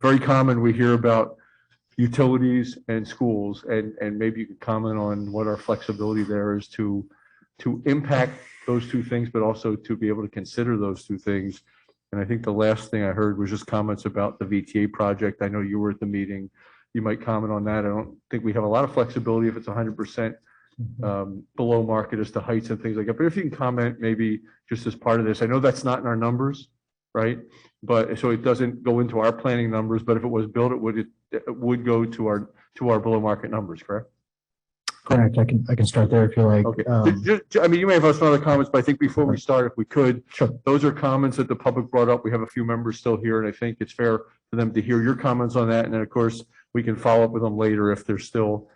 very common, we hear about utilities and schools, and maybe you could comment on what our flexibility there is to impact those two things, but also to be able to consider those two things. And I think the last thing I heard was just comments about the VTA project. I know you were at the meeting. You might comment on that. I don't think we have a lot of flexibility if it's 100% below market as to heights and things like that. But if you can comment maybe just as part of this, I know that's not in our numbers, right? But so it doesn't go into our planning numbers, but if it was built, it would go to our below market numbers, correct? Correct. I can start there if you like. Okay. I mean, you may have some other comments, but I think before we start, if we could, sure. Those are comments that the public brought up. We have a few members still here, and I think it's fair for them to hear your comments on that. And then, of course, we can follow up with them later if there's still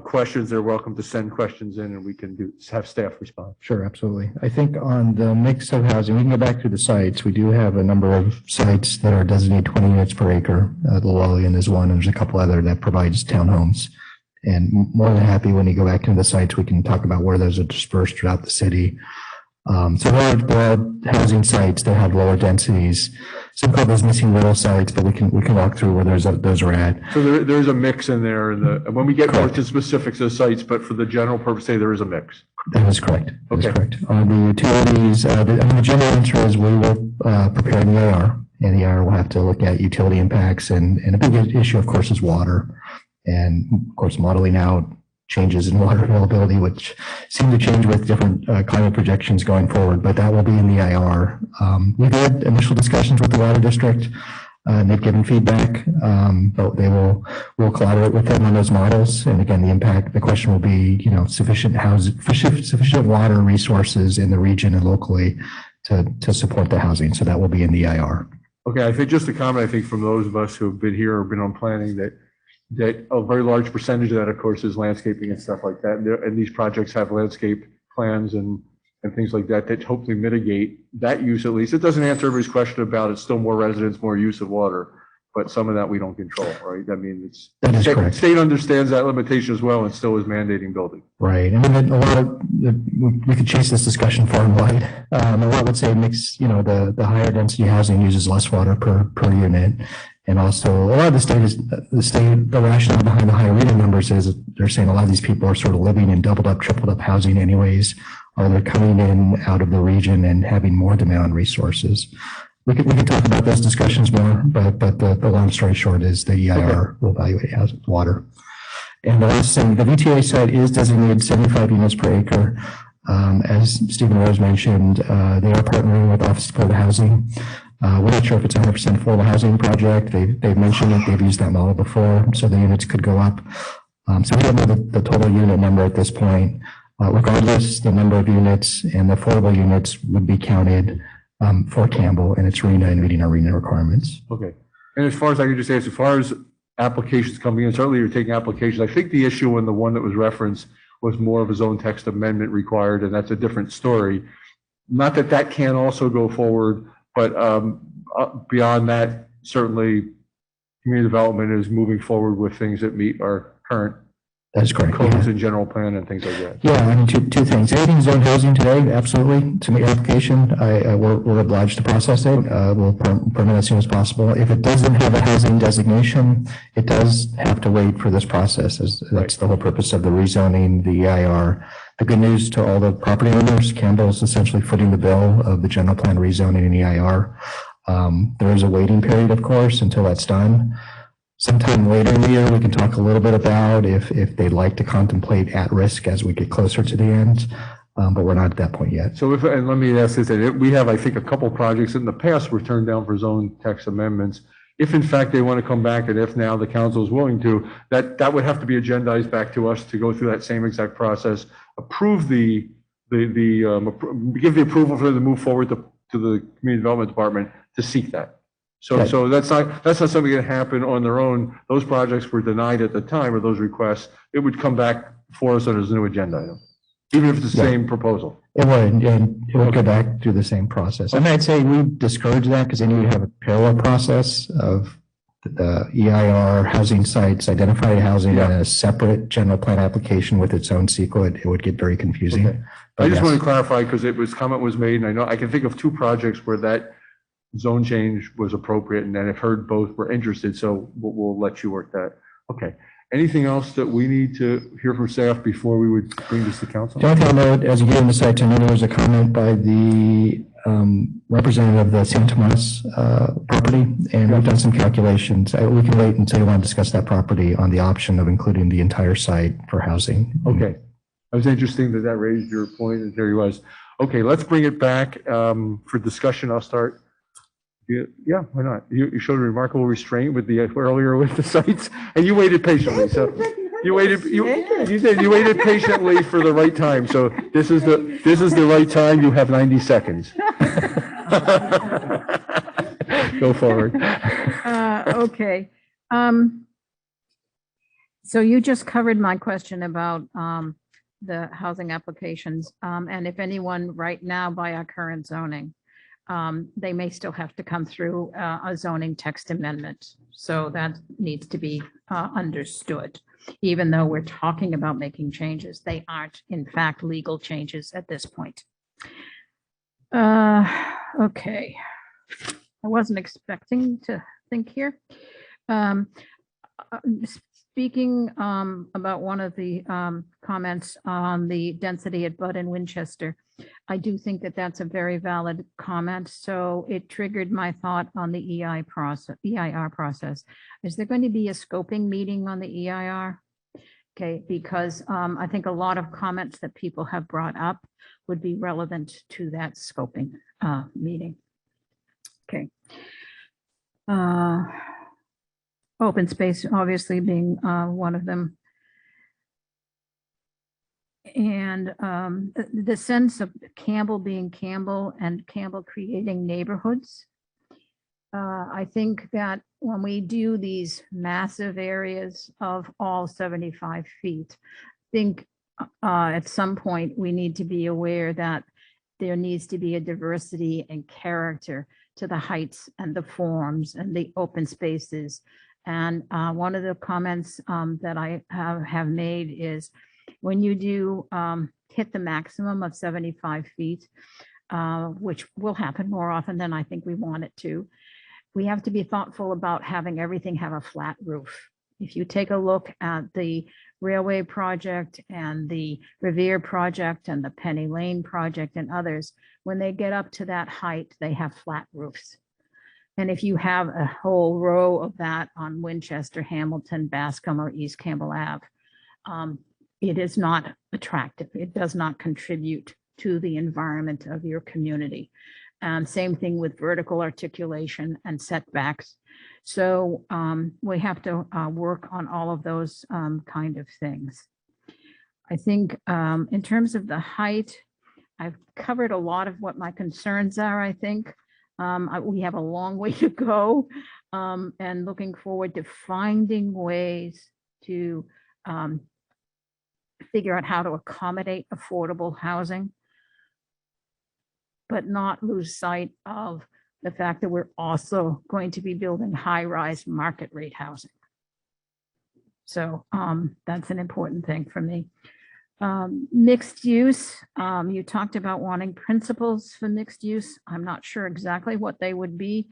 questions. They're welcome to send questions in, and we can have staff respond. Sure, absolutely. I think on the mix of housing, we can go back to the sites. We do have a number of sites that are designated 20 units per acre. The Lillian is one, and there's a couple other that provides townhomes. And more than happy when you go back into the sites, we can talk about where those are dispersed throughout the city. So there are housing sites that have lower densities. Some call those missing middle sites, but we can walk through where those are at. So there's a mix in there. When we get more to specifics of sites, but for the general purpose, say there is a mix. That is correct. That is Okay. correct. On the utilities, the general answer is we will prepare an EIR, and the EIR will have to look at utility impacts, and a big issue, of course, is water. And of course, modeling out changes in water availability, which seem to change with different climate projections going forward, but that will be in the IR. We've had initial discussions with the water district, and they've given feedback, but we'll collaborate with them on those models. And again, the question will be, sufficient water resources in the region and locally to support the housing. So that will be in the IR. Okay, I think just a comment, I think from those of us who have been here or been on planning that a very large percentage of that, of course, is landscaping and stuff like that. And these projects have landscape plans and things like that hopefully mitigate that use at least. It doesn't answer everybody's question about it's still more residents, more use of water, but some of that we don't control, right? I mean, that is correct. State understands that limitation as well and still is mandating building. Right. I mean, we could chase this discussion far and wide. A lot would say the higher density housing uses less water per unit. And also a lot of the rationale behind the higher reading numbers is they're saying a lot of these people are sort of living in doubled up, tripled up housing anyways, or they're coming in out of the region and having more demand on resources. We can talk about those discussions more, but the long story short is the EIR will evaluate water. And the last thing, the VTA site is designated 75 units per acre. As Stephen Rose mentioned, they are partnering with Office of Affordable Housing. We're not sure if it's 100% affordable housing project. They've mentioned it. They've used that model before, so the units could go up. So we don't know the total unit number at this point. Regardless, the number of units and the affordable units would be counted for Campbell and its RENA and meeting our RENA requirements. Okay. And as far as I can just say, as far as applications coming in, certainly you're taking applications. I think the issue in the one that was referenced was more of a zone text amendment required, and that's a different story. Not that can't also go forward, but beyond that, certainly community development is moving forward with things that meet our current That's correct. codes and general plan and things like that. Yeah, I mean, two things. Anything zone housing today, absolutely. To make an application, we're obliged to process it. We'll permit as soon as possible. If it doesn't have a housing designation, it does have to wait for this process. That's the whole purpose of the rezoning, the EIR. The good news to all the property owners, Campbell is essentially footing the bill of the general plan rezoning and EIR. There is a waiting period, of course, until that's done. Sometime later in the year, we can talk a little bit about if they'd like to contemplate at risk as we get closer to the end, but we're not at that point yet. So and let me ask this, we have, I think, a couple projects in the past were turned down for zone text amendments. If in fact they want to come back, and if now the council is willing to, that would have to be agendized back to us to go through that same exact process, approve the give the approval for them to move forward to the Community Development Department to seek that. So, Right. so that's not something that happen on their own. Those projects were denied at the time, or those requests, it would come back for us as a new agenda item, even if it's the Yeah. same proposal. It would, and it would go back through the same process. And I'd say we discourage that because then you have a parallel process of the EIR housing sites, identified housing, and a separate general plan application with its own CEQA. It would get very confusing. Okay. But I just yes. want to clarify because comment was made, and I know I can think of 2 projects where that zone change was appropriate, and then I've heard both were interested, so we'll let you work that. Okay. Anything else that we need to hear from staff before we would bring this to council? The only thing I'll note, as you get in the site, I know there was a comment by the representative of the San Tomas property, and we've done some calculations. We can wait until you want to discuss that property on the option of including the entire site for housing. Okay. It was interesting that raised your point, and there he was. Okay, let's bring it back for discussion. I'll start. Yeah, why not? You showed remarkable restraint with earlier with the sites, and you waited patiently. So you waited patiently for the right time. So this is the right time. You have 90 seconds. Go forward. Okay. So you just covered my question about the housing applications, and if anyone right now by our current zoning, they may still have to come through a zoning text amendment. So that needs to be understood. Even though we're talking about making changes, they aren't in fact legal changes at this point. Okay. I wasn't expecting to think here. Speaking about one of the comments on the density at Bud and Winchester, I do think that that's a very valid comment. So it triggered my thought on the EIR process. Is there going to be a scoping meeting on the EIR? Okay, because I think a lot of comments that people have brought up would be relevant to that scoping meeting. Okay. Open space obviously being one of them. And the sense of Campbell being Campbell and Campbell creating neighborhoods. I think that when we do these massive areas of all 75 feet, I think at some point we need to be aware that there needs to be a diversity and character to the heights and the forms and the open spaces. And one of the comments that I have made is when you do hit the maximum of 75 feet, which will happen more often than I think we want it to, we have to be thoughtful about having everything have a flat roof. If you take a look at the railway project and the Revere project and the Penny Lane project and others, when they get up to that height, they have flat roofs. And if you have a whole row of that on Winchester, Hamilton, Bascom, or East Campbell Ave, it is not attractive. It does not contribute to the environment of your community. Same thing with vertical articulation and setbacks. So we have to work on all of those kind of things. I think in terms of the height, I've covered a lot of what my concerns are, I think. We have a long way to go and looking forward to finding ways to figure out how to accommodate affordable housing, but not lose sight of the fact that we're also going to be building high-rise market rate housing. So that's an important thing for me. Mixed use, you talked about wanting principles for mixed use. I'm not sure exactly what they would be.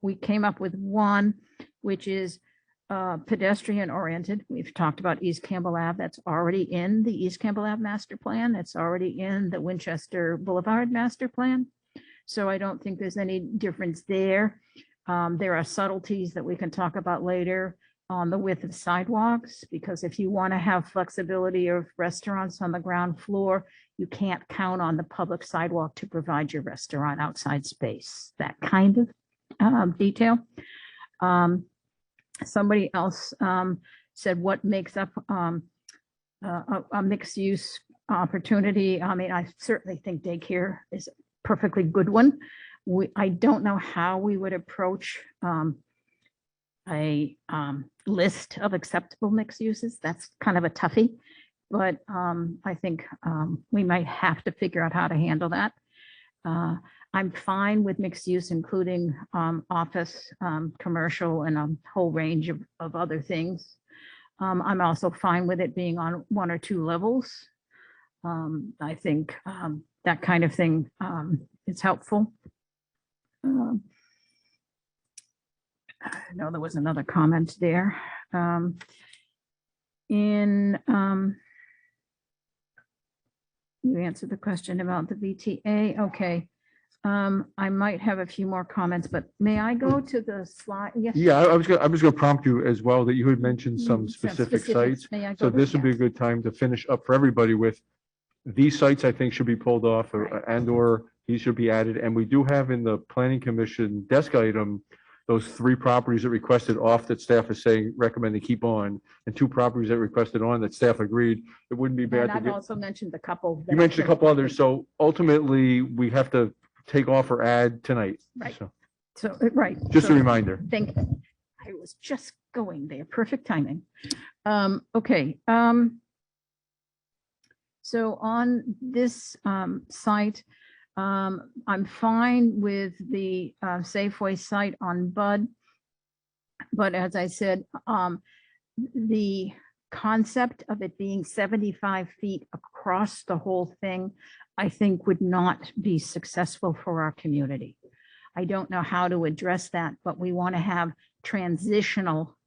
We came up with one, which is pedestrian-oriented. We've talked about East Campbell Ave. That's already in the East Campbell Ave master plan. It's already in the Winchester Boulevard master plan. So I don't think there's any difference there. There are subtleties that we can talk about later on the width of sidewalks, because if you want to have flexibility of restaurants on the ground floor, you can't count on the public sidewalk to provide your restaurant outside space, that kind of detail. Somebody else said what makes up a mixed use opportunity. I mean, I certainly think daycare is a perfectly good one. I don't know how we would approach a list of acceptable mixed uses. That's kind of a toughie, but I think we might have to figure out how to handle that. I'm fine with mixed use, including office, commercial, and a whole range of other things. I'm also fine with it being on 1 or 2 levels. I think that kind of thing is helpful. I know there was another comment there. You answered the question about the VTA. Okay. I might have a few more comments, but may I go to the slide? Yes. Yeah, I was gonna prompt you as well that you had mentioned some specific sites. May I So go this to- would be a good time to finish up for everybody with these sites. I think should be pulled off or these should be added. And we do have in the planning commission desk item, those 3 properties that requested off that staff is saying recommend to keep on, and 2 properties that requested on that staff agreed. It wouldn't be bad And to I've get. also mentioned a couple. You mentioned a couple others. So ultimately we have to take off or add tonight. Right. So Right. just a So, reminder. Thank you. I was just going there. Perfect timing. Okay. So on this site, I'm fine with the Safeway site on Bud. But as I said, the concept of it being 75 feet across the whole thing, I think would not be successful for our community. I don't know how to address that, but we want to have transitional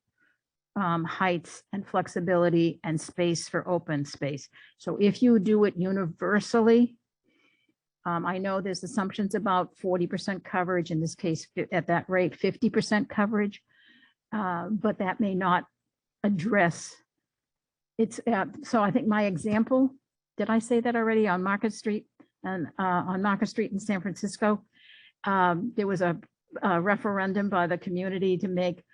heights and flexibility and space for open space. So if you do it universally, I know there's assumptions about 40% coverage, in this case, at that rate, 50% coverage, but that may not address it's. So I think my example, did I say that already on Market Street and on Market Street in San Francisco? There was a referendum by the community to make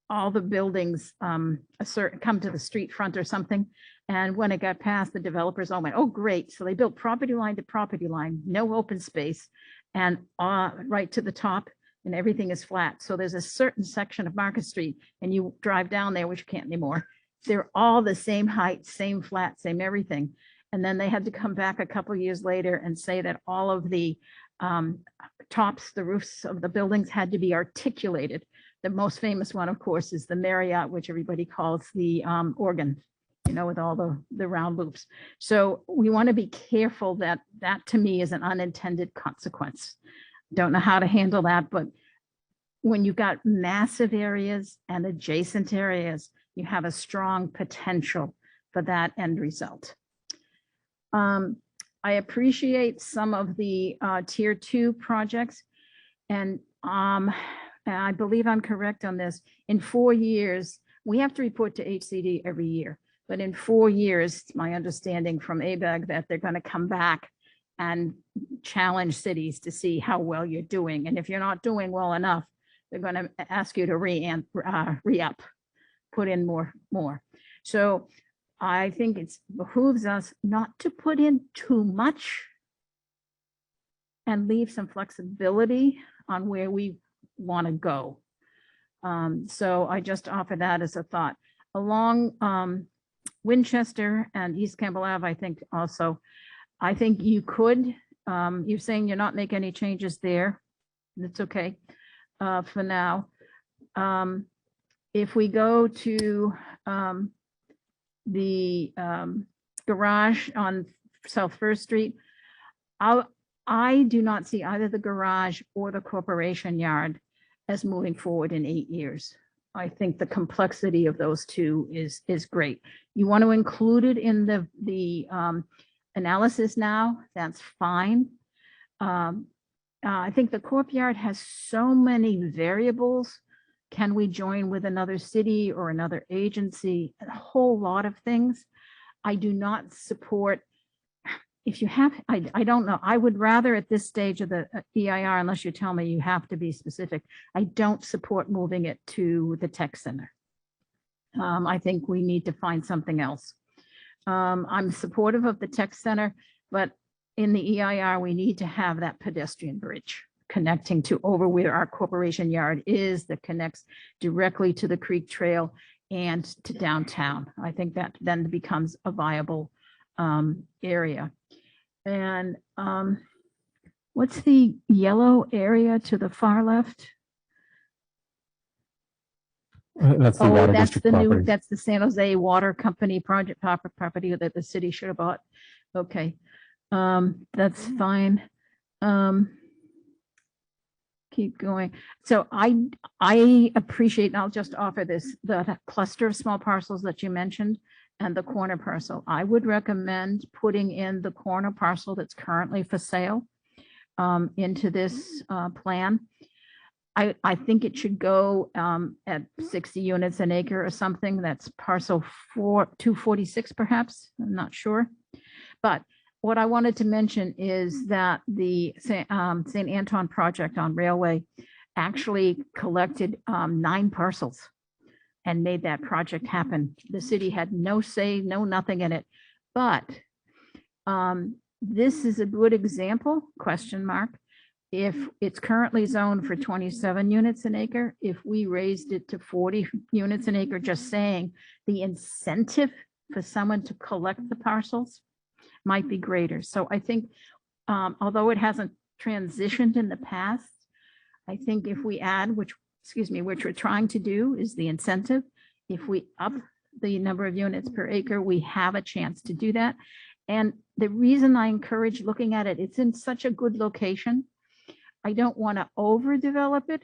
all the buildings come to the street front or something. And when it got passed, the developers all went, oh, great. So they built property line to property line, no open space, and right to the top, and everything is flat. So there's a certain section of Market Street, and you drive down there, which you can't anymore. They're all the same height, same flat, same everything. And then they had to come back a couple of years later and say that all of the tops, the roofs of the buildings had to be articulated. The most famous one, of course, is the Marriott, which everybody calls the organ, with all the round loops. So we want to be careful that to me is an unintended consequence. Don't know how to handle that, but when you've got massive areas and adjacent areas, you have a strong potential for that end result. I appreciate some of the tier 2 projects, and I believe I'm correct on this. In 4 years, we have to report to HCD every year, but in 4 years, it's my understanding from ABAG that they're going to come back and challenge cities to see how well you're doing. And if you're not doing well enough, they're going to ask you to re-up, put in more. So I think it behooves us not to put in too much and leave some flexibility on where we want to go. So I just offer that as a thought. Along Winchester and East Campbell Ave, I think you could, you're saying you're not making any changes there. That's okay for now. If we go to the garage on South First Street, I do not see either the garage or the corporation yard as moving forward in 8 years. I think the complexity of those two is great. You want to include it in the analysis now, that's fine. I think the corp yard has so many variables. Can we join with another city or another agency? A whole lot of things. I do not support, if you have, I don't know. I would rather at this stage of the EIR, unless you tell me you have to be specific, I don't support moving it to the tech center. I think we need to find something else. I'm supportive of the tech center, but in the EIR, we need to have that pedestrian bridge connecting to over where our corporation yard is, that connects directly to the Creek Trail and to downtown. I think that then becomes a viable area. And what's the yellow area to the far left? That's the water That's district the new, property. that's the San Jose Water Company project property that the city should have bought. Okay, that's fine. Keep going. So I appreciate, and I'll just offer this, the cluster of small parcels that you mentioned and the corner parcel. I would recommend putting in the corner parcel that's currently for sale into this plan. I think it should go at 60 units an acre or something. That's parcel 246 perhaps, I'm not sure. But what I wanted to mention is that the St. Anton project on Railway actually collected 9 parcels and made that project happen. The city had no say, no nothing in it. But this is a good example, question mark. If it's currently zoned for 27 units an acre, if we raised it to 40 units an acre, just saying the incentive for someone to collect the parcels might be greater. So I think, although it hasn't transitioned in the past, I think if we add, which we're trying to do is the incentive. If we up the number of units per acre, we have a chance to do that. And the reason I encourage looking at it, it's in such a good location. I don't want to overdevelop it,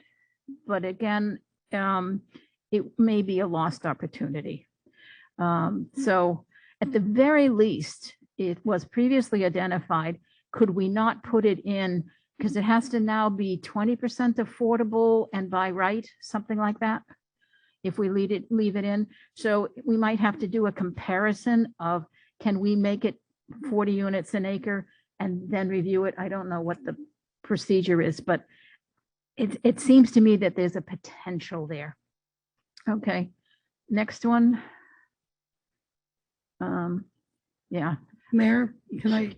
but again, it may be a lost opportunity. So at the very least, it was previously identified, could we not put it in, because it has to now be 20% affordable and by right, something like that, if we leave it in. So we might have to do a comparison of, can we make it 40 units an acre and then review it? I don't know what the procedure is, but it seems to me that there's a potential there. Okay, next one. Yeah. Mayor, can I,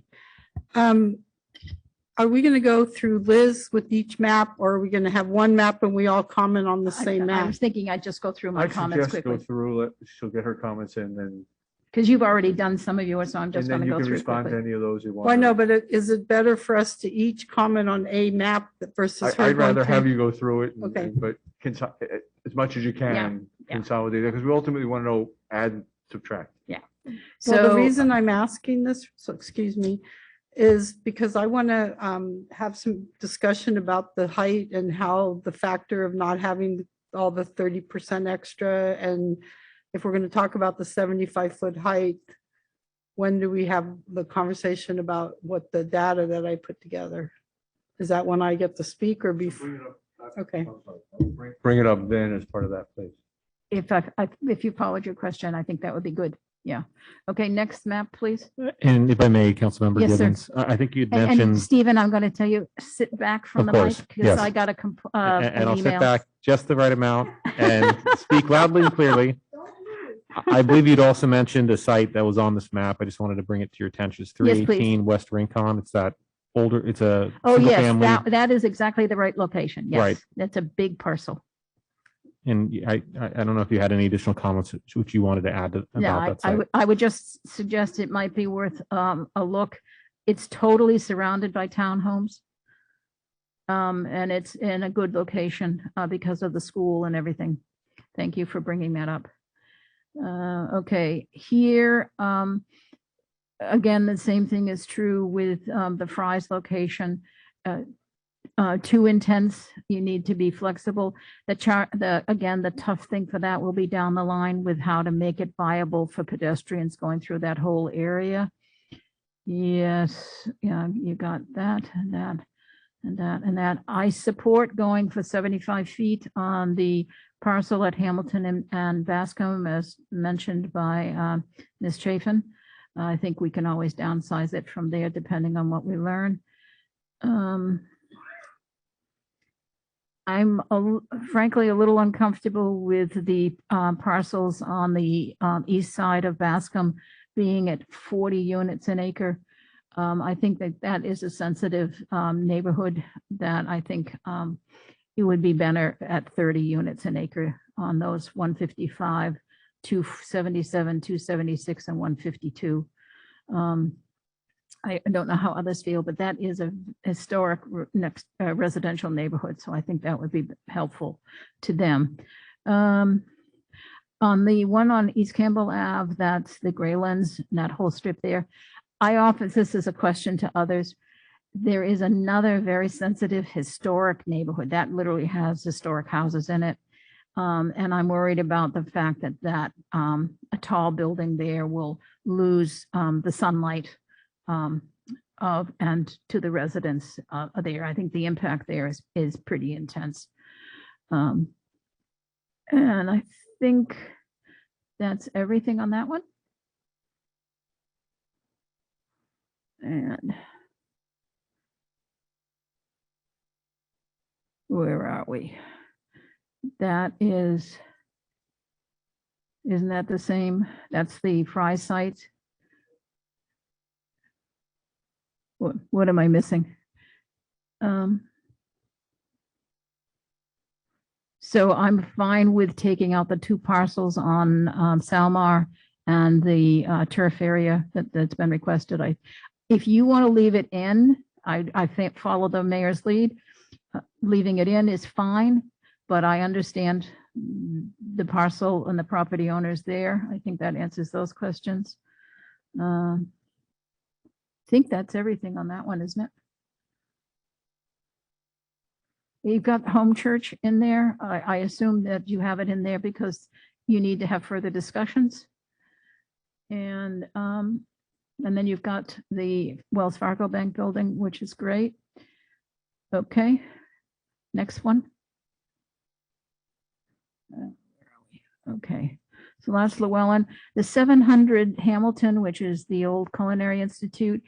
are we going to go through Liz with each map, or are we going to have one map and we all comment on the same I map? was thinking I'd just go through my I comments suggest go quickly, through it. She'll get her comments in, and because you've already done some of yours, so I'm just then going to you go can through respond to quickly. any of those you want. Well, I know, but is it better for us to each comment on a map versus her I'd going rather have through- you go through it, Okay. but as much as you can, Yeah. consolidate it, because we ultimately want to know, add, subtract. Yeah. Well, the So- reason I'm asking this, so excuse me, is because I want to have some discussion about the height and how the factor of not having all the 30% extra. And if we're going to talk about the 75-foot height, when do we have the conversation about what the data that I put together? Is that when I get to speak or before? Okay. Bring it up then as part of that, please. If you followed your question, I think that would be good. Yeah. Okay, next map, please. And if I may, Councilmember Yes, sir. Gibbons, I think you'd And mentioned. Stephen, I'm going to tell you, sit back from Of the course, mic because yes. I got And I'll sit email. back just the right amount and speak loudly and clearly. I believe you'd also mentioned a site that was on this map. I just wanted to bring it to your attention. It's Yes, please. 318 West Rincon. It's that older, it's a Oh, single yes, family. that is exactly the right location. Yes, Right. that's a big parcel. And I don't know if you had any additional comments which you wanted to add No, about that site. I would just suggest it might be worth a look. It's totally surrounded by townhomes. And it's in a good location because of the school and everything. Thank you for bringing that up. Okay, here, again, the same thing is true with the Fry's location. Too intense, you need to be flexible. Again, the tough thing for that will be down the line with how to make it viable for pedestrians going through that whole area. Yes, yeah, you got that and that and that and that. I support going for 75 feet on the parcel at Hamilton and Bascom, as mentioned by Ms. Chafin. I think we can always downsize it from there depending on what we learn. I'm frankly a little uncomfortable with the parcels on the east side of Bascom being at 40 units an acre. I think that that is a sensitive neighborhood that I think it would be better at 30 units an acre on those 155, 277, 276, and 152. I don't know how others feel, but that is a historic next residential neighborhood. So I think that would be helpful to them. On the one on East Campbell Ave, that's the Gray Lens, that whole strip there. I often, this is a question to others. There is another very sensitive historic neighborhood that literally has historic houses in it. And I'm worried about the fact that a tall building there will lose the sunlight and to the residents there. I think the impact there is pretty intense. And I think that's everything on that one. And where are we? That is, isn't that the same? That's the Fry site. What am I missing? So I'm fine with taking out the 2 parcels on Salmar and the turf area that's been requested. If you want to leave it in, I think follow the mayor's lead. Leaving it in is fine, but I understand the parcel and the property owners there. I think that answers those questions. I think that's everything on that one, isn't it? You've got home church in there. I assume that you have it in there because you need to have further discussions. And then you've got the Wells Fargo Bank building, which is great. Okay, next one. Where are we? Okay, so that's Llewellyn. The 700 Hamilton, which is the old Culinary Institute.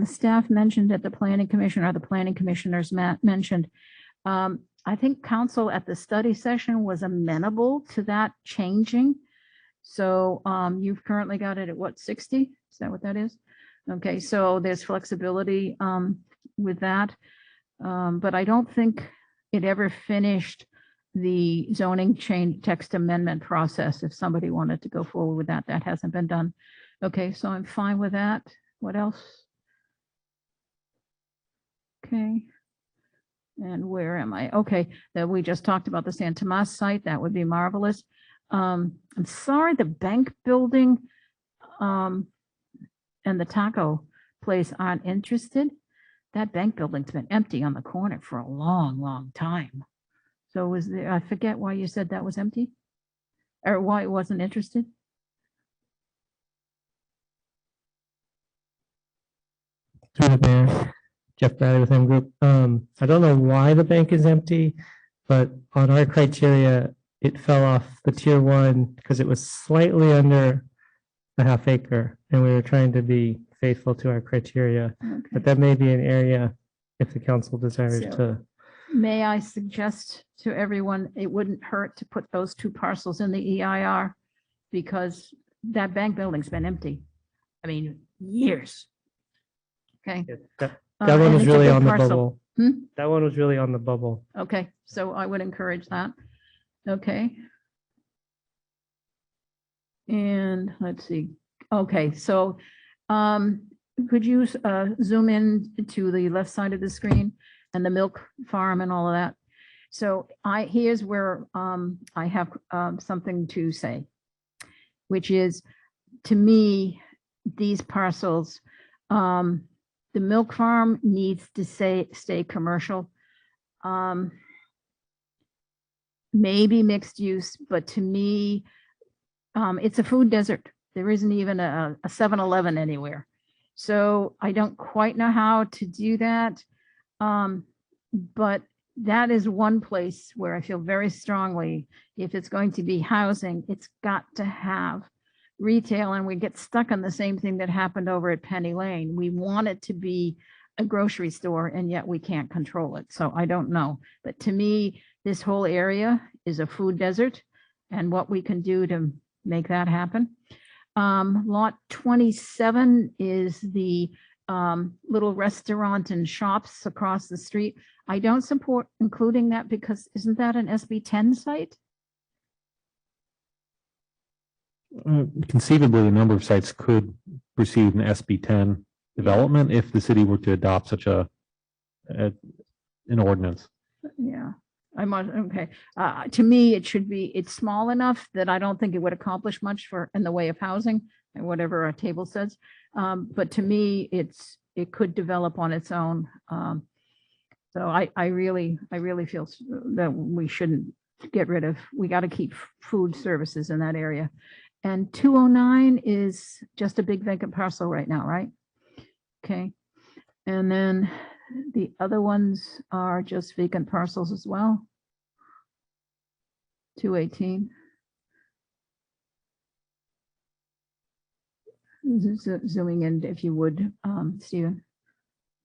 Staff mentioned at the Planning Commission, or the planning commissioners mentioned, I think council at the study session was amenable to that changing. So you've currently got it at what, 60? Is that what that is? Okay, so there's flexibility with that. But I don't think it ever finished the zoning change text amendment process. If somebody wanted to go forward with that, that hasn't been done. Okay, so I'm fine with that. What else? Okay. And where am I? Okay, that we just talked about the San Tomas site. That would be marvelous. I'm sorry, the bank building and the taco place aren't interested. That bank building's been empty on the corner for a long, long time. So was there, I forget why you said that was empty or why it wasn't interested. Through the mayor, Jeff Bradley with M Group. I don't know why the bank is empty, but on our criteria, it fell off the tier 1 because it was slightly under a half acre, and we were trying to be faithful to our criteria. Okay. But that may be an area if the council desires So, to. may I suggest to everyone, it wouldn't hurt to put those 2 parcels in the EIR because that bank building's been empty. I mean, years. Okay. That and one was it's a really big on the parcel. bubble. Hmm? That one was really on the bubble. Okay, so I would encourage that. Okay. And let's see. Okay, so could you zoom in to the left side of the screen and the milk farm and all of that? So here's where I have something to say, which is, to me, these parcels, the milk farm needs to stay commercial. Maybe mixed use, but to me, it's a food desert. There isn't even a 7-Eleven anywhere. So I don't quite know how to do that. But that is one place where I feel very strongly, if it's going to be housing, it's got to have retail, and we get stuck on the same thing that happened over at Penny Lane. We want it to be a grocery store, and yet we can't control it. So I don't know. But to me, this whole area is a food desert, and what we can do to make that happen. Lot 27 is the little restaurant and shops across the street. I don't support including that because isn't that an SB 10 site? Conceivably, a number of sites could receive an SB 10 development if the city were to adopt such an ordinance. Yeah, I'm on, okay. To me, it's small enough that I don't think it would accomplish much in the way of housing and whatever our table says. But to me, it could develop on its own. So I really feel that we shouldn't get rid of, we got to keep food services in that area. And 209 is just a big vacant parcel right now, right? Okay. And then the other ones are just vacant parcels as well. 218. Zooming in, if you would, Stephen.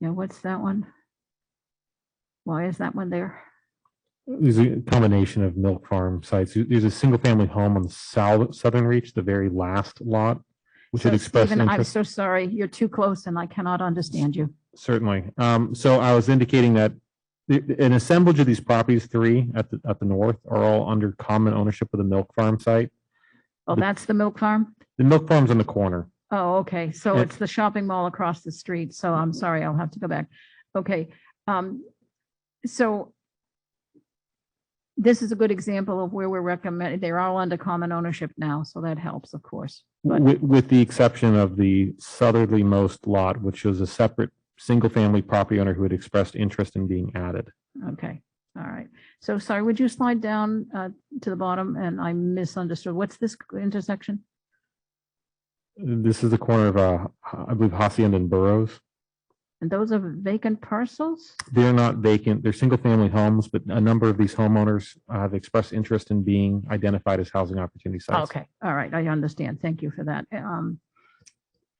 Yeah, what's that one? Why is that one there? There's a combination of milk farm sites. There's a single family home on the southern reach, the very last lot, which had expressed Stephen, I'm interest. so sorry. You're too close and I cannot understand you. Certainly. So I was indicating that an assemblage of these properties, 3 at the north, are all under common ownership of the milk farm site. Oh, that's the milk farm? The milk farm's on the corner. Oh, okay. So Yeah. it's the shopping mall across the street. So I'm sorry, I'll have to go back. Okay. So this is a good example of where we're recommending, they're all under common ownership now, so that helps, of course. But With the exception of the southerlymost lot, which was a separate single-family property owner who had expressed interest in being added. okay, all right. So sorry, would you slide down to the bottom? And I misunderstood. What's this intersection? This is the corner of, I believe, Hacienda and Burroughs. And those are vacant parcels? They're not vacant. They're single-family homes, but a number of these homeowners have expressed interest in being identified as housing opportunity sites. Okay, all right, I understand. Thank you for that.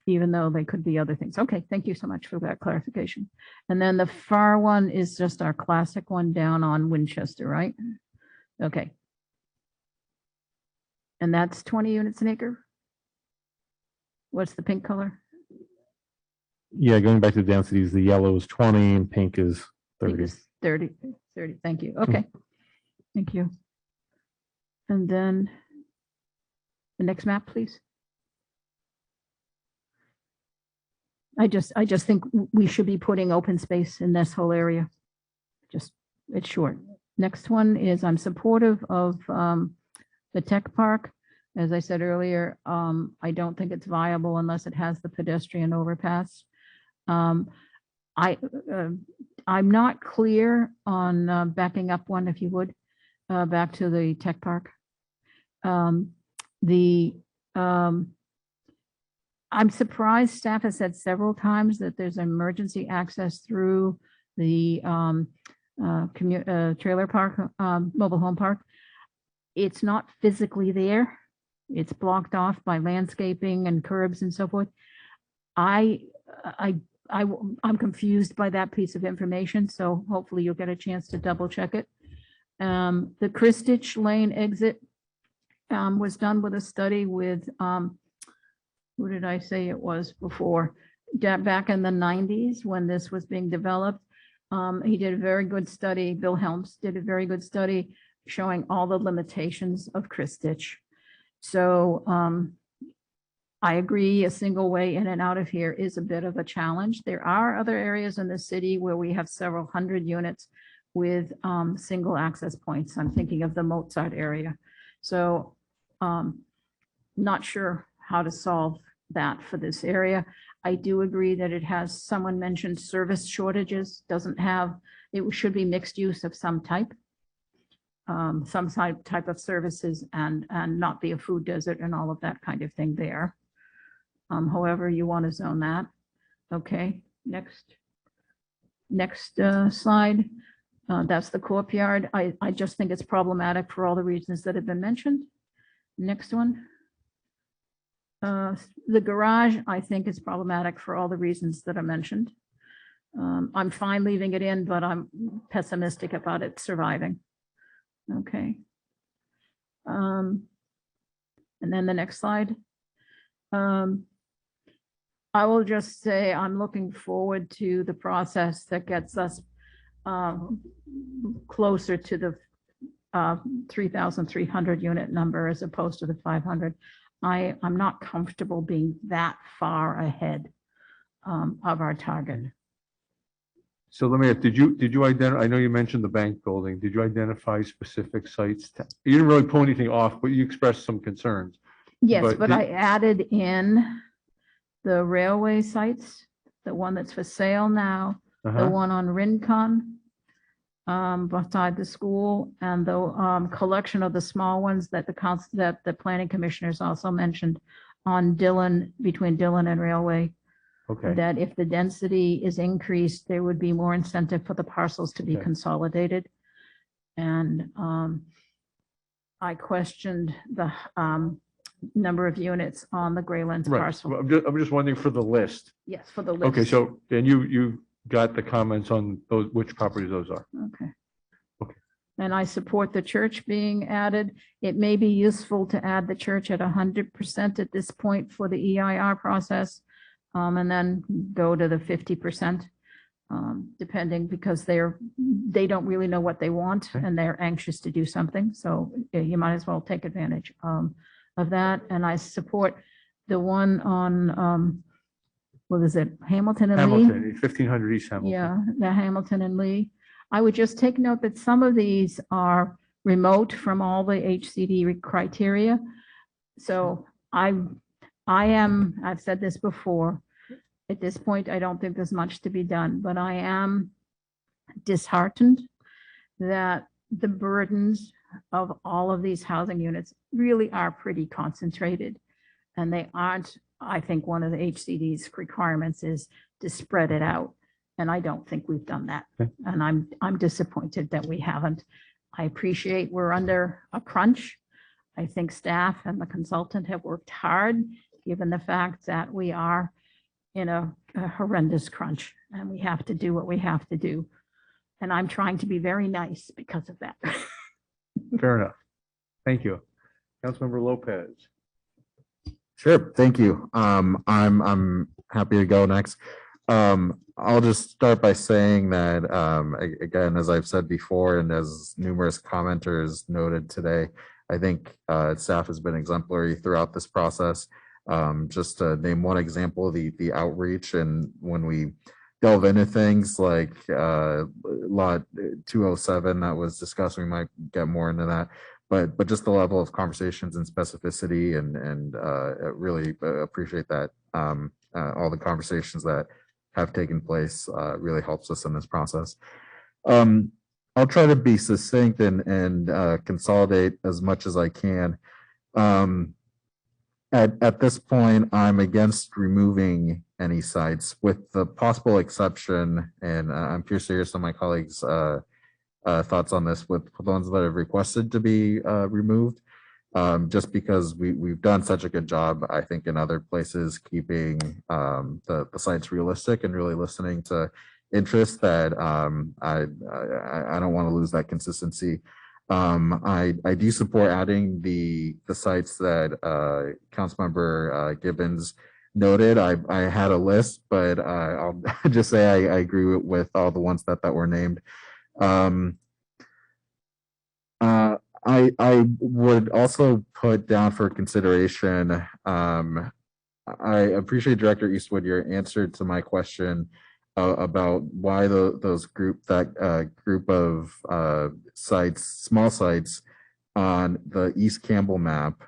Even though they could be other things. Okay, thank you so much for that clarification. And then the far one is just our classic one down on Winchester, right? Okay. And that's 20 units an acre? What's the pink color? Yeah, going back to the densities, the yellow is 20 and pink is 30. Pink is 30, thank you. Okay, thank you. And then the next map, please. I just think we should be putting open space in this whole area. Just, it's short. Next one is I'm supportive of the tech park. As I said earlier, I don't think it's viable unless it has the pedestrian overpass. I'm not clear on backing up one, if you would, back to the tech park. I'm surprised staff has said several times that there's emergency access through the trailer park, mobile home park. It's not physically there. It's blocked off by landscaping and curbs and so forth. I'm confused by that piece of information, so hopefully you'll get a chance to double check it. The Christich Lane exit was done with a study with, who did I say it was before? Back in the 90s when this was being developed. He did a very good study, Bill Helms did a very good study showing all the limitations of Christich. So I agree, a single way in and out of here is a bit of a challenge. There are other areas in the city where we have several hundred units with single access points. I'm thinking of the Mozart area. So not sure how to solve that for this area. I do agree that it has, someone mentioned service shortages, doesn't have, it should be mixed use of some type. Some type of services and not be a food desert and all of that kind of thing there. However you want to zone that. Okay, next slide. That's the courtyard. I just think it's problematic for all the reasons that have been mentioned. Next one. The garage, I think is problematic for all the reasons that are mentioned. I'm fine leaving it in, but I'm pessimistic about it surviving. Okay. And then the next slide. I will just say I'm looking forward to the process that gets us closer to the 3,300 unit number as opposed to the 500. I'm not comfortable being that far ahead of our target. So let me ask, did you identify, I know you mentioned the bank building. Did you identify specific sites? You didn't really pull anything off, but you expressed some concerns. Yes, but did- I added in the railway sites, the one that's for sale now, the Uh-huh. one on Rincon, beside the school, and the collection of the small ones that the council, that the planning commissioners also mentioned on Dillon, between Dillon and Railway. Okay. That if the density is increased, there would be more incentive for the parcels to be Okay. consolidated. And I questioned the number of units on the Graylands Right. parcel. Well, I'm just wondering for the list. Yes, for the list. Okay, so then you got the comments on those, which properties those are. Okay. Okay. And I support the church being added. It may be useful to add the church at 100% at this point for the EIR process, and then go to the 50%, depending, because they don't really know what they want and they're anxious to do something. So you might as well take advantage of that. And I support the one on, what is it, Hamilton and Lee? Hamilton, 1500 East Hamilton. Yeah, the Hamilton and Lee. I would just take note that some of these are remote from all the HCD criteria. So I've said this before, at this point, I don't think there's much to be done, but I am disheartened that the burdens of all of these housing units really are pretty concentrated. And they aren't, I think one of the HCD's requirements is to spread it out. And I don't think we've done that. Okay. And I'm disappointed that we haven't. I appreciate we're under a crunch. I think staff and the consultant have worked hard, given the fact that we are in a horrendous crunch and we have to do what we have to do. And I'm trying to be very nice because of that. Fair enough. Thank you. Councilmember Lopez. Sure, thank you. I'm happy to go next. I'll just start by saying that, again, as I've said before, and as numerous commenters noted today, I think staff has been exemplary throughout this process. Just to name one example, the outreach, and when we delve into things like lot 207 that was discussed, we might get more into that. But just the level of conversations and specificity, and really appreciate that. All the conversations that have taken place really helps us in this process. I'll try to be succinct and consolidate as much as I can. At this point, I'm against removing any sites, with the possible exception, and I'm curious to hear some of my colleagues' thoughts on this, with the ones that have requested to be removed, just because we've done such a good job, I think, in other places, keeping the sites realistic and really listening to interest, that I don't want to lose that consistency. I do support adding the sites that Councilmember Gibbons noted. I had a list, but I'll just say I agree with all the ones that were named. I would also put down for consideration, I appreciate, Director Eastwood, your answer to my question about why those group of sites, small sites on the East Campbell map,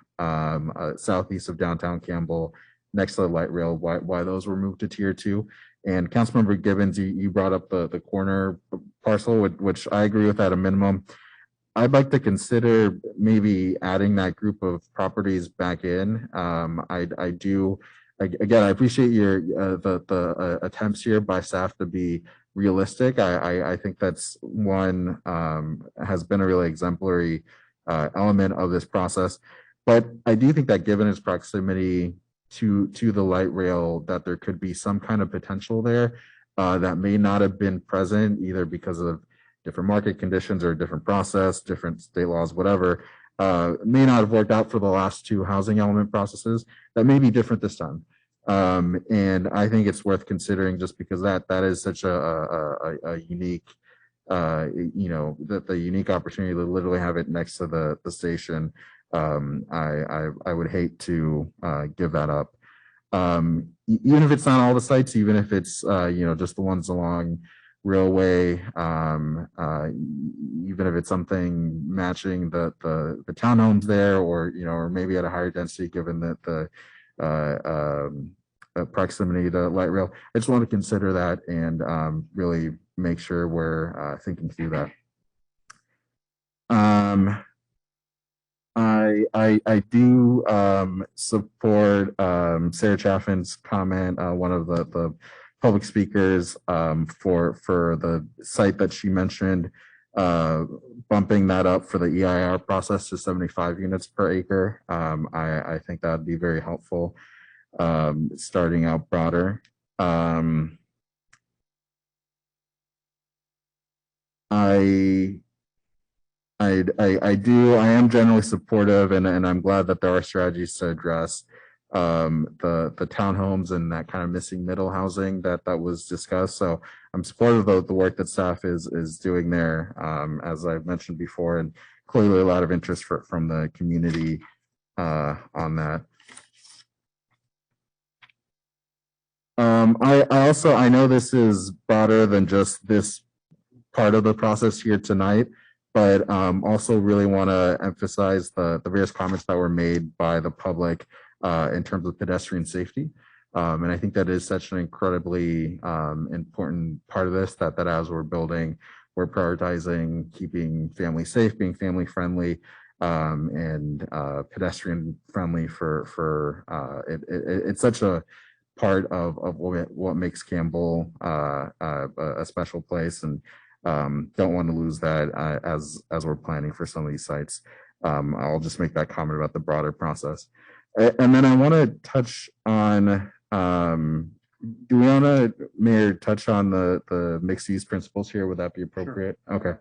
southeast of downtown Campbell, next to the light rail, why those were moved to tier 2. And Councilmember Gibbons, you brought up the corner parcel, which I agree with at a minimum. I'd like to consider maybe adding that group of properties back in. I do. Again, I appreciate your the attempts here by staff to be realistic. I think that's one has been a really exemplary element of this process. But I do think that given its proximity to the light rail, that there could be some kind of potential there that may not have been present, either because of different market conditions or a different process, different state laws, whatever. may not have worked out for the last two housing element processes that may be different this time. And I think it's worth considering just because that is such a unique, the unique opportunity to literally have it next to the station. I would hate to give that up. Even if it's not all the sites, even if it's just the ones along railway, even if it's something matching the townhomes there, or maybe at a higher density, given that the proximity to light rail. I just want to consider that and really make sure we're thinking through that. I do support Sarah Chaffin's comment, one of the public speakers, for the site that she mentioned, bumping that up for the EIR process to 75 units per acre. I think that would be very helpful, starting out broader. I am generally supportive, and I'm glad that there are strategies to address the townhomes and that kind of missing middle housing that was discussed. So I'm supportive of the work that staff is doing there, as I've mentioned before, and clearly a lot of interest from the community on that. I know this is broader than just this part of the process here tonight, but also really want to emphasize the various comments that were made by the public in terms of pedestrian safety. And I think that is such an incredibly important part of this, that as we're building, we're prioritizing keeping families safe, being family friendly, and pedestrian friendly it's such a part of what makes Campbell a special place, and don't want to lose that as we're planning for some of these sites. I'll just make that comment about the broader process. And then I want to touch on, do we want to, Mayor, touch on the mixed use principles here? Would that be appropriate? Sure. Okay.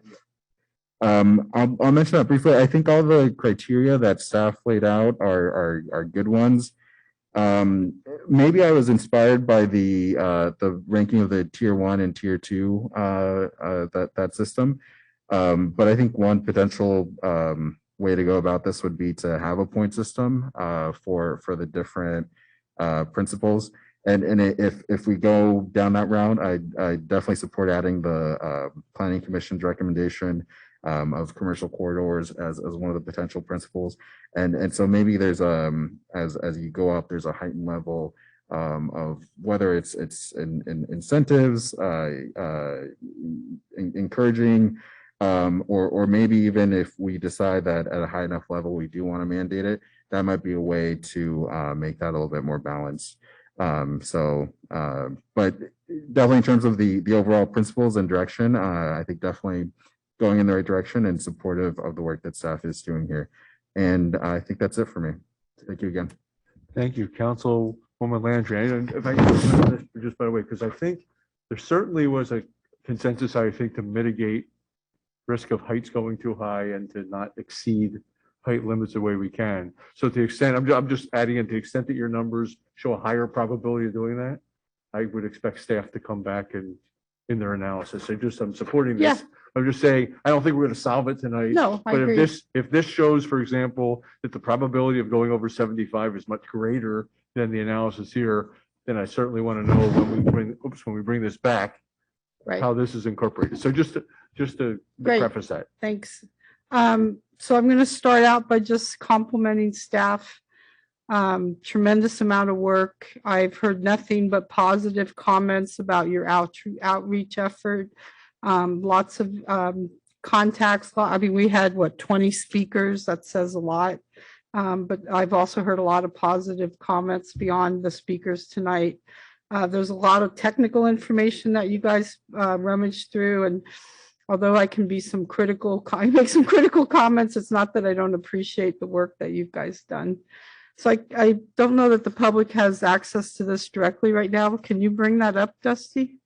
I'll mention that briefly. I think all the criteria that staff laid out are good ones. Maybe I was inspired by the ranking of the tier 1 and tier 2 that system, but I think one potential way to go about this would be to have a point system for the different principles. And if we go down that route, I definitely support adding the Planning Commission's recommendation of commercial corridors as one of the potential principles. And so maybe there's as you go up, there's a heightened level of whether it's incentives, encouraging, or maybe even if we decide that at a high enough level we do want to mandate it, that might be a way to make that a little bit more balanced. But definitely in terms of the overall principles and direction, I think definitely going in the right direction and supportive of the work that staff is doing here. And I think that's it for me. Thank you again. Thank you, Councilwoman Landry. And if I can comment on this just by the way, because I think there certainly was a consensus, I think, to mitigate risk of heights going too high and to not exceed height limits the way we can. So to the extent, I'm just adding in, to the extent that your numbers show a higher probability of doing that, I would expect staff to come back and in their analysis. I'm supporting this. Yeah. I'm just saying, I don't think we're going to solve it tonight. No, I but agree. if this shows, for example, that the probability of going over 75 is much greater than the analysis here, then I certainly want to know when we bring this back, Right. how this is incorporated. So just to Great. preface that. Thanks. So I'm going to start out by just complimenting staff. Tremendous amount of work. I've heard nothing but positive comments about your outreach effort. Lots of contacts. I mean, we had 20 speakers. That says a lot. But I've also heard a lot of positive comments beyond the speakers tonight. There's a lot of technical information that you guys rummaged through, and although I can be I make some critical comments, it's not that I don't appreciate the work that you guys done. So I don't know that the public has access to this directly right now. Can you bring that up, Dusty?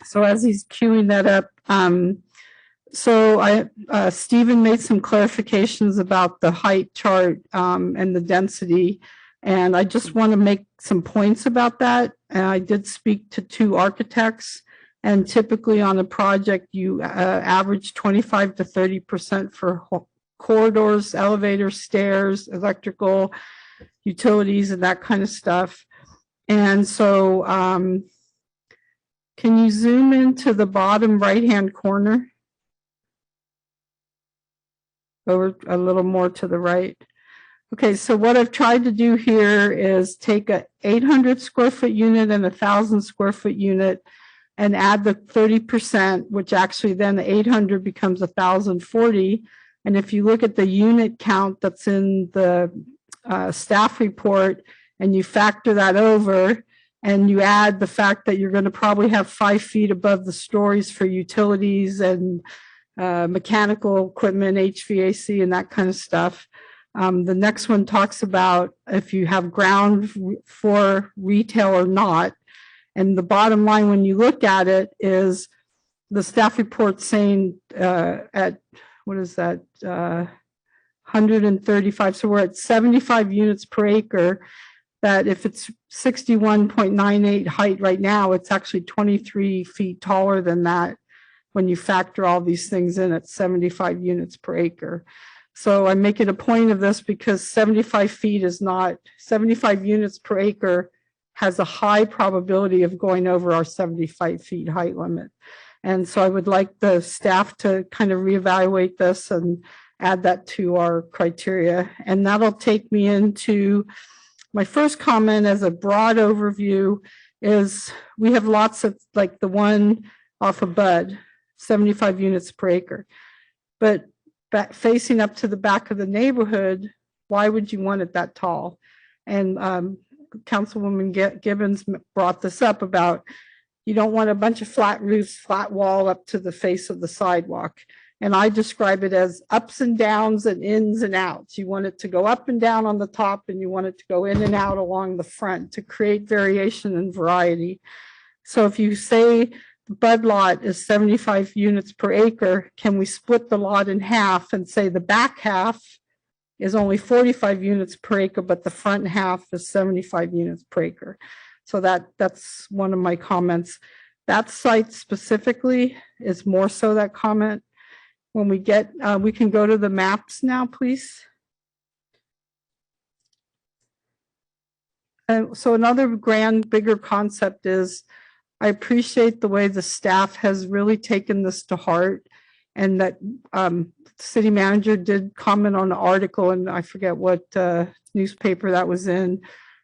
So as he's queuing that up, So Stephen made some clarifications about the height chart and the density. And I just want to make some points about that. And I did speak to 2 architects, and typically on a project, you average 25 to 30% for corridors, elevators, stairs, electrical, utilities, and that kind of stuff. And so can you zoom into the bottom right-hand corner? Over a little more to the right. Okay, so what I've tried to do here is take a 800 square foot unit and a 1,000 square foot unit and add the 30%, which actually then the 800 becomes 1,040. And if you look at the unit count that's in the staff report and you factor that over and you add the fact that you're going to probably have 5 feet above the stories for utilities and mechanical equipment, HVAC, and that kind of stuff. The next one talks about if you have ground for retail or not. And the bottom line, when you look at it, is the staff report saying at, what is that, 135. So we're at 75 units per acre, that if it's 61.98 height right now, it's actually 23 feet taller than that when you factor all these things in at 75 units per acre. So I'm making a point of this because 75 feet is not, 75 units per acre has a high probability of going over our 75 feet height limit. And so I would like the staff to kind of reevaluate this and add that to our criteria. And that'll take me into my first comment as a broad overview is we have lots of, like the one off of Bud, 75 units per acre. But facing up to the back of the neighborhood, why would you want it that tall? And Councilwoman Gibbons brought this up about you don't want a bunch of flat roofs, flat wall up to the face of the sidewalk. And I describe it as ups and downs and ins and outs. You want it to go up and down on the top, and you want it to go in and out along the front to create variation and variety. So if you say the Bud lot is 75 units per acre, can we split the lot in half and say the back half is only 45 units per acre, but the front half is 75 units per acre? So that's one of my comments. That site specifically is more so that comment. When we get, we can go to the maps now, please. So another grand, bigger concept is I appreciate the way the staff has really taken this to heart, and that city manager did comment on an article, and I forget what newspaper that was in,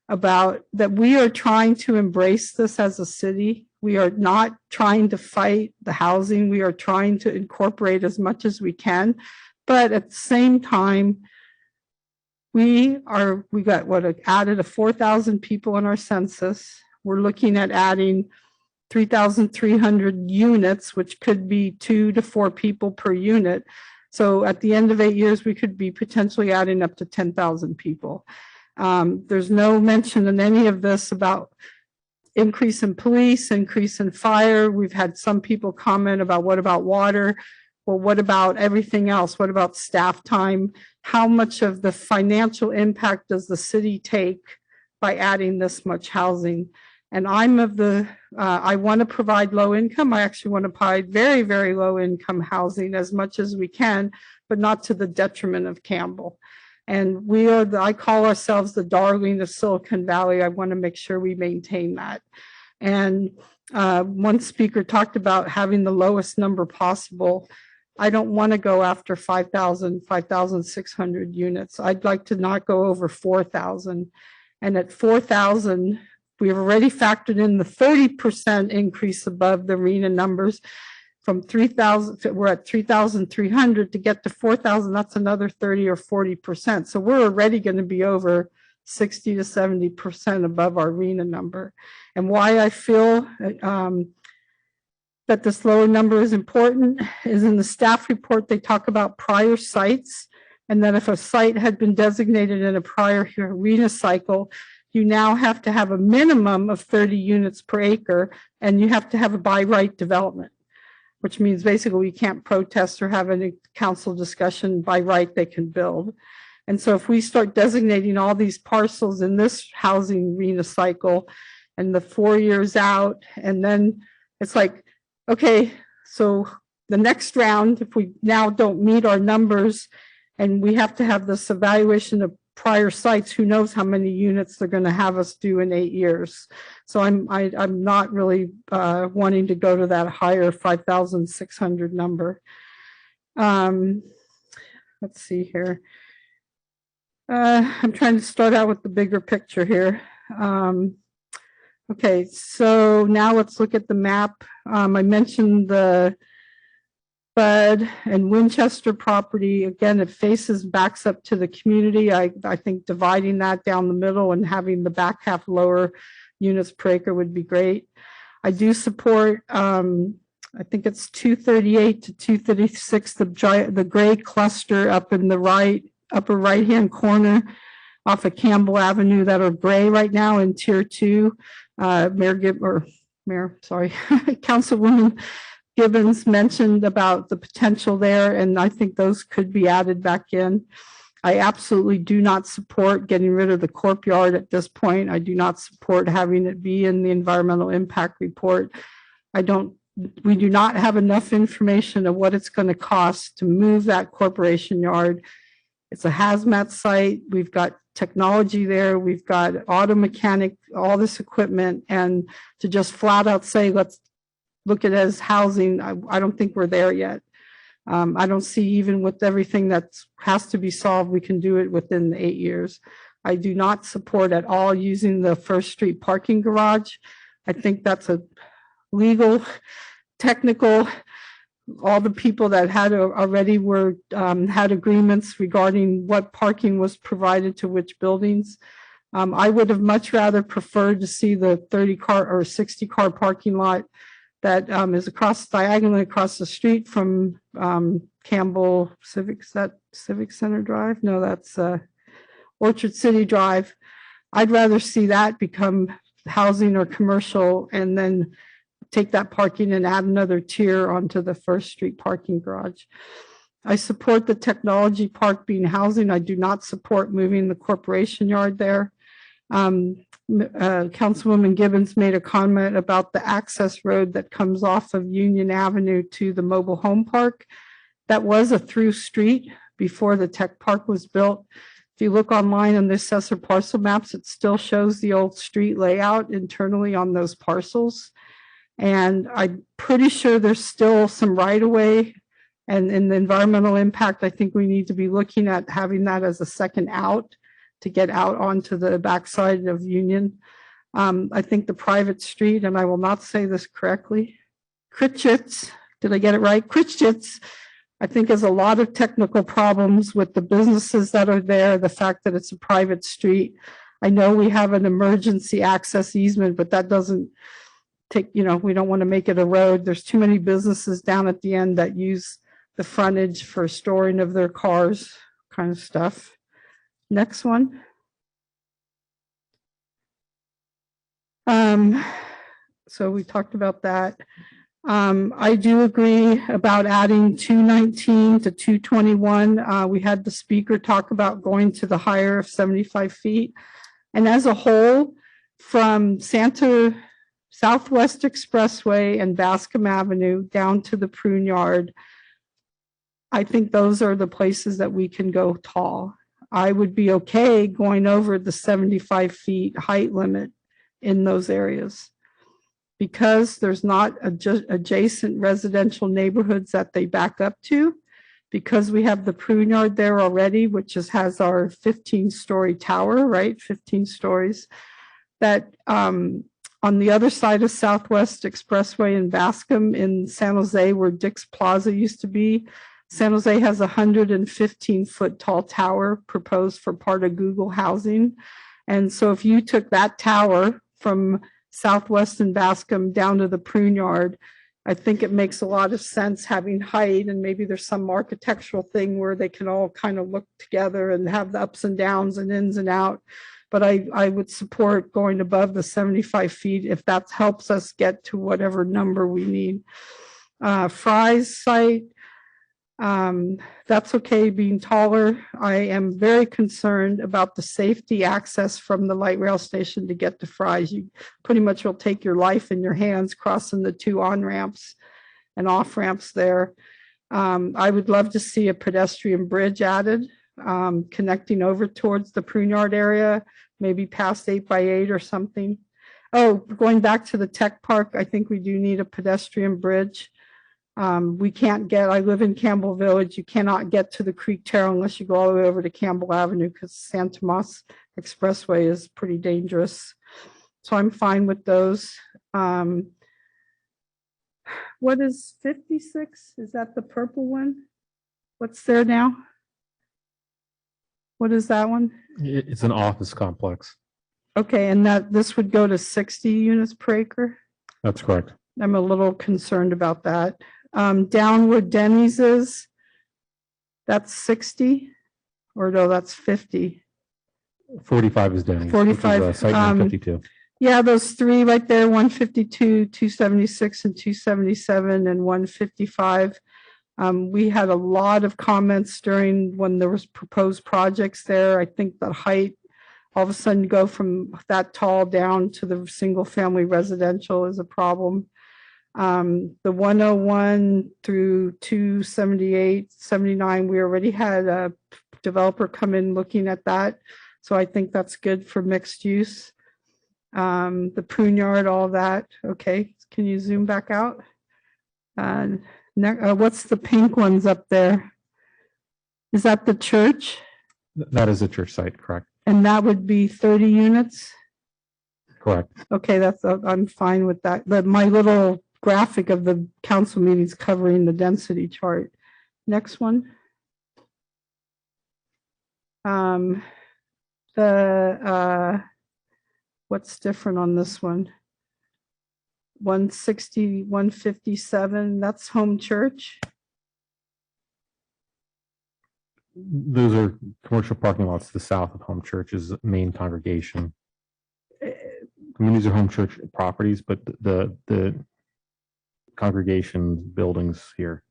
about that we are trying to embrace this as a city. We are not trying to fight the housing. We are trying to incorporate as much as we can. But at the same time, we got added 4,000 people in our census. We're looking at adding 3,300 units, which could be 2 to 4 people per unit. So at the end of 8 years, we could be potentially adding up to 10,000 people. There's no mention in any of this about increase in police, increase in fire. We've had some people comment about what about water? Well, what about everything else? What about staff time? How much of the financial impact does the city take by adding this much housing? And I'm of the, I want to provide low income. I actually want to provide very, very low income housing as much as we can, but not to the detriment of Campbell. And we are, I call ourselves the darling of Silicon Valley. I want to make sure we maintain that. And one speaker talked about having the lowest number possible. I don't want to go after 5,000, 5,600 units. I'd like to not go over 4,000. And at 4,000, we've already factored in the 30% increase above the RENA numbers. From 3,000, we're at 3,300 to get to 4,000. That's another 30 or 40%. So we're already going to be over 60 to 70% above our RENA number. And why I feel that this lower number is important is in the staff report, they talk about prior sites, and that if a site had been designated in a prior RENA cycle, you now have to have a minimum of 30 units per acre, and you have to have a by right development. which means basically we can't protest or have any council discussion. By right, they can build. And so if we start designating all these parcels in this housing arena cycle and the 4 years out, and then it's like, okay, so the next round, if we now don't meet our numbers and we have to have this evaluation of prior sites, who knows how many units they're going to have us do in 8 years. So I'm not really wanting to go to that higher 5,600 number. Let's see here. I'm trying to start out with the bigger picture here. Okay, so now let's look at the map. I mentioned the Bud and Winchester property. Again, it faces, backs up to the community. I think dividing that down the middle and having the back half lower units per acre would be great. I do support, I think it's 238 to 236, the gray cluster up in the upper right-hand corner off of Campbell Avenue that are gray right now in tier 2. Councilwoman Gibbons mentioned about the potential there, and I think those could be added back in. I absolutely do not support getting rid of the corp yard at this point. I do not support having it be in the environmental impact report. We do not have enough information of what it's going to cost to move that corporation yard. It's a hazmat site. We've got technology there. We've got auto mechanic, all this equipment, and to just flat out say, let's look at it as housing, I don't think we're there yet. I don't see, even with everything that has to be solved, we can do it within the 8 years. I do not support at all using the First Street parking garage. I think that's a legal, technical, all the people that had already had agreements regarding what parking was provided to which buildings. I would have much rather preferred to see the 30 car or 60 car parking lot that is diagonally across the street from Campbell Civic Center Drive. No, that's Orchard City Drive. I'd rather see that become housing or commercial, and then take that parking and add another tier onto the First Street parking garage. I support the technology park being housing. I do not support moving the corporation yard there. Councilwoman Gibbons made a comment about the access road that comes off of Union Avenue to the mobile home park. That was a through street before the tech park was built. If you look online on the assessor parcel maps, it still shows the old street layout internally on those parcels. And I'm pretty sure there's still some right of way, and in the environmental impact, I think we need to be looking at having that as a second out to get out onto the backside of Union. I think the private street, and I will not say this correctly, Critchitz, did I get it right? Critchitz, I think has a lot of technical problems with the businesses that are there, the fact that it's a private street. I know we have an emergency access easement, but that doesn't take, we don't want to make it a road. There's too many businesses down at the end that use the frontage for storing of their cars, kind of stuff. Next one. So we talked about that. I do agree about adding 219 to 221. We had the speaker talk about going to the higher of 75 feet. And as a whole, from Southwest Expressway and Bascom Avenue down to the Prune Yard, I think those are the places that we can go tall. I would be okay going over the 75 feet height limit in those areas, because there's not adjacent residential neighborhoods that they back up to, because we have the Prune Yard there already, which has our 15-story tower, right? 15 stories. That on the other side of Southwest Expressway in Bascom in San Jose, where Dick's Plaza used to be, San Jose has a 115-foot tall tower proposed for part of Google housing. And so if you took that tower from Southwest and Bascom down to the Prune Yard, I think it makes a lot of sense having height, and maybe there's some architectural thing where they can all kind of look together and have the ups and downs and ins and out. But I would support going above the 75 feet if that helps us get to whatever number we need. Fry's site, that's okay being taller. I am very concerned about the safety access from the light rail station to get to Fry's. You pretty much will take your life in your hands crossing the two on-ramps and off-ramps there. I would love to see a pedestrian bridge added, connecting over towards the prune yard area, maybe past 8x8 or something. Oh, going back to the tech park, I think we do need a pedestrian bridge. We can't get, I live in Campbell Village. You cannot get to the Creek Trail unless you go all the way over to Campbell Avenue because San Tomas Expressway is pretty dangerous. So I'm fine with those. What is 56? Is that the purple one? What's there now? What is that one? It's an office complex. Okay, and that this would go to 60 units per acre? That's correct. I'm a little concerned about that. Downward Denny's is, that's 60, or no, that's 50. 45 is Denny's. 45, which is, site number 52. Yeah, those three right there, 152, 276, and 277, and 155. We had a lot of comments during when there was proposed projects there. I think the height, all of a sudden go from that tall down to the single family residential is a problem. The 101 through 278, 79, we already had a developer come in looking at that. So I think that's good for mixed use. The prune yard, all that. Okay, can you zoom back out? What's the pink ones up there? Is that the church? That is a church site, correct? And that would be 30 units? Correct. Okay, that's, I'm fine with that. But my little graphic of the council meetings covering the density chart. Next one. What's different on this one? 160, 157, that's home church. Those are commercial parking lots to the south of home church's main congregation. I mean, these are home church properties, but the congregation buildings here.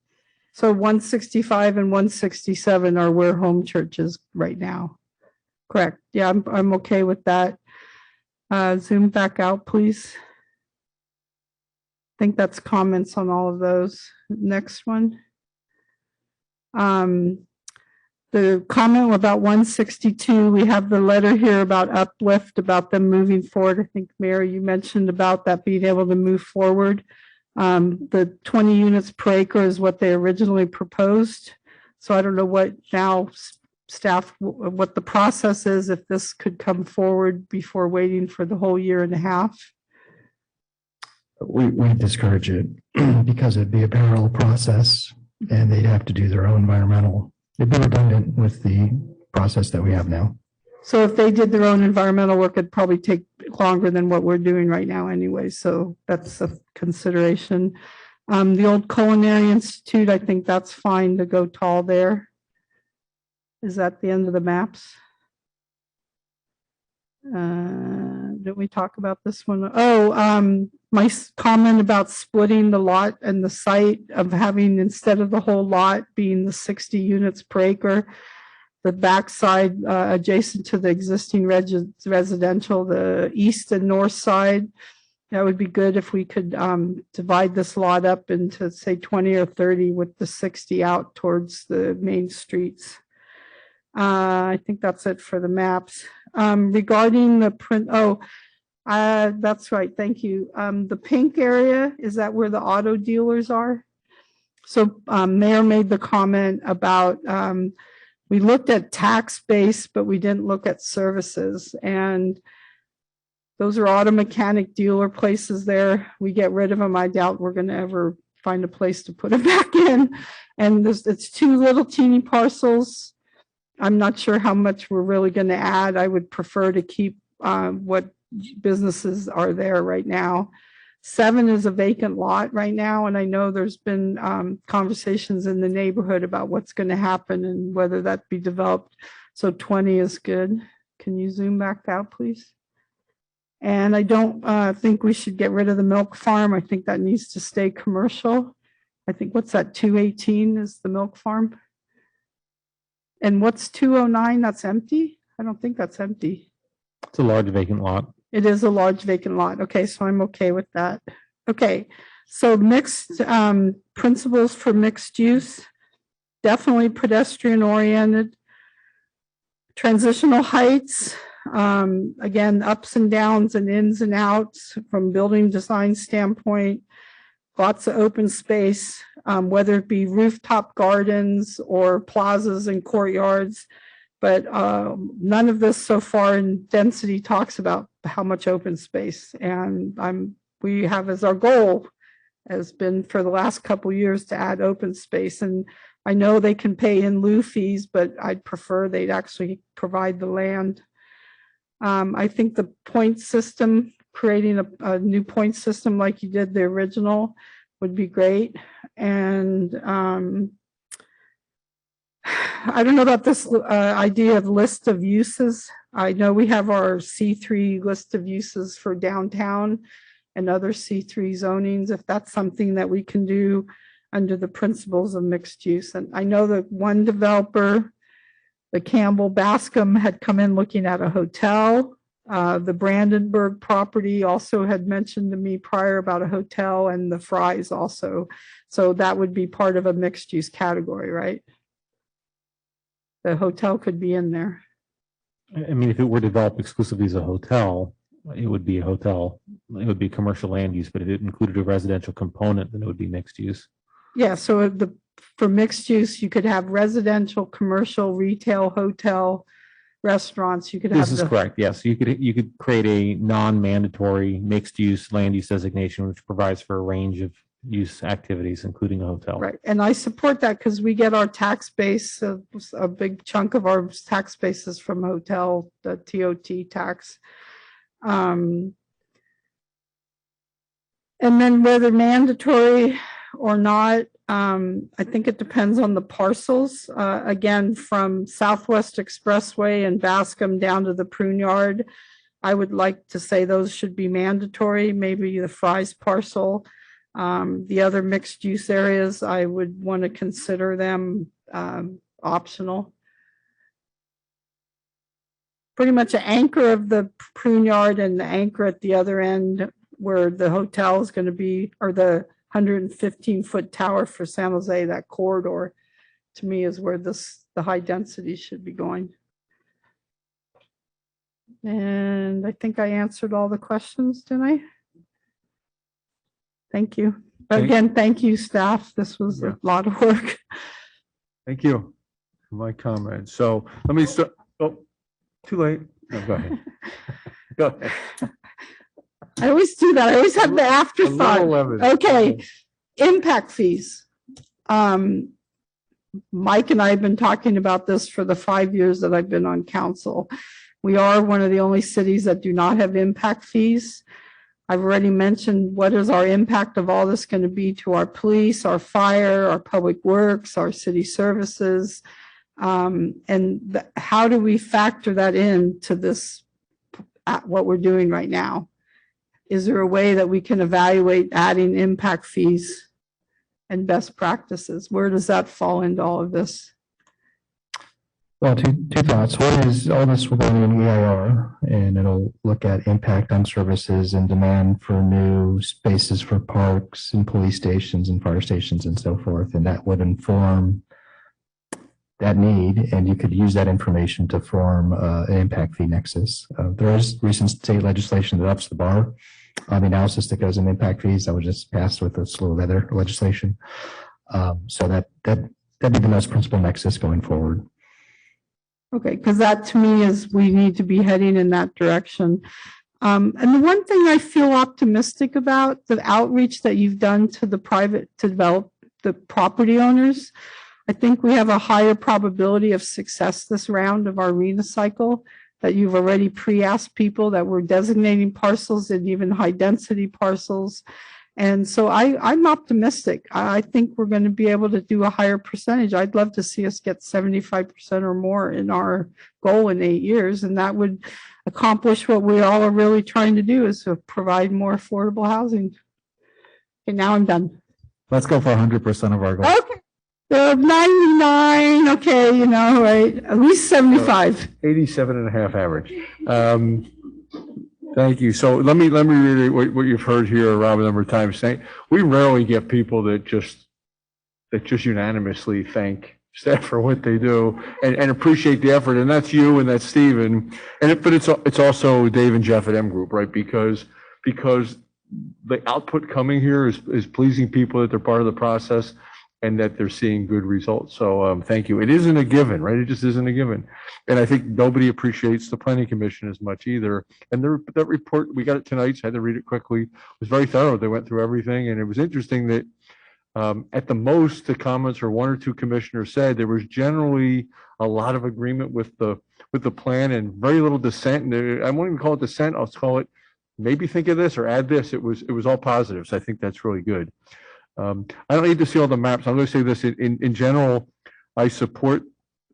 So 165 and 167 are where home church is right now. Correct. Yeah, I'm okay with that. Zoom back out, please. I think that's comments on all of those. Next one. The comment about 162, we have the letter here about uplift, about them moving forward. I think, Mayor, you mentioned about that being able to move forward. The 20 units per acre is what they originally proposed. So I don't know what now staff, what the process is, if this could come forward before waiting for the whole year and a half. We discourage it because it'd be a parallel process and they'd have to do their own environmental. It'd be redundant with the process that we have now. So if they did their own environmental work, it'd probably take longer than what we're doing right now anyway. So that's a consideration. The old Culinary Institute, I think that's fine to go tall there. Is that the end of the maps? Did we talk about this one? Oh, my comment about splitting the lot and the site of having, instead of the whole lot being the 60 units per acre, the backside adjacent to the existing residential, the east and north side. That would be good if we could divide this lot up into, say, 20 or 30 with the 60 out towards the main streets. I think that's it for the maps. Regarding the print, that's right, thank you. The pink area, is that where the auto dealers are? So Mayor made the comment about, we looked at tax base, but we didn't look at services. And those are auto mechanic dealer places there. We get rid of them. I doubt we're going to ever find a place to put them back in. And it's two little teeny parcels. I'm not sure how much we're really going to add. I would prefer to keep what businesses are there right now. 7 is a vacant lot right now, and I know there's been conversations in the neighborhood about what's going to happen and whether that be developed. So 20 is good. Can you zoom back out, please? And I don't think we should get rid of the milk farm. I think that needs to stay commercial. I think, what's that, 218 is the milk farm? And what's 209? That's empty? I don't think that's empty. It's a large vacant lot. It is a large vacant lot. Okay, so I'm okay with that. Okay, so mixed principles for mixed use, definitely pedestrian oriented. Transitional heights, again, ups and downs and ins and outs from building design standpoint, lots of open space, whether it be rooftop gardens or plazas and courtyards. But none of this so far in density talks about how much open space. And we have as our goal has been for the last couple of years to add open space. And I know they can pay in lieu fees, but I'd prefer they'd actually provide the land. I think the point system, creating a new point system like you did the original would be great. And I don't know about this idea of list of uses. I know we have our C3 list of uses for downtown and other C3 zonings, if that's something that we can do under the principles of mixed use. And I know that one developer, the Campbell Bascom, had come in looking at a hotel. The Brandenburg property also had mentioned to me prior about a hotel, and the Fries also. So that would be part of a mixed use category, right? The hotel could be in there. I mean, if it were developed exclusively as a hotel, it would be a hotel. It would be commercial land use, but if it included a residential component, then it would be mixed use. Yeah, so for mixed use, you could have residential, commercial, retail, hotel, restaurants. You could have. This is correct. Yes, you could create a non-mandatory mixed use land use designation, which provides for a range of use activities, including a hotel. Right, and I support that because we get our tax base, a big chunk of our tax base is from hotel, the TOT tax. And then whether mandatory or not, I think it depends on the parcels. Again, from Southwest Expressway and Bascom down to the Prune Yard, I would like to say those should be mandatory, maybe the Fries parcel. The other mixed use areas, I would want to consider them optional. Pretty much an anchor of the Prune Yard and the anchor at the other end where the hotel is going to be, or the 115-foot tower for San Jose, that corridor to me is where the high density should be going. And I think I answered all the questions, didn't I? Thank you. Again, thank you, staff. This was a lot of work. Thank you for my comment. So let me start. Oh, too late. No, go ahead. Go ahead. I always do that. I always have the afterthought. Okay, impact fees. Mike and I have been talking about this for the 5 years that I've been on council. We are one of the only cities that do not have impact fees. I've already mentioned what is our impact of all this going to be to our police, our fire, our public works, our city services, and how do we factor that into this, what we're doing right now? Is there a way that we can evaluate adding impact fees and best practices? Where does that fall into all of this? Well, two thoughts. One is all this will go in EIR, and it'll look at impact on services and demand for new spaces for parks and police stations and fire stations and so forth. And that would inform that need, and you could use that information to form an impact fee nexus. There is recent state legislation that ups the bar on the analysis that goes in impact fees. That was just passed with a slew of other legislation. So that'd be the most principal nexus going forward. Okay, because that to me is we need to be heading in that direction. And the one thing I feel optimistic about, the outreach that you've done to the to develop the property owners, I think we have a higher probability of success this round of our RENA cycle, that you've already pre-asked people that we're designating parcels and even high density parcels. And so I'm optimistic. I think we're going to be able to do a higher percentage. I'd love to see us get 75% or more in our goal in 8 years. And that would accomplish what we all are really trying to do, is to provide more affordable housing. Okay, now I'm done. Let's go for 100% of our goal. Okay. 99, okay, you know, right, at least 75. 87 and a half average. Thank you. So let me reiterate what you've heard here, Rob, a number of times. Saying we rarely get people that just unanimously thank staff for what they do and appreciate the effort. And that's you and that's Stephen. But it's also Dave and Jeff at M Group, right? Because the output coming here is pleasing people that they're part of the process and that they're seeing good results. So thank you. It isn't a given, right? It just isn't a given. And I think nobody appreciates the Planning Commission as much either. And that report, we got it tonight, so I had to read it quickly. It was very thorough. They went through everything. And it was interesting that at the most, the comments or one or two commissioners said there was generally a lot of agreement with the plan and very little dissent. And I won't even call it dissent. I'll call it maybe think of this or add this. It was all positive. So I think that's really good. I don't need to see all the maps. I'm going to say this in general. I support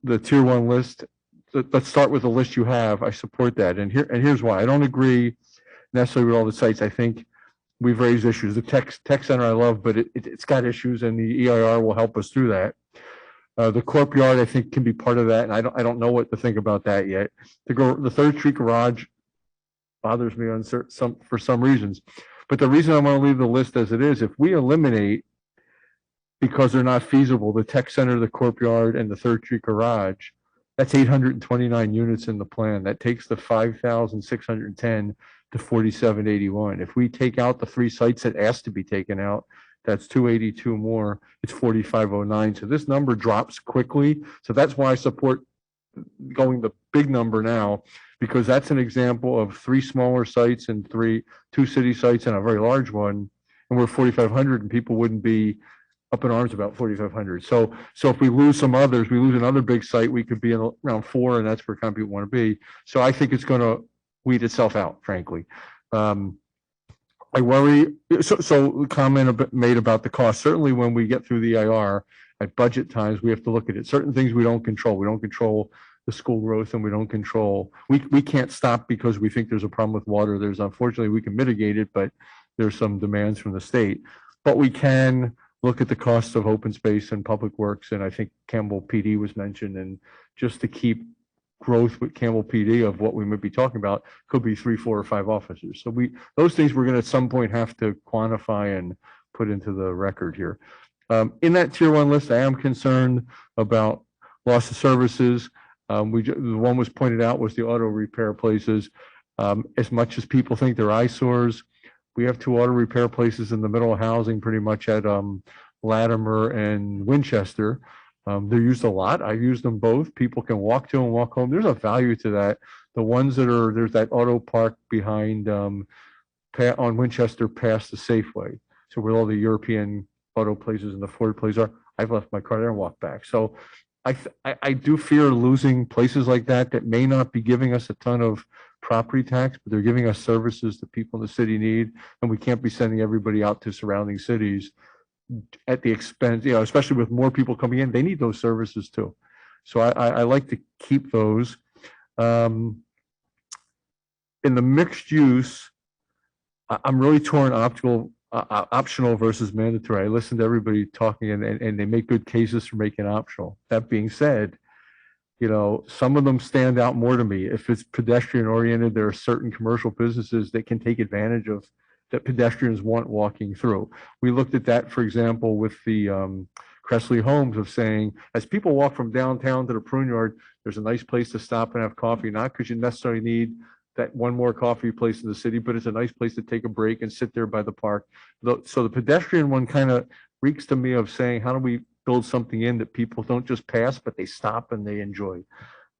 the tier 1 list. Let's start with the list you have. I support that. And here's why. I don't agree necessarily with all the sites. I think we've raised issues. The tech center I love, but it's got issues, and the EIR will help us through that. The courtyard I think can be part of that, and I don't know what to think about that yet. The 3rd Street garage bothers me on for some reasons, but the reason I want to leave the list as it is, if we eliminate because they're not feasible the tech center, the courtyard, and the 3rd Street garage, that's 829 units in the plan. That takes the 5,610 to 4781. If we take out the 3 sites that asked to be taken out, that's 282 more. It's 4509. So this number drops quickly. So that's why I support going the big number now, because that's an example of 3 smaller sites and 2 city sites and a very large one. And we're 4,500 and people wouldn't be up in arms about 4,500. So if we lose some others, we lose another big site, we could be in around 4, and that's where kind of people want to be. So I think it's going to weed itself out, frankly. I worry. So comment made about the cost. Certainly when we get through the EIR at budget times, we have to look at it. Certain things we don't control. We don't control the school growth, and we don't control, we can't stop because we think there's a problem with water. Unfortunately, we can mitigate it, but there's some demands from the state. But we can look at the costs of open space and public works. And I think Campbell PD was mentioned, and just to keep growth with Campbell PD of what we might be talking about could be 3, 4, or 5 officers. So those things we're going to at some point have to quantify and put into the record here. In that tier 1 list, I am concerned about loss of services. The one was pointed out was the auto repair places. As much as people think they're eyesores, we have 2 auto repair places in the middle of housing pretty much at Latimer and Winchester. They're used a lot. I've used them both. People can walk to and walk home. There's a value to that. The ones there's that auto park behind on Winchester past the Safeway. So where all the European auto places and the Ford places are, I've left my car there and walked back. So I do fear losing places like that may not be giving us a ton of property tax, but they're giving us services that people in the city need. And we can't be sending everybody out to surrounding cities at the expense, especially with more people coming in. They need those services too. So I like to keep those. In the mixed use, I'm really torn optional versus mandatory. I listen to everybody talking and they make good cases for making optional. That being said, some of them stand out more to me. If it's pedestrian oriented, there are certain commercial businesses that can take advantage of that pedestrians want walking through. We looked at that, for example, with the Cressley Homes of saying, as people walk from downtown to the Prune Yard, there's a nice place to stop and have coffee, not because you necessarily need that one more coffee place in the city, but it's a nice place to take a break and sit there by the park. So the pedestrian one kind of reeks to me of saying, how do we build something in that people don't just pass, but they stop and they enjoy?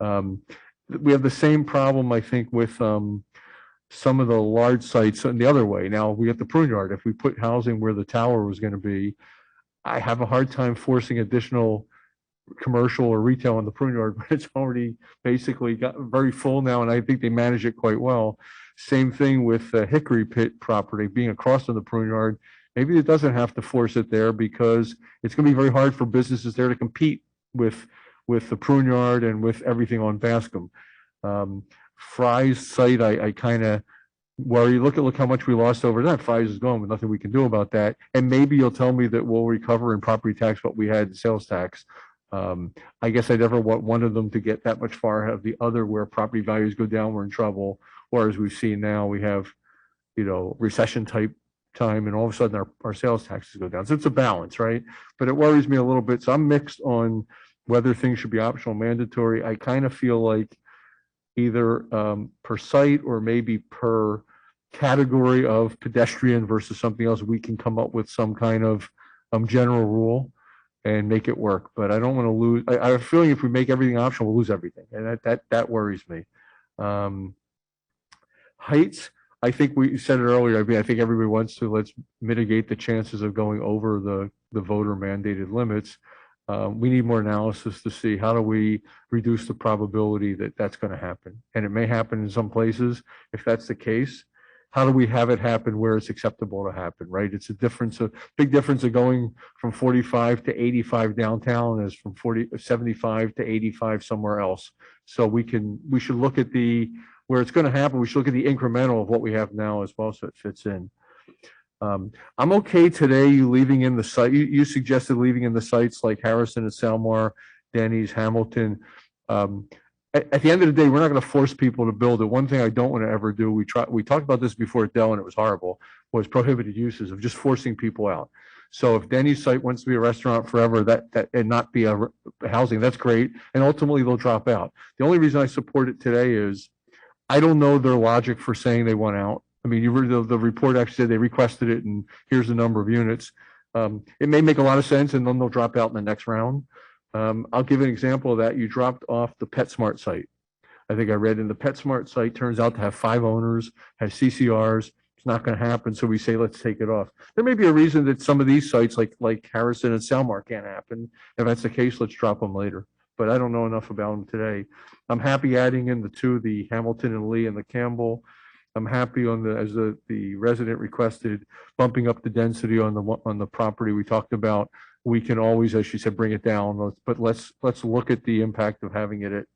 We have the same problem, I think, with some of the large sites and the other way. Now we have the Prune Yard. If we put housing where the tower was going to be, I have a hard time forcing additional commercial or retail in the Prune Yard, but it's already basically got very full now, and I think they manage it quite well. Same thing with the Hickory Pit property being across from the Prune Yard. Maybe it doesn't have to force it there because it's going to be very hard for businesses there to compete with the Prune Yard and with everything on Bascom. Fry's site, I kind of worry, look how much we lost over that. 5 years is gone, but nothing we can do about that. And maybe you'll tell me that we'll recover in property tax what we had in sales tax. I guess I never want one of them to get that much far ahead of the other, where property values go down, we're in trouble. Or as we've seen now, we have, recession type time, and all of a sudden our sales taxes go down. So it's a balance, right? But it worries me a little bit. So I'm mixed on whether things should be optional, mandatory. I kind of feel like either per site or maybe per category of pedestrian versus something else, we can come up with some kind of general rule and make it work. But I don't want to lose. I have a feeling if we make everything optional, we'll lose everything, and that worries me. Heights, I think we said it earlier. I mean, I think everybody wants to, let's mitigate the chances of going over the voter mandated limits. We need more analysis to see how do we reduce the probability that that's going to happen. And it may happen in some places. If that's the case, how do we have it happen where it's acceptable to happen, right? It's a big difference of going from 45 to 85 downtown as from 75 to 85 somewhere else. So we should look at where it's going to happen. We should look at the incremental of what we have now as well, so it fits in. I'm okay today you leaving in the site. You suggested leaving in the sites like Harrison and Salmar, Denny's, Hamilton. At the end of the day, we're not going to force people to build it. One thing I don't want to ever do, we talked about this before at Dell and it was horrible, was prohibited uses of just forcing people out. So if Denny's site wants to be a restaurant forever, that and not be a housing, that's great. And ultimately they'll drop out. The only reason I support it today is I don't know their logic for saying they want out. I mean, the report actually said they requested it and here's the number of units. It may make a lot of sense and then they'll drop out in the next round. I'll give an example of that. You dropped off the PetSmart site. I think I read in the PetSmart site turns out to have 5 owners, has CCRs. It's not going to happen. So we say, let's take it off. There may be a reason that some of these sites like Harrison and Salmar can't happen. If that's the case, let's drop them later. But I don't know enough about them today. I'm happy adding in the Hamilton and Lee and the Campbell. I'm happy as the resident requested, bumping up the density on the property we talked about. We can always, as she said, bring it down, but let's look at the impact of having it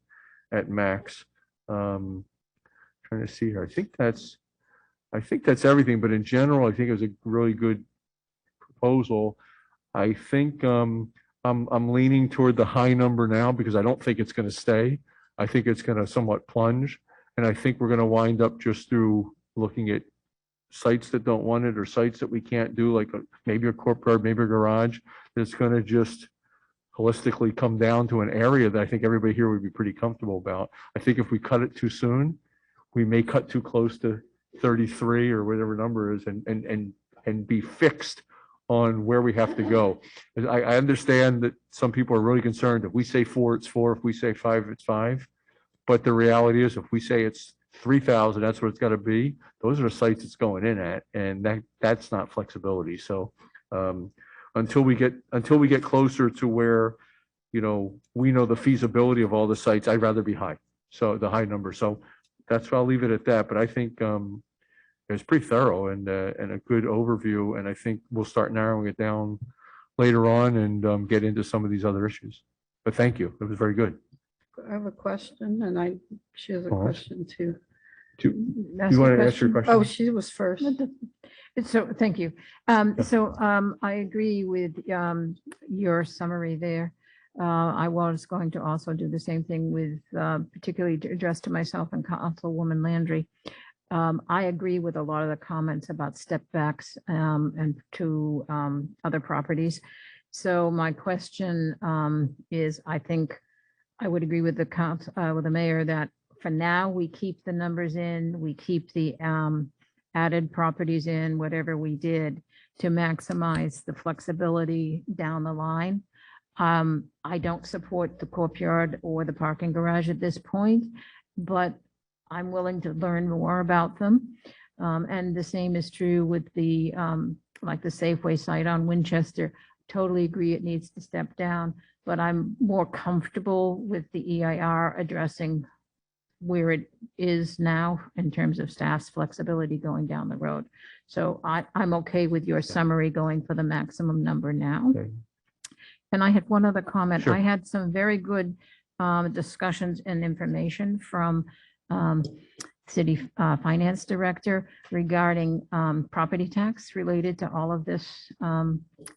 at max. Trying to see here. I think that's everything, but in general, I think it was a really good proposal. I think I'm leaning toward the high number now because I don't think it's going to stay. I think it's going to somewhat plunge. And I think we're going to wind up just through looking at sites that don't want it or sites that we can't do, like maybe a corporate, maybe a garage, that's going to just holistically come down to an area that I think everybody here would be pretty comfortable about. I think if we cut it too soon, we may cut too close to 33 or whatever number is and be fixed on where we have to go. I understand that some people are really concerned. If we say 4, it's 4. If we say 5, it's 5. But the reality is, if we say it's 3,000, that's what it's got to be. Those are the sites it's going in at, and that's not flexibility. So until we get closer to where we know the feasibility of all the sites, I'd rather be high. So the high number. So that's why I'll leave it at that. But I think it's pretty thorough and a good overview, and I think we'll start narrowing it down later on and get into some of these other issues. But thank you. It was very good. I have a question and she has a question too. You want to ask your question? Oh, she was first. So thank you. So I agree with your summary there. I was going to also do the same thing with particularly addressed to myself and Councilwoman Landry. I agree with a lot of the comments about step backs and to other properties. So my question is, I think I would agree with the mayor that for now we keep the numbers in, we keep the added properties in, whatever we did to maximize the flexibility down the line. I don't support the courtyard or the parking garage at this point, but I'm willing to learn more about them. And the same is true with the like the Safeway site on Winchester. Totally agree it needs to step down, but I'm more comfortable with the EIR addressing where it is now in terms of staff's flexibility going down the road. So I'm okay with your summary going for the maximum number now. Okay. And I had one other comment. Sure. I had some very good discussions and information from city finance director regarding property tax related to all of this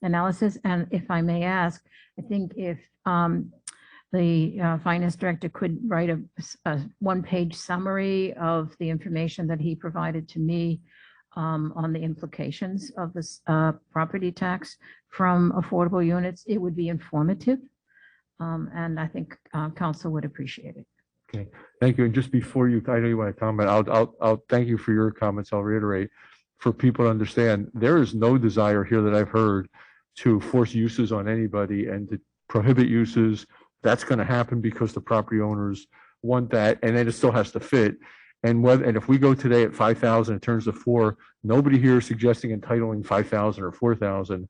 analysis. And if I may ask, I think if the finance director could write a one-page summary of the information that he provided to me on the implications of this property tax from affordable units, it would be informative. And I think council would appreciate it. Okay, thank you. And just before you, I know you want to comment, I'll thank you for your comments. I'll reiterate for people to understand, there is no desire here that I've heard to force uses on anybody and to prohibit uses. That's going to happen because the property owners want that, and then it still has to fit. And if we go today at 5,000, it turns to 4. Nobody here is suggesting entitling 5,000 or 4,000.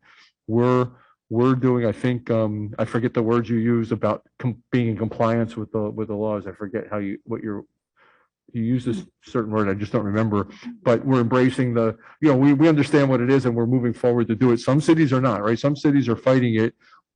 We're doing, I think, I forget the words you use about being in compliance with the laws. I forget how you use this certain word. I just don't remember. But we're embracing we understand what it is, and we're moving forward to do it. Some cities are not, right? Some cities are fighting it.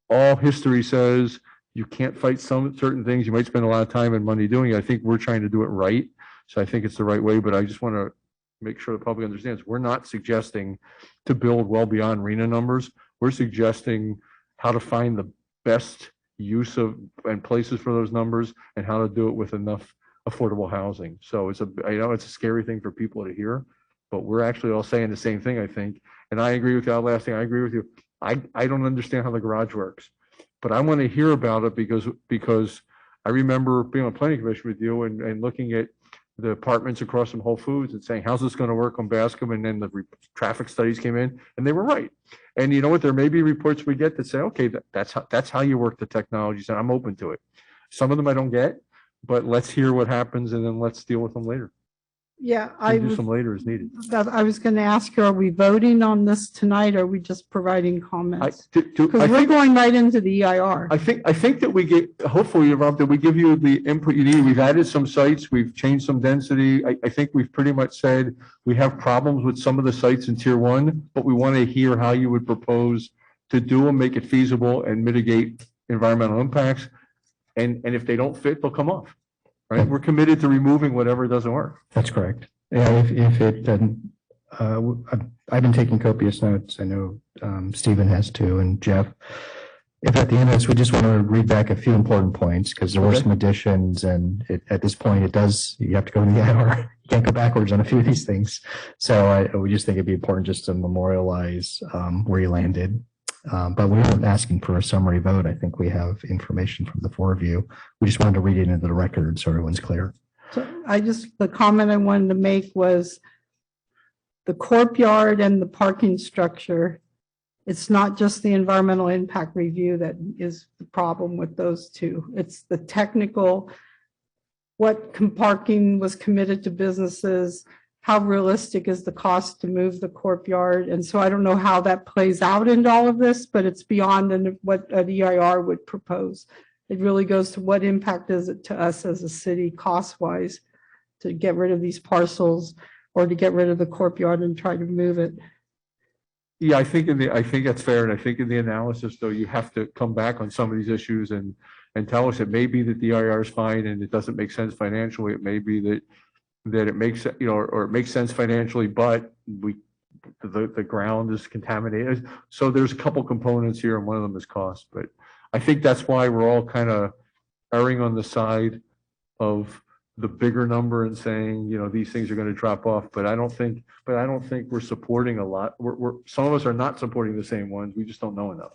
All history says you can't fight some certain things. You might spend a lot of time and money doing it. I think we're trying to do it right. So I think it's the right way, but I just want to make sure the public understands we're not suggesting to build well beyond RENA numbers. We're suggesting how to find the best use of and places for those numbers and how to do it with enough affordable housing. So I know it's a scary thing for people to hear, but we're actually all saying the same thing, I think. And I agree with you. Last thing, I agree with you. I don't understand how the garage works, but I want to hear about it because I remember being on planning commission with you and looking at the apartments across from Whole Foods and saying, how's this going to work on Bascom? And then the traffic studies came in and they were right. And you know what, there may be reports we get that say, okay, that's how you work the technologies, and I'm open to it. Some of them I don't get, but let's hear what happens and then let's deal with them later. Yeah, Do some later as needed. I was going to ask you, are we voting on this tonight? Or are we just providing comments? Because we're going right into the EIR. I think that we get, hopefully, Rob, that we give you the input you need. We've added some sites, we've changed some density. I think we've pretty much said we have problems with some of the sites in tier 1, but we want to hear how you would propose to do them, make it feasible and mitigate environmental impacts. And if they don't fit, they'll come off. Right? We're committed to removing whatever doesn't work. That's correct. Yeah, if it doesn't, I've been taking copious notes. I know Stephen has too, and Jeff. If at the end of this, we just want to read back a few important points because there were some additions, and at this point, you have to go to the IR. You can't go backwards on a few of these things. So we just think it'd be important just to memorialize where you landed. But we weren't asking for a summary vote. I think we have information from the 4 of you. We just wanted to read it into the record so everyone's clear. So the comment I wanted to make was the courtyard and the parking structure. It's not just the environmental impact review that is the problem with those two. It's the technical, what parking was committed to businesses, how realistic is the cost to move the courtyard? And so I don't know how that plays out into all of this, but it's beyond what an EIR would propose. It really goes to what impact is it to us as a city cost-wise to get rid of these parcels or to get rid of the courtyard and try to move it. Yeah, I think that's fair. And I think in the analysis, though, you have to come back on some of these issues and tell us it may be that the EIR is fine and it doesn't make sense financially. It may be that it makes, or it makes sense financially, but the ground is contaminated. So there's a couple components here, and one of them is cost. But I think that's why we're all kind of erring on the side of the bigger number and saying, these things are going to drop off. But I don't think we're supporting a lot. Some of us are not supporting the same ones. We just don't know enough.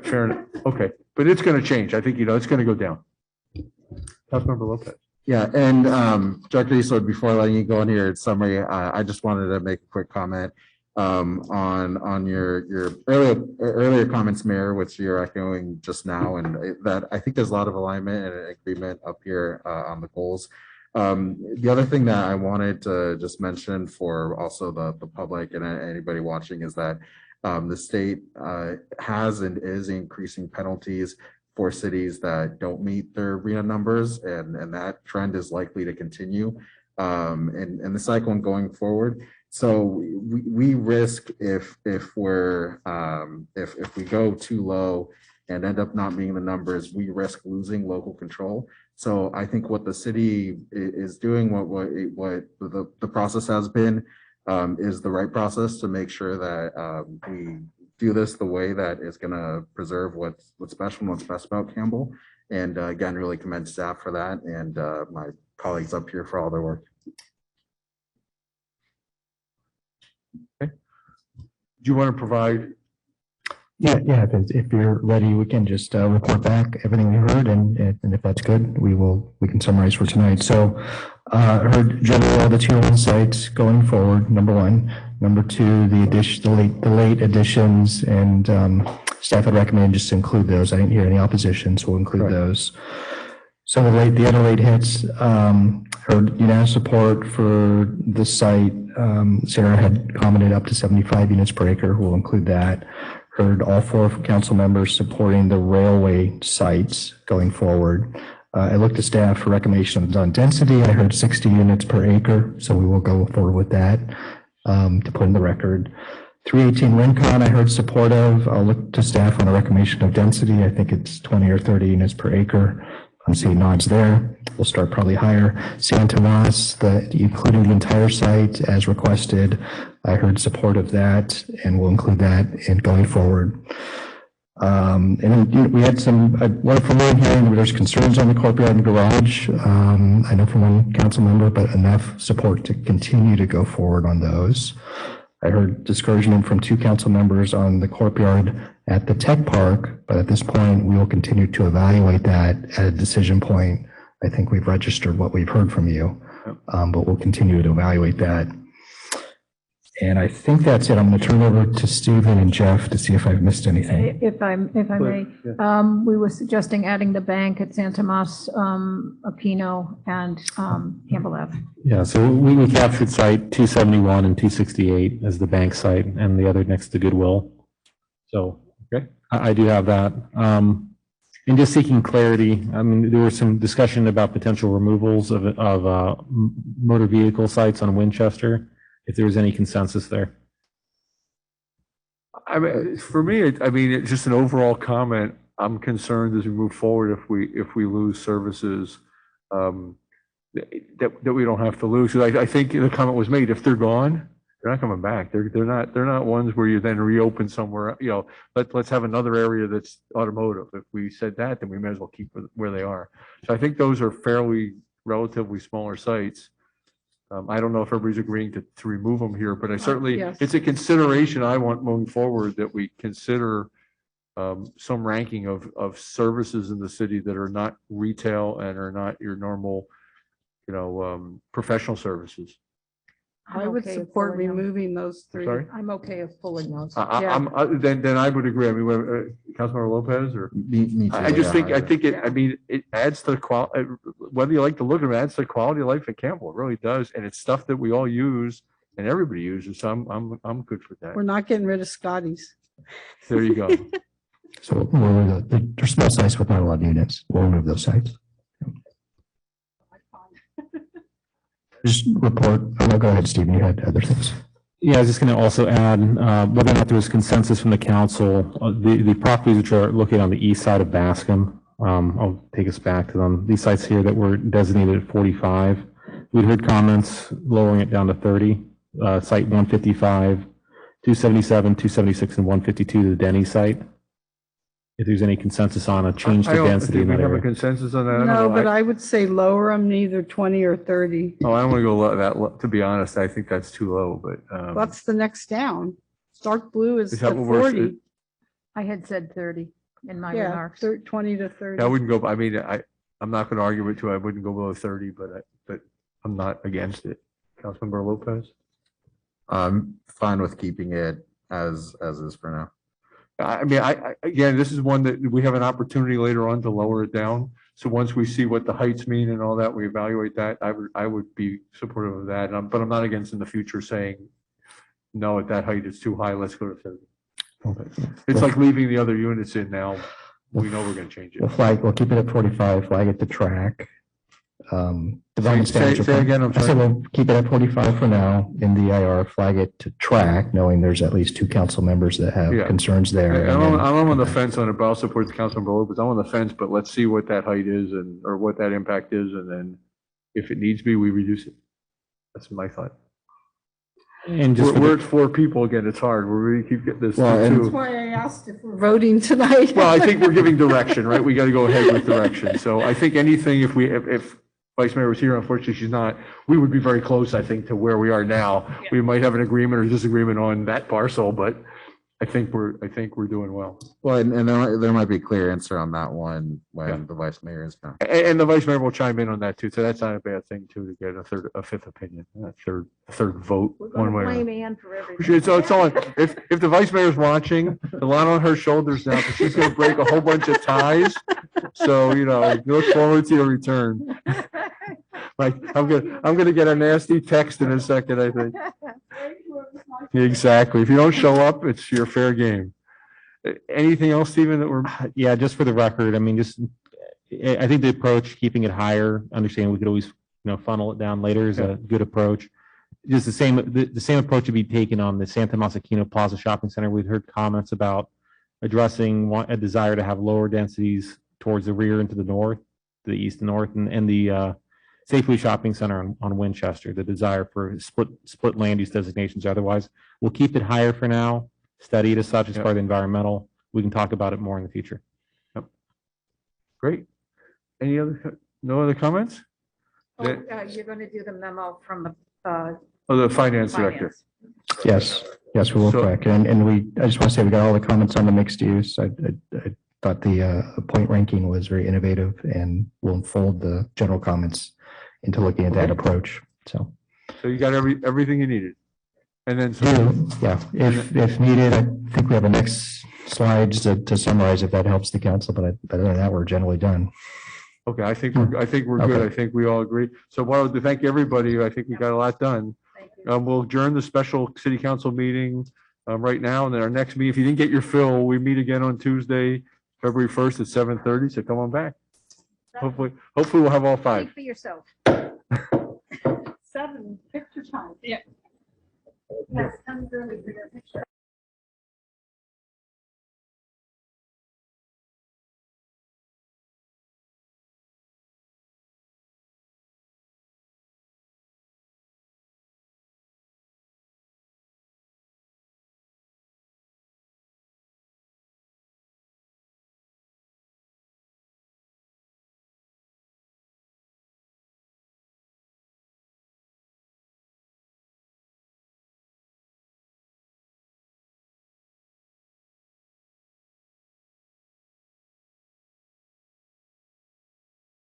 Fair enough. Okay, but it's going to change. I think it's going to go down. Councilmember Lopez. Yeah, and Director Eastwood, before letting you go in your summary, I just wanted to make a quick comment on your earlier comments, Mayor, which you're echoing just now, and that I think there's a lot of alignment and agreement up here on the goals. The other thing that I wanted to just mention for also the public and anybody watching is that the state has and is increasing penalties for cities that don't meet their RENA numbers, and that trend is likely to continue in the cycle and going forward. So we risk if we go too low and end up not meeting the numbers, we risk losing local control. So I think what the city is doing, what the process has been, is the right process to make sure that we do this the way that is going to preserve what's special and what's best about Campbell. And again, really commend staff for that, and my colleagues up here for all their work. Okay. Do you want to provide? Yeah, if you're ready, we can just report back everything we heard, and if that's good, we can summarize for tonight. So I heard generally all the tier 1 sites going forward, number 1. Number 2, the late additions, and staff had recommended just to include those. I didn't hear any opposition, so we'll include those. So the other late hits, heard unanimous support for the site. Sarah had commented up to 75 units per acre. We'll include that. Heard all 4 council members supporting the railway sites going forward. I looked at staff for recommendations on density. I heard 60 units per acre, so we will go forward with that to put in the record. 318 Rincon, I heard support of. I'll look to staff on a recommendation of density. I think it's 20 or 30 units per acre. I'm seeing nods there. We'll start probably higher. San Tomas, including the entire site as requested. I heard support of that, and we'll include that in going forward. And then we had one from one hearing where there's concerns on the courtyard and garage. I know from one council member, but enough support to continue to go forward on those. I heard discouragement from 2 council members on the courtyard at the tech park, but at this point, we will continue to evaluate that at a decision point. I think we've registered what we've heard from you, but we'll continue to evaluate that. And I think that's it. I'm going to turn it over to Stephen and Jeff to see if I've missed anything. If I may, we were suggesting adding the bank at San Tomas, Aquino, and Campbell Ave. Yeah, so we captured site 271 and 268 as the bank site, and the other next to Goodwill. So okay, I do have that. And just seeking clarity, I mean, there was some discussion about potential removals of motor vehicle sites on Winchester. If there was any consensus there. I mean, for me, it's just an overall comment. I'm concerned as we move forward if we lose services that we don't have to lose. I think the comment was made, if they're gone, they're not coming back. They're not ones where you then reopen somewhere. Let's have another area that's automotive. If we said that, then we may as well keep where they are. So I think those are relatively smaller sites. I don't know if everybody's agreeing to remove them here, but I certainly, yes. It's a consideration I want moving forward that we consider some ranking of services in the city that are not retail and are not your normal, professional services. I would support removing those 3. Sorry? I'm okay with pulling those. Then I would agree. I mean, Councilmember Lopez or me too, I think it adds to the quality, whether you like to look at it, adds to the quality of life at Campbell. It really does. And it's stuff that we all use and everybody uses. So I'm good for that. We're not getting rid of Scotty's. There you go. So they're small sites with not a lot of units. We'll remove those sites. Just report. Oh, go ahead, Stephen. You had other things. Yeah, I was just going to also add whether or not there was consensus from the council. The properties which are located on the east side of Bascom, I'll take us back to them. These sites here that were designated at 45, we'd heard comments lowering it down to 30. Site 155, 277, 276, and 152 to the Denny site. If there's any consensus on a change to density in that area. We have a consensus on that? No, but I would say lower them to either 20 or 30. Oh, I don't want to go that low. To be honest, I think that's too low, but. What's the next down? Dark blue is that the what we're- 40. I had said 30 in my Yeah, remarks. 20 to 30. I wouldn't go, I'm not going to argue with you. I wouldn't go below 30, but I'm not against it. Councilmember Lopez? I'm fine with keeping it as is for now. I mean, again, this is one that we have an opportunity later on to lower it down. So once we see what the heights mean and all that, we evaluate that. I would be supportive of that. But I'm not against in the future saying, no, at that height, it's too high. Let's go to 30. Okay. It's like leaving the other units in now. We know we're going to change it. We'll keep it at 45, flag it to track. Development standards. say again, I'm I said sorry. we'll keep it at 45 for now in the IR, flag it to track, knowing there's at least two council members that have Yeah. concerns there. I'm and then- on the fence on it, but I'll support the Councilmember Lopez. I'm on the fence, but let's see what that height is or what that impact is. And then if it needs to be, we reduce it. That's my thought. And just We're at 4 people again. It's hard. We're going to keep getting this. Well, to and- two. That's why I asked if we're voting tonight. Well, I think we're giving direction, right? We got to go ahead with direction. So I think anything, if Vice Mayor was here, unfortunately she's not, we would be very close, I think, to where we are now. We might have an agreement or disagreement on that parcel, but I think we're doing well. Well, and there might be a clear answer on that one when the vice mayor is done. And the Vice Mayor will chime in on that too. So that's not a bad thing too, to get a fifth opinion, a third vote one way or another. Ann for everything. It's all, if the Vice Mayor's watching, a lot on her shoulders now, because she's gonna break a whole bunch of ties. So, look forward to your return. Like, I'm gonna get a nasty text in a second, I think. Exactly. If you don't show up, it's your fair game. Anything else, Stephen, that we're, Yeah, just for the record, I mean, I think the approach, keeping it higher, understanding we could always, funnel it down later is a good approach. Just the same approach to be taken on the Santa Masakino Plaza Shopping Center. We've heard comments about addressing a desire to have lower densities towards the rear and to the north, to the east and north, and the Safely Shopping Center on Winchester, the desire for split land use designations. Otherwise, we'll keep it higher for now, study it as such as part of the environmental. We can talk about it more in the future. Yep. Great. No other comments? You're going to do the memo from the. The finance director. Yes, we will So- correct. And I just want to say we got all the comments on the mixed use. I thought the point ranking was very innovative and will unfold the general comments into looking at that approach. So, You got everything you needed. And then, if needed, I think we have a next slides to summarize if that helps the council, but other than that, we're generally done. okay, I think we're good. Okay. I think we all agree. So I want to thank everybody. I think we got a lot done. We'll adjourn the special city council meeting right now. And then our next meeting, if you didn't get your fill, we meet again on Tuesday, February 1st at 7:30. So come on back. Hopefully we'll have all 5. Speak for yourself. 7, picture time. Yeah. Yes, come early for your picture.